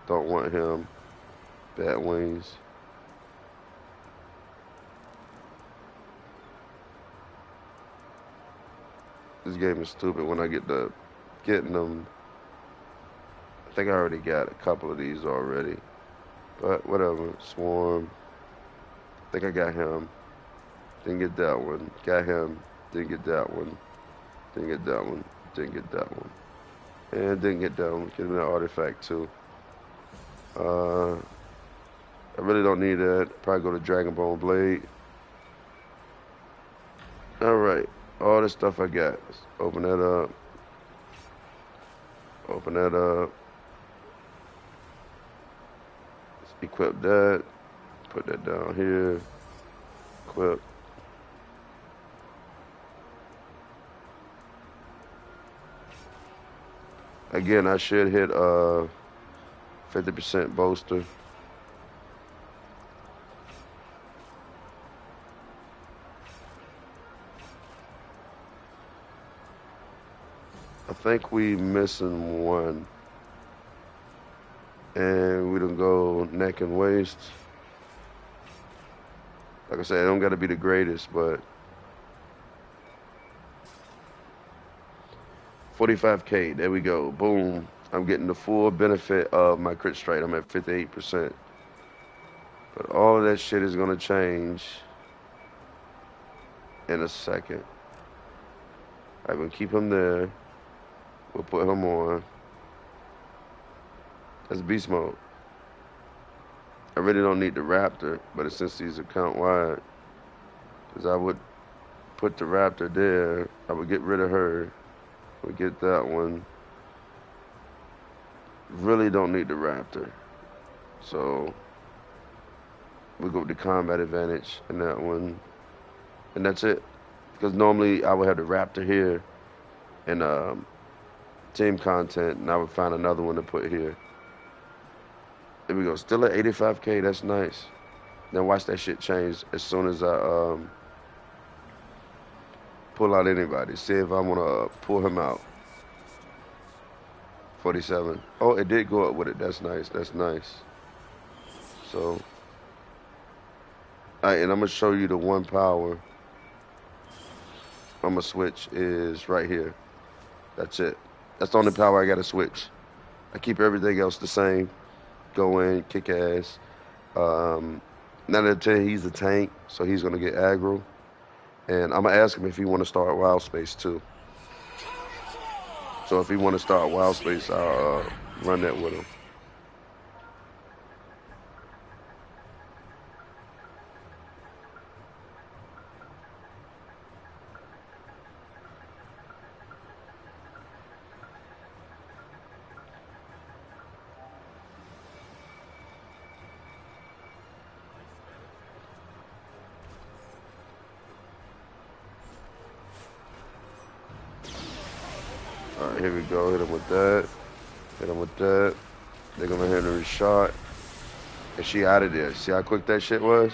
Don't want him. Bat wings. This game is stupid when I get to getting them. I think I already got a couple of these already. But whatever. Swarm. I think I got him. Didn't get that one. Got him. Didn't get that one. Didn't get that one. Didn't get that one. And didn't get that one. Get me that artifact too. I really don't need that. Probably go to Dragon Bone Blade. Alright. All the stuff I got. Let's open that up. Open that up. Let's equip that. Put that down here. Equip. Again, I should hit 50% bolster. I think we missing one. And we done go neck and waist. Like I said, it don't gotta be the greatest, but 45K, there we go. Boom. I'm getting the full benefit of my crit strike. I'm at 58%. But all of that shit is gonna change in a second. I'm gonna keep him there. We'll put him on. That's beast mode. I really don't need the Raptor, but since these are count wide, because I would put the Raptor there, I would get rid of her, would get that one. Really don't need the Raptor. So we go with the combat advantage in that one. And that's it. Because normally I would have the Raptor here and team content, and I would find another one to put here. There we go. Still at 85K. That's nice. Then watch that shit change as soon as I pull out anybody. See if I want to pull him out. 47. Oh, it did go up with it. That's nice. That's nice. So, all right, and I'm going to show you the one power I'm going to switch is right here. That's it. That's the only power I got to switch. I keep everything else the same. Go in, kick ass. 9 out of 10, he's a tank, so he's going to get aggro. And I'm going to ask him if he want to start Wild Space too. So if he want to start Wild Space, I'll run that with him. All right, here we go. Hit him with that. Hit him with that. They're going to hit her shot. And she out of there. See how quick that shit was?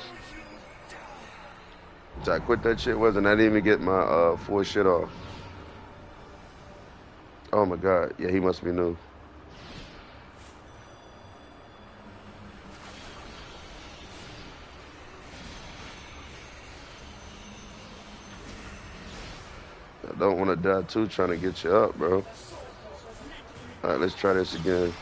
See how quick that shit was? And I didn't even get my full shit off. Oh my God. Yeah, he must be new. I don't want to die too trying to get you up, bro. All right, let's try this again.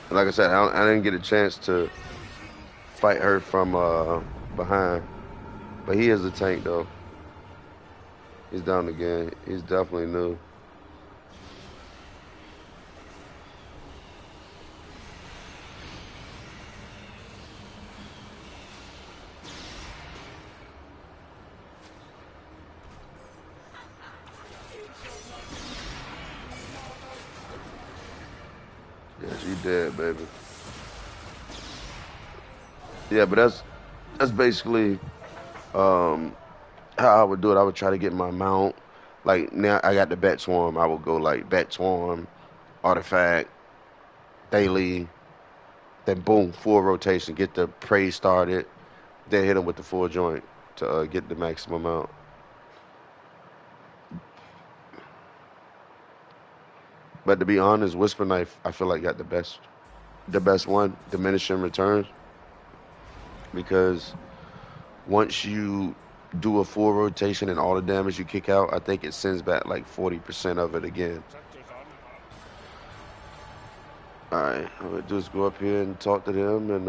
And like I said, I didn't get a chance to fight her from behind. But he is a tank, though. He's down again. He's definitely new. Yeah, she dead, baby. Yeah, but that's basically how I would do it. I would try to get my mount. Like now I got the Bat Swarm. I would go like Bat Swarm, Artifact, Daily, then boom, full rotation. Get the prey started. Then hit him with the full joint to get the maximum out. But to be honest, Whisper Knife I feel like got the best one, diminishing returns, because once you do a full rotation and all the damage you kick out, I think it sends back like 40% of it again. Alright, I'm gonna just go up here and talk to them, and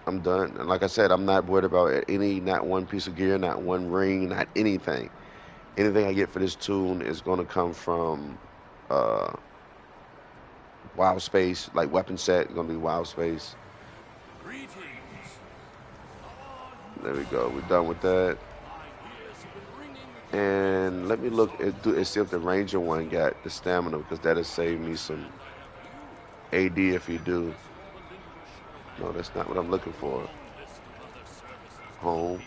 I'm done. And like I said, I'm not worried about not one piece of gear, not one ring, not anything. Anything I get for this tune is gonna come from Wild Space, like weapon set, gonna be Wild Space. There we go. We're done with that. And let me look and see if the Ranger one got the stamina, because that'll save me some AD if you do. No, that's not what I'm looking for. Home.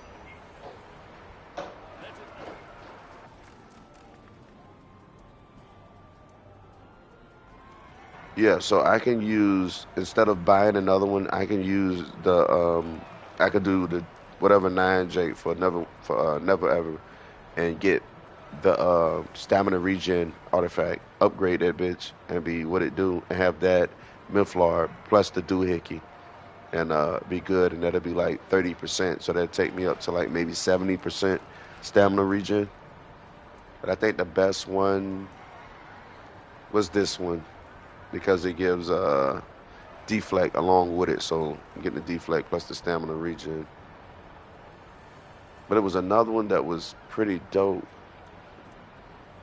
Yeah, so I can use, instead of buying another one, I can use I could do the whatever 9J for never ever, and get the stamina regen artifact, upgrade that bitch, and be what it do, and have that Miflar plus the doohickey, and be good, and that'll be like 30%, so that'll take me up to like maybe 70% stamina regen. But I think the best one was this one, because it gives deflect along with it, so I'm getting the deflect plus the stamina regen. But it was another one that was pretty dope.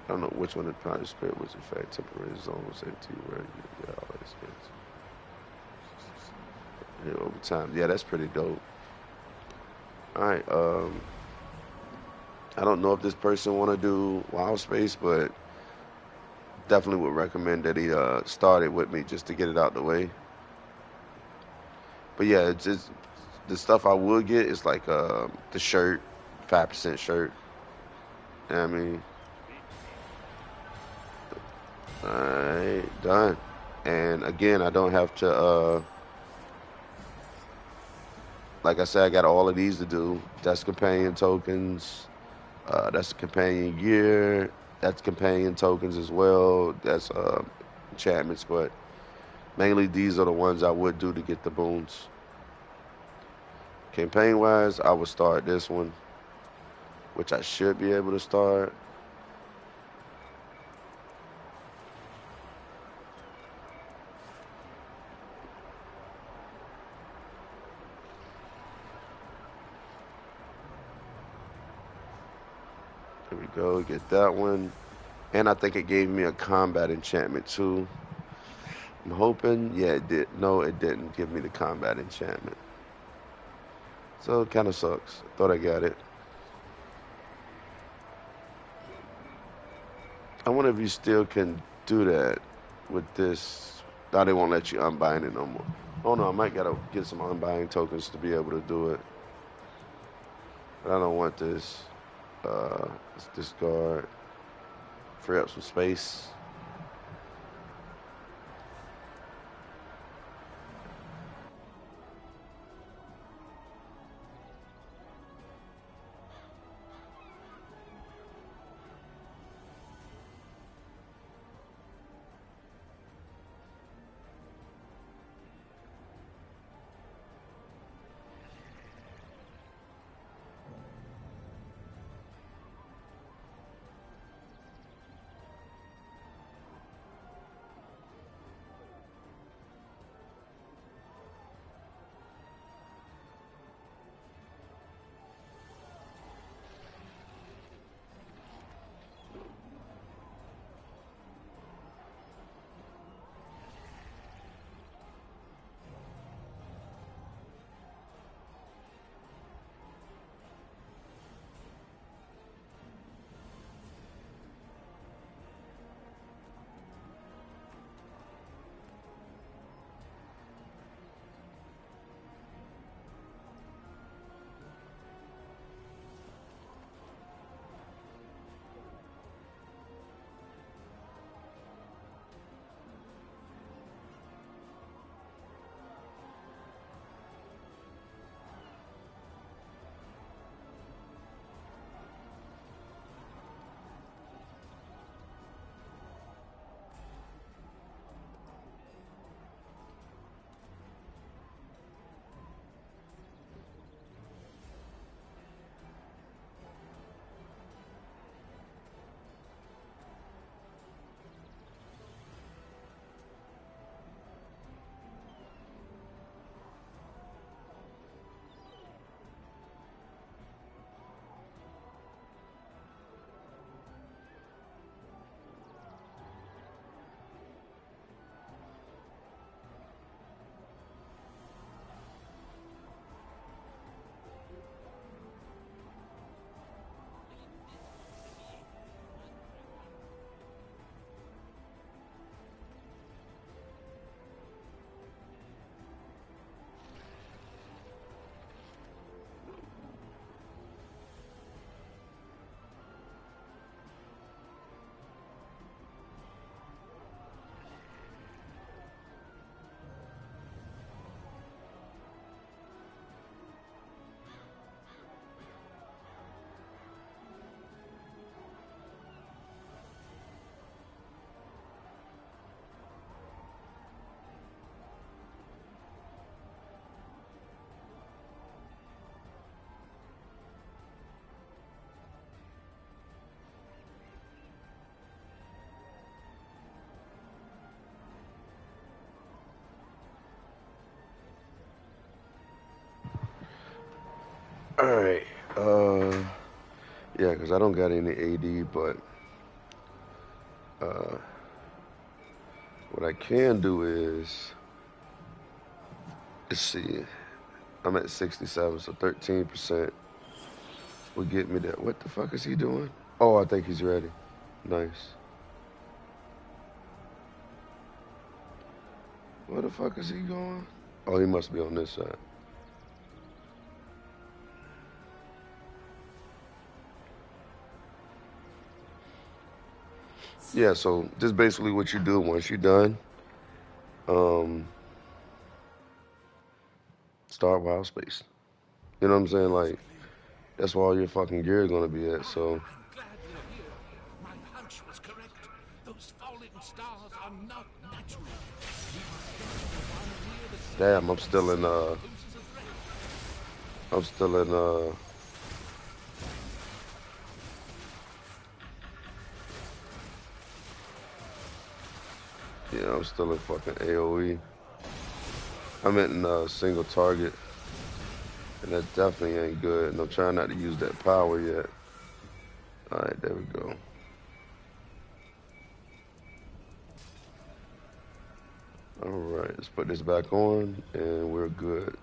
I don't know which one. The Prime Spirit was in fact temporary zone was empty where you get all that space. Yeah, over time. Yeah, that's pretty dope. All right. I don't know if this person want to do Wild Space, but definitely would recommend that he started with me just to get it out the way. But yeah, it's just the stuff I would get is like the shirt, 5% shirt. You know what I mean, alright, done. And again, I don't have to. Like I said, I got all of these to do. That's companion tokens. That's the companion gear. That's companion tokens as well. That's enchantments, but mainly these are the ones I would do to get the boons. Campaign wise, I would start this one, which I should be able to start. There we go, get that one. And I think it gave me a combat enchantment too. I'm hoping, yeah, it did. No, it didn't give me the combat enchantment. So it kind of sucks. Thought I got it. I wonder if you still can do that with this. Now they won't let you unbind it no more. Oh no, I might gotta get some unbind tokens to be able to do it. But I don't want this. Let's discard. Free up some space. All right. Yeah, because I don't got any AD, but what I can do is, let's see, I'm at 67, so 13% will get me there. What the fuck is he doing? Oh, I think he's ready. Nice. Where the fuck is he going? Oh, he must be on this side. Yeah, so this is basically what you do once you're done. Start Wild Space. You know what I'm saying? Like, that's where all your fucking gear is gonna be at. So, I'm glad you're here. My hunch was correct. Those falling stars are not natural. damn, I'm still in yeah, I'm still in fucking AoE. I'm in single target, and that definitely ain't good. And I'm trying not to use that power yet. All right, there we go. All right, let's put this back on, and we're good.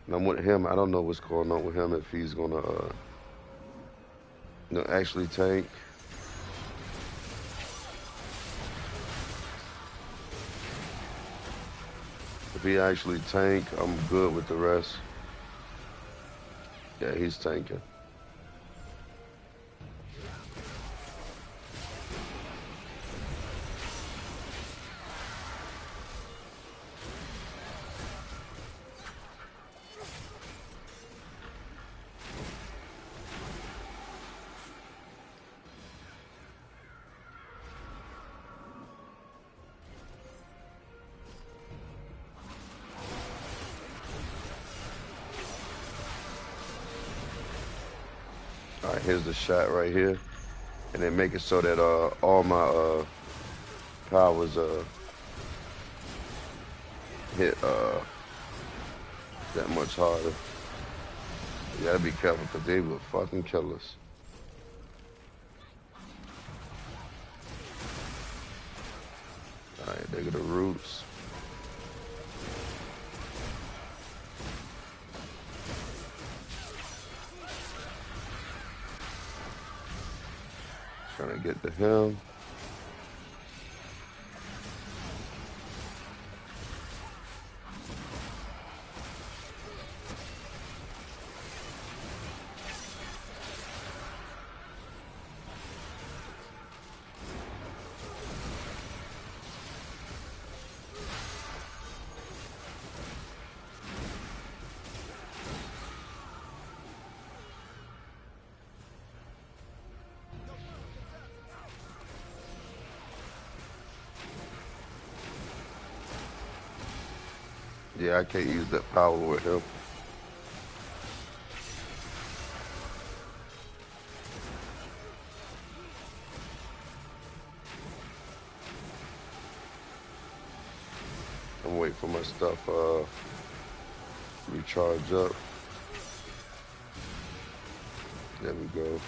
And I'm with him. I don't know what's going on with him, if he's gonna, actually tank. If he actually tank, I'm good with the rest. Yeah, he's tanking. All right, here's the shot right here, and then make it so that all my powers hit that much harder. You gotta be careful because they will fucking kill us. All right, there go the roots. Trying to get to him. Yeah, I can't use that power with him. I'm waiting for my stuff recharge up. There we go.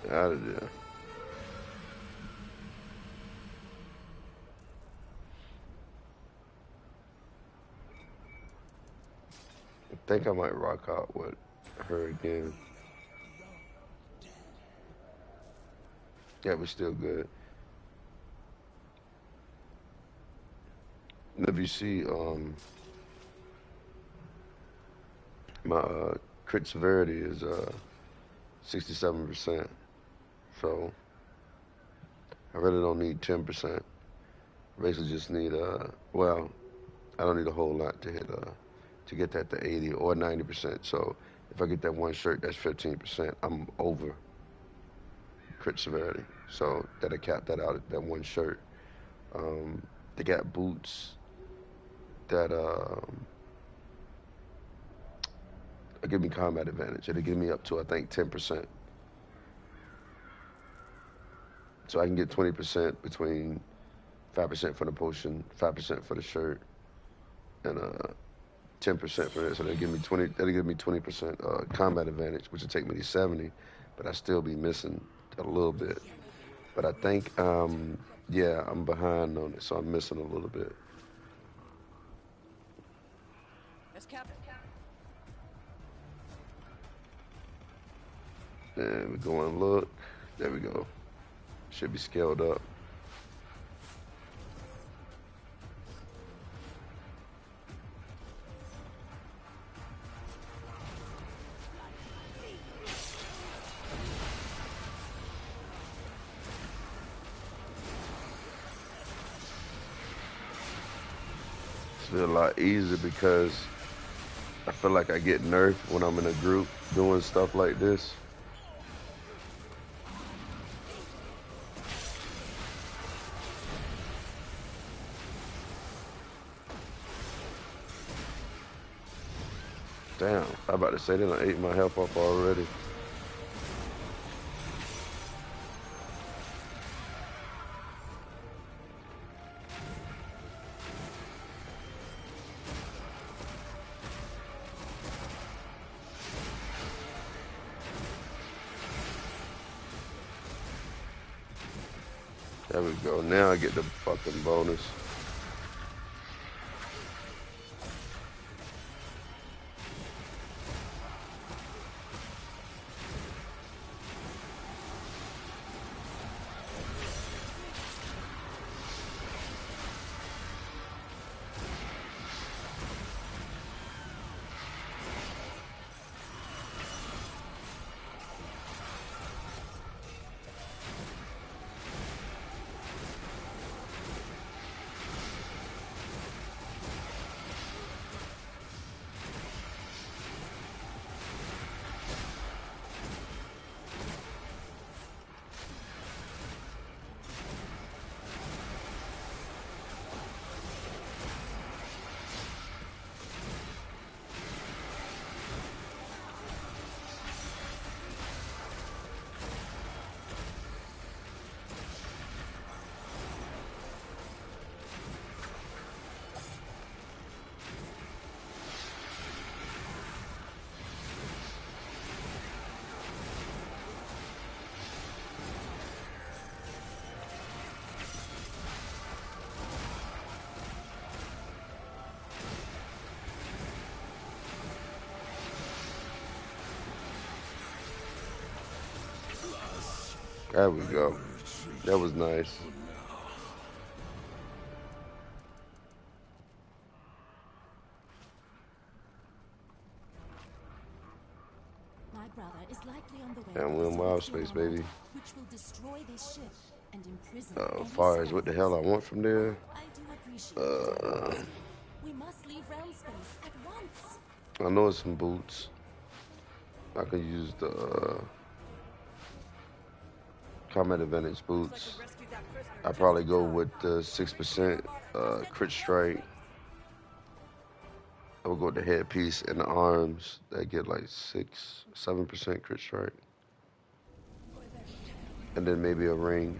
Out of there. I think I might rock out with her again. Yeah, we're still good. If you see, my crit severity is 67%. So I really don't need 10%. Basically just need well, I don't need a whole lot to hit to get that to 80 or 90%. So if I get that one shirt, that's 15%. I'm over crit severity. So that'll cap that out at that one shirt. They got boots that give me combat advantage. It'll give me up to, I think, 10%. So I can get 20% between 5% for the potion, 5% for the shirt, and 10% for this. So that'll give me 20. That'll give me 20% combat advantage, which will take me to 70. But I still be missing a little bit. But I think, yeah, I'm behind on it, so I'm missing a little bit. And we go and look. There we go. Should be scaled up. It's a lot easier because I feel like I get nerfed when I'm in a group doing stuff like this. Damn, I'm about to say they done ate my health up already. There we go. Now I get the fucking bonus. There we go. That was nice. My brother is likely on the way. And we're in wild space, baby. Which will destroy this ship and imprison As far as what the hell I want from there, I do appreciate we must leave realm space at once. I know it's some boots. I can use the combat advantage boots. I probably go with the 6% crit strike. I would go with the headpiece and the arms that get like 7% crit strike. And then maybe a ring.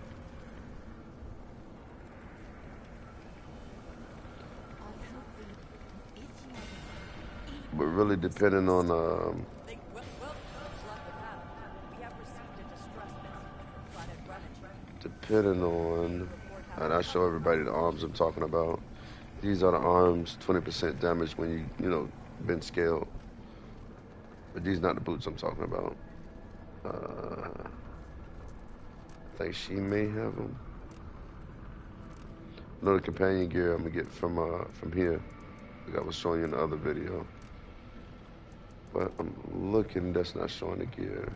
But really depending on and I show everybody the arms I'm talking about. These are the arms, 20% damage when you been scaled. But these not the boots I'm talking about. I think she may have them. Another companion gear I'm gonna get from here, like I was showing you in the other video. But I'm looking, that's not showing the gear.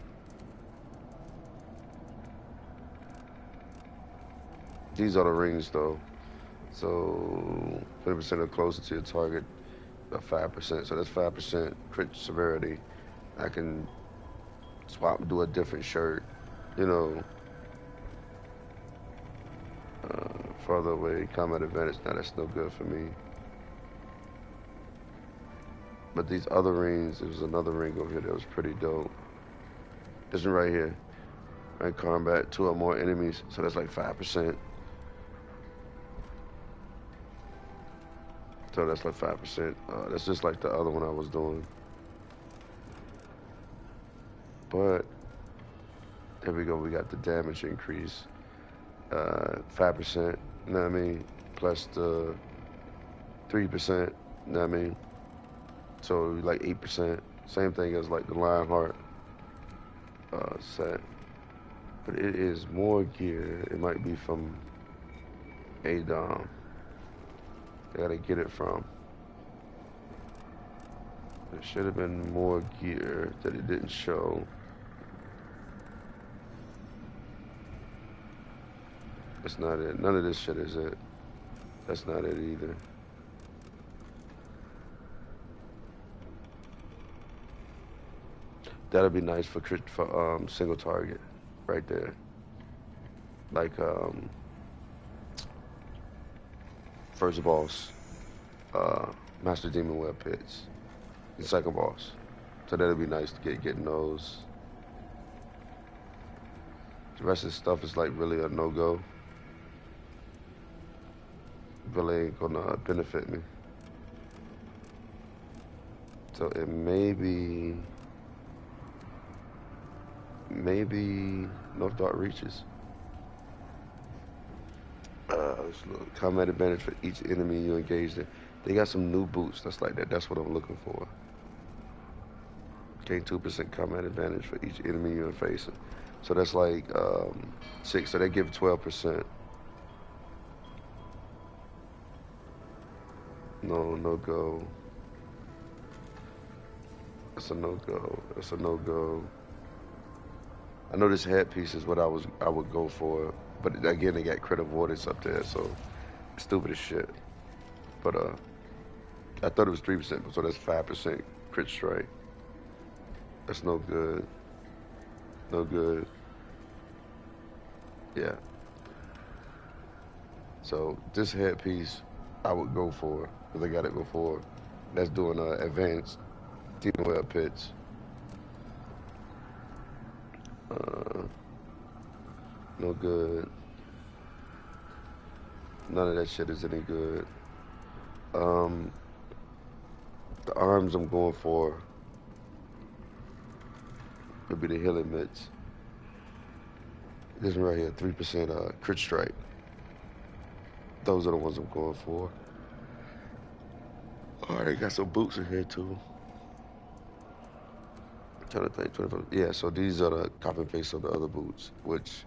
These are the rings though. So 20% are closer to your target, 5%. So that's 5% crit severity. I can swap and do a different shirt, you know. Farther away, combat advantage. Now that's no good for me. But these other rings, there was another ring over here that was pretty dope. This one right here. Right, combat, 2 or more enemies. So that's like 5%. So that's like 5%. That's just like the other one I was doing. But there we go. We got the damage increase. 5%. You know what I mean? Plus the 3%. You know what I mean? So like 8%. Same thing as like the Lionheart set. But it is more gear. It might be from Adom. I gotta get it from. There should have been more gear that it didn't show. That's not it. None of this shit is it. That's not it either. That'll be nice for single target, right there. Like first boss, Master Demon Web Pits, the second boss. So that'll be nice to getting those. The rest of the stuff is like really a no-go. Really ain't gonna benefit me. So it may be North Dark Reaches. Let's look. Combat advantage for each enemy you engage in. They got some new boots that's like that. That's what I'm looking for. Gain 2% combat advantage for each enemy you're facing. So that's like 6. So they give 12%. No go. That's a no-go. That's a no-go. I know this headpiece is what I would go for, but again, they got crit avoidance up there, so it's stupid as shit. But I thought it was 3%, so that's 5% crit strike. That's no good. No good. Yeah. So this headpiece, I would go for, because I got it before. That's doing advanced Demon Web Pits. No good. None of that shit is any good. The arms I'm going for would be the healing mitts. This one right here, 3% crit strike. Those are the ones I'm going for. Alright, they got some boots in here too. I'm trying to think, 25. Yeah, so these are the copy and paste of the other boots, which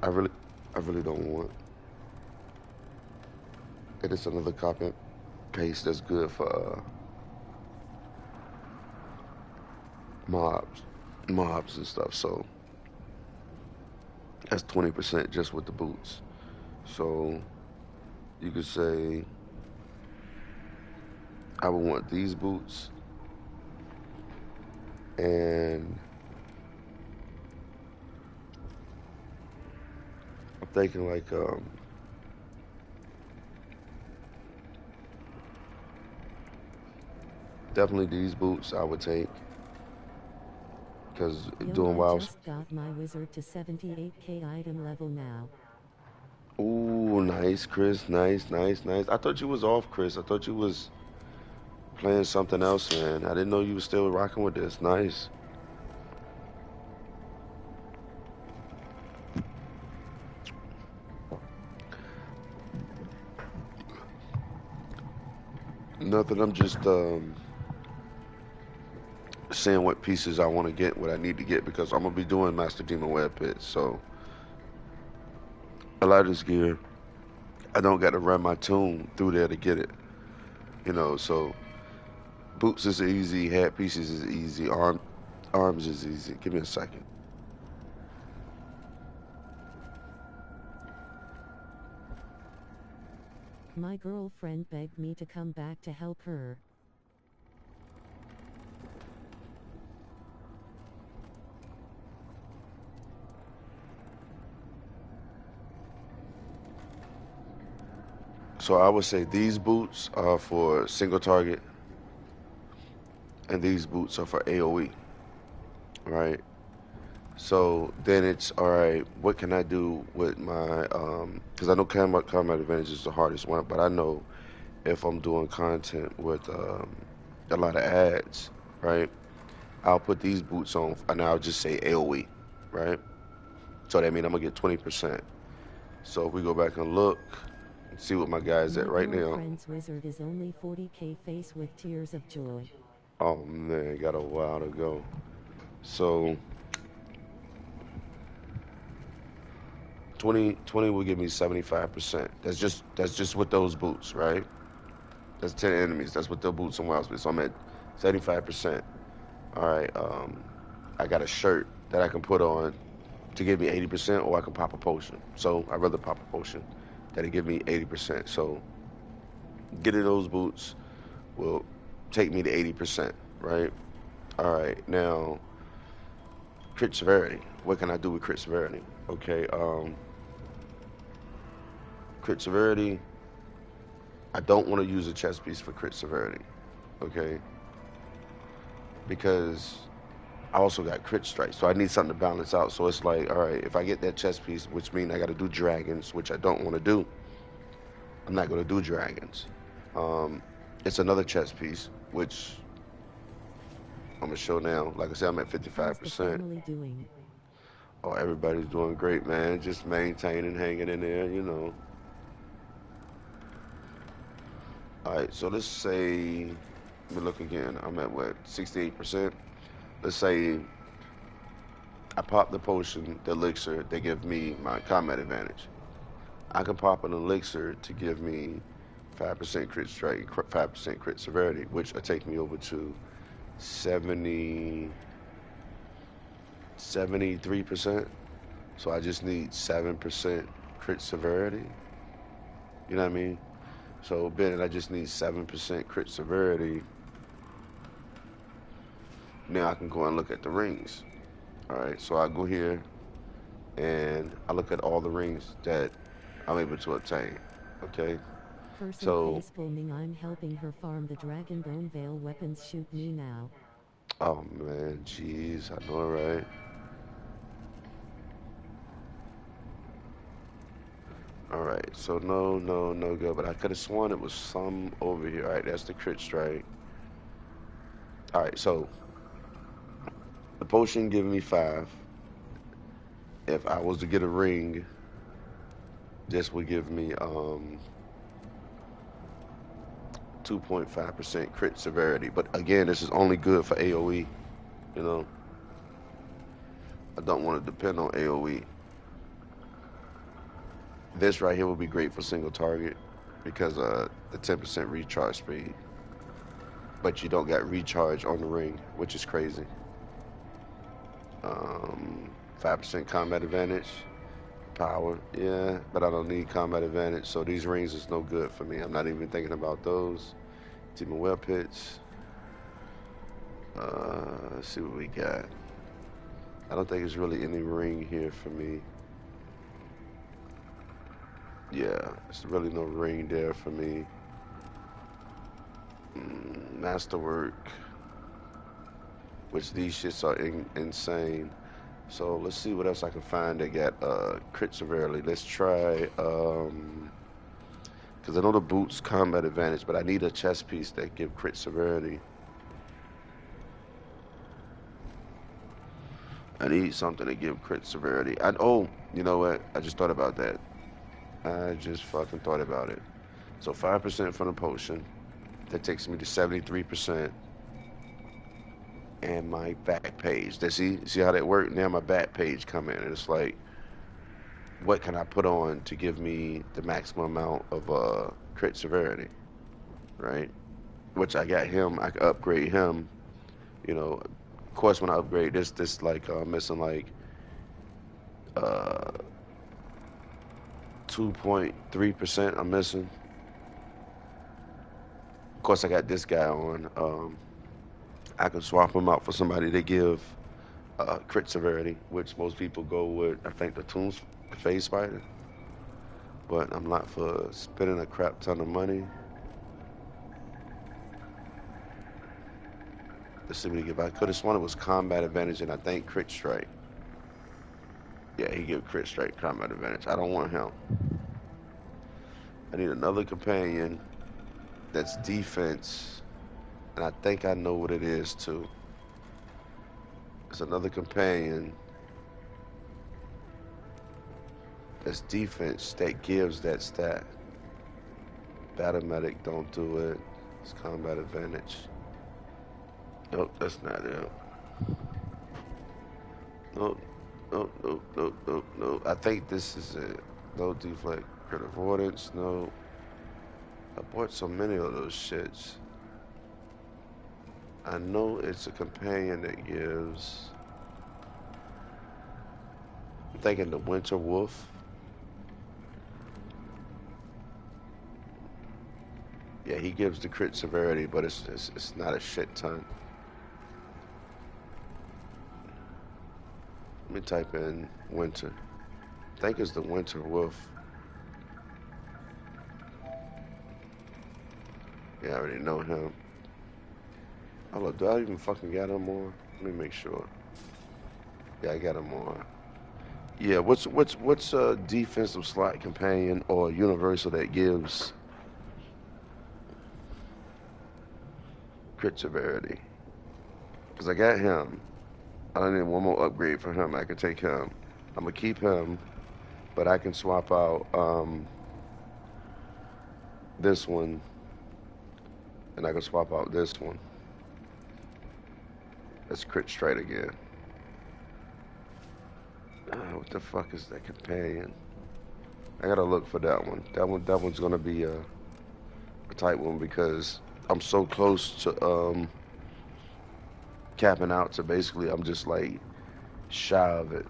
I really don't want. It is another copy and paste that's good for mobs and stuff. So that's 20% just with the boots. So you could say I would want these boots and I'm thinking like definitely these boots I would take, because doing I wild. just got my wizard to 78k item level now. Ooh, nice, Chris. Nice. I thought you was off, Chris. I thought you was playing something else, man. I didn't know you was still rocking with this. Nice. Nothing. I'm just seeing what pieces I want to get, what I need to get, because I'm gonna be doing Master Demon Web Pits. So a lot of this gear, I don't got to run my tune through there to get it. You know, so boots is easy, hat pieces is easy, arms is easy. Give me a second. My girlfriend begged me to come back to help her. So I would say these boots are for single target, and these boots are for AoE, right? So then it's all right. What can I do with my? Because I know combat advantage is the hardest one, but I know if I'm doing content with a lot of ads, right? I'll put these boots on, and I'll just say AoE, right? So that means I'm gonna get 20%. So if we go back and look, and see what my guy's My at right now. girlfriend's wizard is only 40k face with tears of joy. Oh man, got a while to go. So 20 will give me 75%. That's just with those boots, right? That's 10 enemies. That's with the boots and wilds. So I'm at 75%. All right. I got a shirt that I can put on to give me 80%, or I can pop a potion. So I'd rather pop a potion that'll give me 80%. So getting those boots will take me to 80%, right? All right. Now, crit severity. What can I do with crit severity? Okay. Crit severity. I don't want to use a chest piece for crit severity. Okay. Because I also got crit strike, so I need something to balance out. So it's like, all right, if I get that chest piece, which means I got to do dragons, which I don't want to do. I'm not going to do dragons. Um, it's another chest piece, which I'm gonna show now. Like I said, I'm at How's the 55%. family doing? Oh, everybody's doing great, man. Just maintaining, hanging in there, you know. All right, so let's say, let me look again. I'm at what, 68%? Let's say I pop the potion, the elixir, they give me my combat advantage. I can pop an elixir to give me 5% crit strike, 5% crit severity, which will take me over to 70, 73%. So I just need 7% crit severity. You know what I mean? So Ben, I just need 7% crit severity. Now I can go and look at the rings. All right, so I go here and I look at all the rings that I'm able to obtain. Okay, Person so face booming. I'm helping her farm the dragon bone veil weapons. Shoot me now. oh man, jeez, I know, right? All right, so no, no, no good. But I could have sworn it was some over here. All right, that's the crit strike. All right, so the potion giving me 5. If I was to get a ring, this would give me 2.5% crit severity. But again, this is only good for AoE. You know, I don't want to depend on AoE. This right here would be great for single target because the 10% recharge speed. But you don't got recharge on the ring, which is crazy. 5% combat advantage, power, yeah, but I don't need combat advantage, so these rings is no good for me. I'm not even thinking about those. Demon well pits. Let's see what we got. I don't think there's really any ring here for me. Yeah, there's really no ring there for me. Masterwork, which these shits are insane. So let's see what else I can find that got crit severely. Let's try because I know the boots combat advantage, but I need a chest piece that give crit severity. I need something to give crit severity. Oh, you know what? I just thought about that. I just fucking thought about it. So 5% from the potion. That takes me to 73%. And my back page. See how that worked? Now my back page come in, and it's like what can I put on to give me the maximum amount of crit severity, right? Which I got him, I can upgrade him. You know, of course, when I upgrade this like missing like uh 2.3%. I'm missing. Of course, I got this guy on. I can swap him out for somebody that give crit severity, which most people go with. I think the Toons Phase Spider, but I'm not for spending a crap ton of money. Let's see what he give. I could have sworn it was combat advantage and I think crit strike. Yeah, he give crit strike combat advantage. I don't want him. I need another companion that's defense, and I think I know what it is too. It's another companion that's defense that gives that stat. Battle medic don't do it. It's combat advantage. Nope, that's not it. Nope, nope, nope, nope, nope, nope. I think this is it. No deflect, crit avoidance, no. I bought so many of those shits. I know it's a companion that gives. I'm thinking the Winter Wolf. Yeah, he gives the crit severity, but it's not a shit ton. Let me type in Winter. I think it's the Winter Wolf. Yeah, I already know him. Hold up, do I even fucking got him on? Let me make sure. Yeah, I got him on. Yeah, what's a defensive slot companion or universal that gives crit severity? Because I got him. I don't need one more upgrade for him. I can take him. I'm gonna keep him, but I can swap out this one, and I can swap out this one. That's crit straight again. What the fuck is that companion? I gotta look for that one. That one's gonna be a tight one because I'm so close to capping out to basically I'm just like shy of it.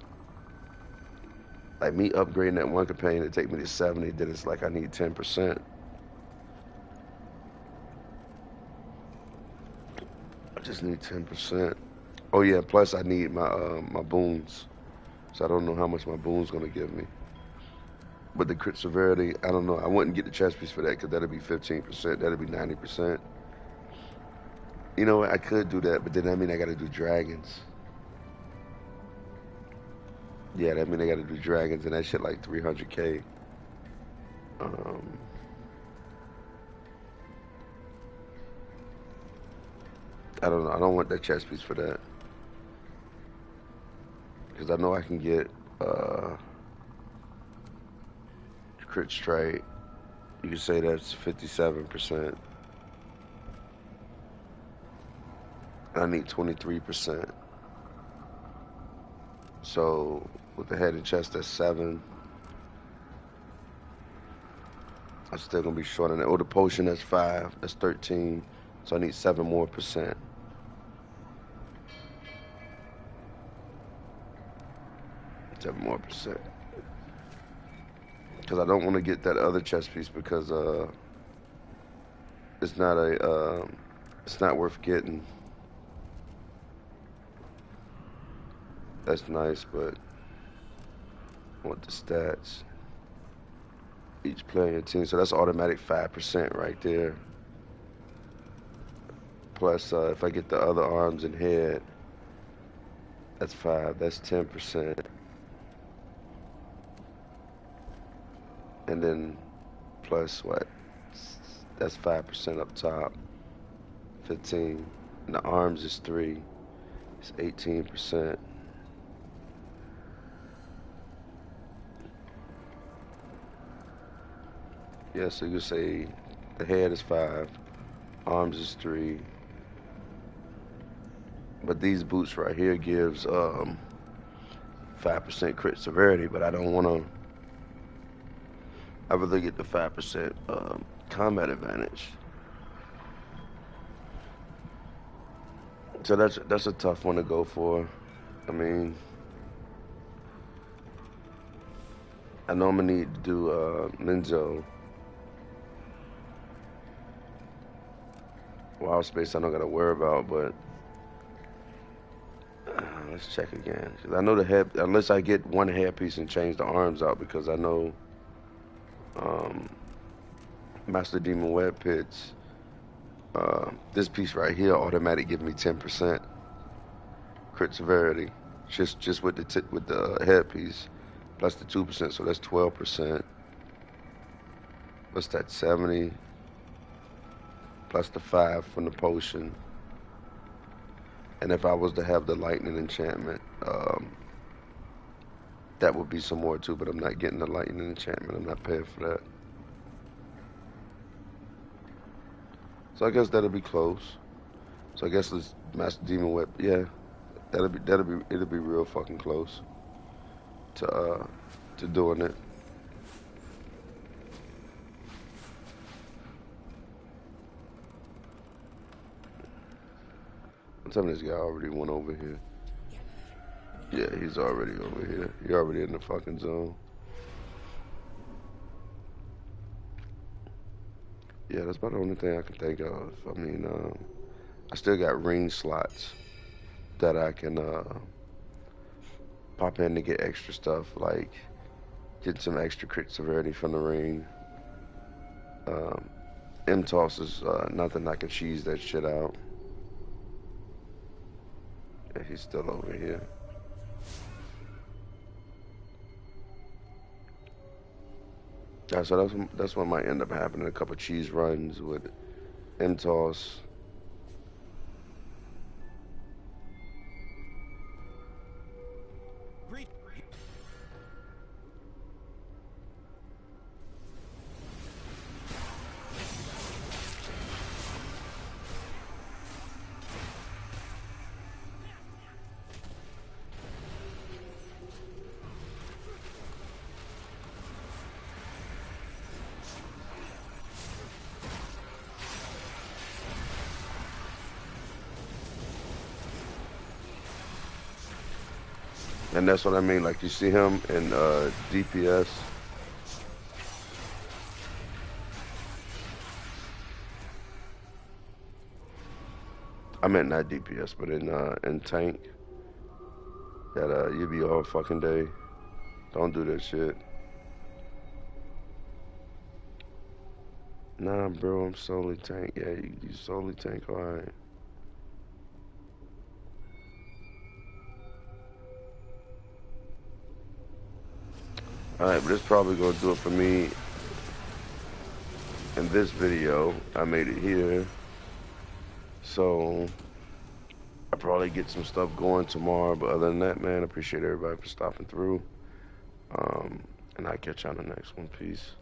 Like me upgrading that one companion to take me to 70, then it's like I need 10%. I just need 10%. Oh yeah, plus I need my boons. So I don't know how much my boon's gonna give me. But the crit severity, I don't know. I wouldn't get the chest piece for that because that'd be 15%. That'd be 90%. You know what? I could do that, but then that mean I gotta do dragons. Yeah, that mean I gotta do dragons, and that shit like 300K. I don't know. I don't want that chest piece for that because I know I can get crit strike. You can say that's 57%. I need 23%. So with the head and chest, that's 7. I'm still gonna be short on that. Oh, the potion, that's 5. That's 13. So I need 7 more percent. 7 more percent. Because I don't want to get that other chest piece because it's not worth getting. That's nice, but I want the stats. Each player in your team, so that's automatic 5% right there. Plus, if I get the other arms and head, that's 5. That's 10%. And then plus what? That's 5% up top. 15. And the arms is 3. It's 18%. Yeah, so you say the head is 5, arms is 3. But these boots right here gives 5% crit severity, but I don't want to I'd rather get the 5% combat advantage. So that's a tough one to go for. I mean, I know I'm gonna need to do Minzo. Wild Space I don't gotta worry about, but let's check again. 'Cause I know the head, unless I get one hairpiece and change the arms out, because I know Master Demon Web Pits, this piece right here automatic give me 10% crit severity, just with the headpiece, plus the 2%, so that's 12%. What's that? 70 plus the 5 from the potion. And if I was to have the lightning enchantment, that would be some more too, but I'm not getting the lightning enchantment. I'm not paying for that. So I guess that'll be close. So I guess this Master Demon Whip, yeah, it'll be real fucking close to doing it. I'm telling this guy already went over here. Yeah, he's already over here. He already in the fucking zone. Yeah, that's about the only thing I can think of. I mean, I still got ring slots that I can pop in to get extra stuff, like getting some extra crit severity from the ring. M-Toss is nothing I can cheese that shit out. Yeah, he's still over here. Yeah, so that's what might end up happening. A couple cheese runs with M-Toss. And that's what I mean, like you see him in DPS. I meant not DPS, but in tank. That you be all fucking day. Don't do that shit. Nah, bro, I'm solely tank. Yeah, you solely tank, alright. Alright, but it's probably gonna do it for me in this video. I made it here. So I'll probably get some stuff going tomorrow, but other than that, man, I appreciate everybody for stopping through. And I'll catch you on the next one. Peace.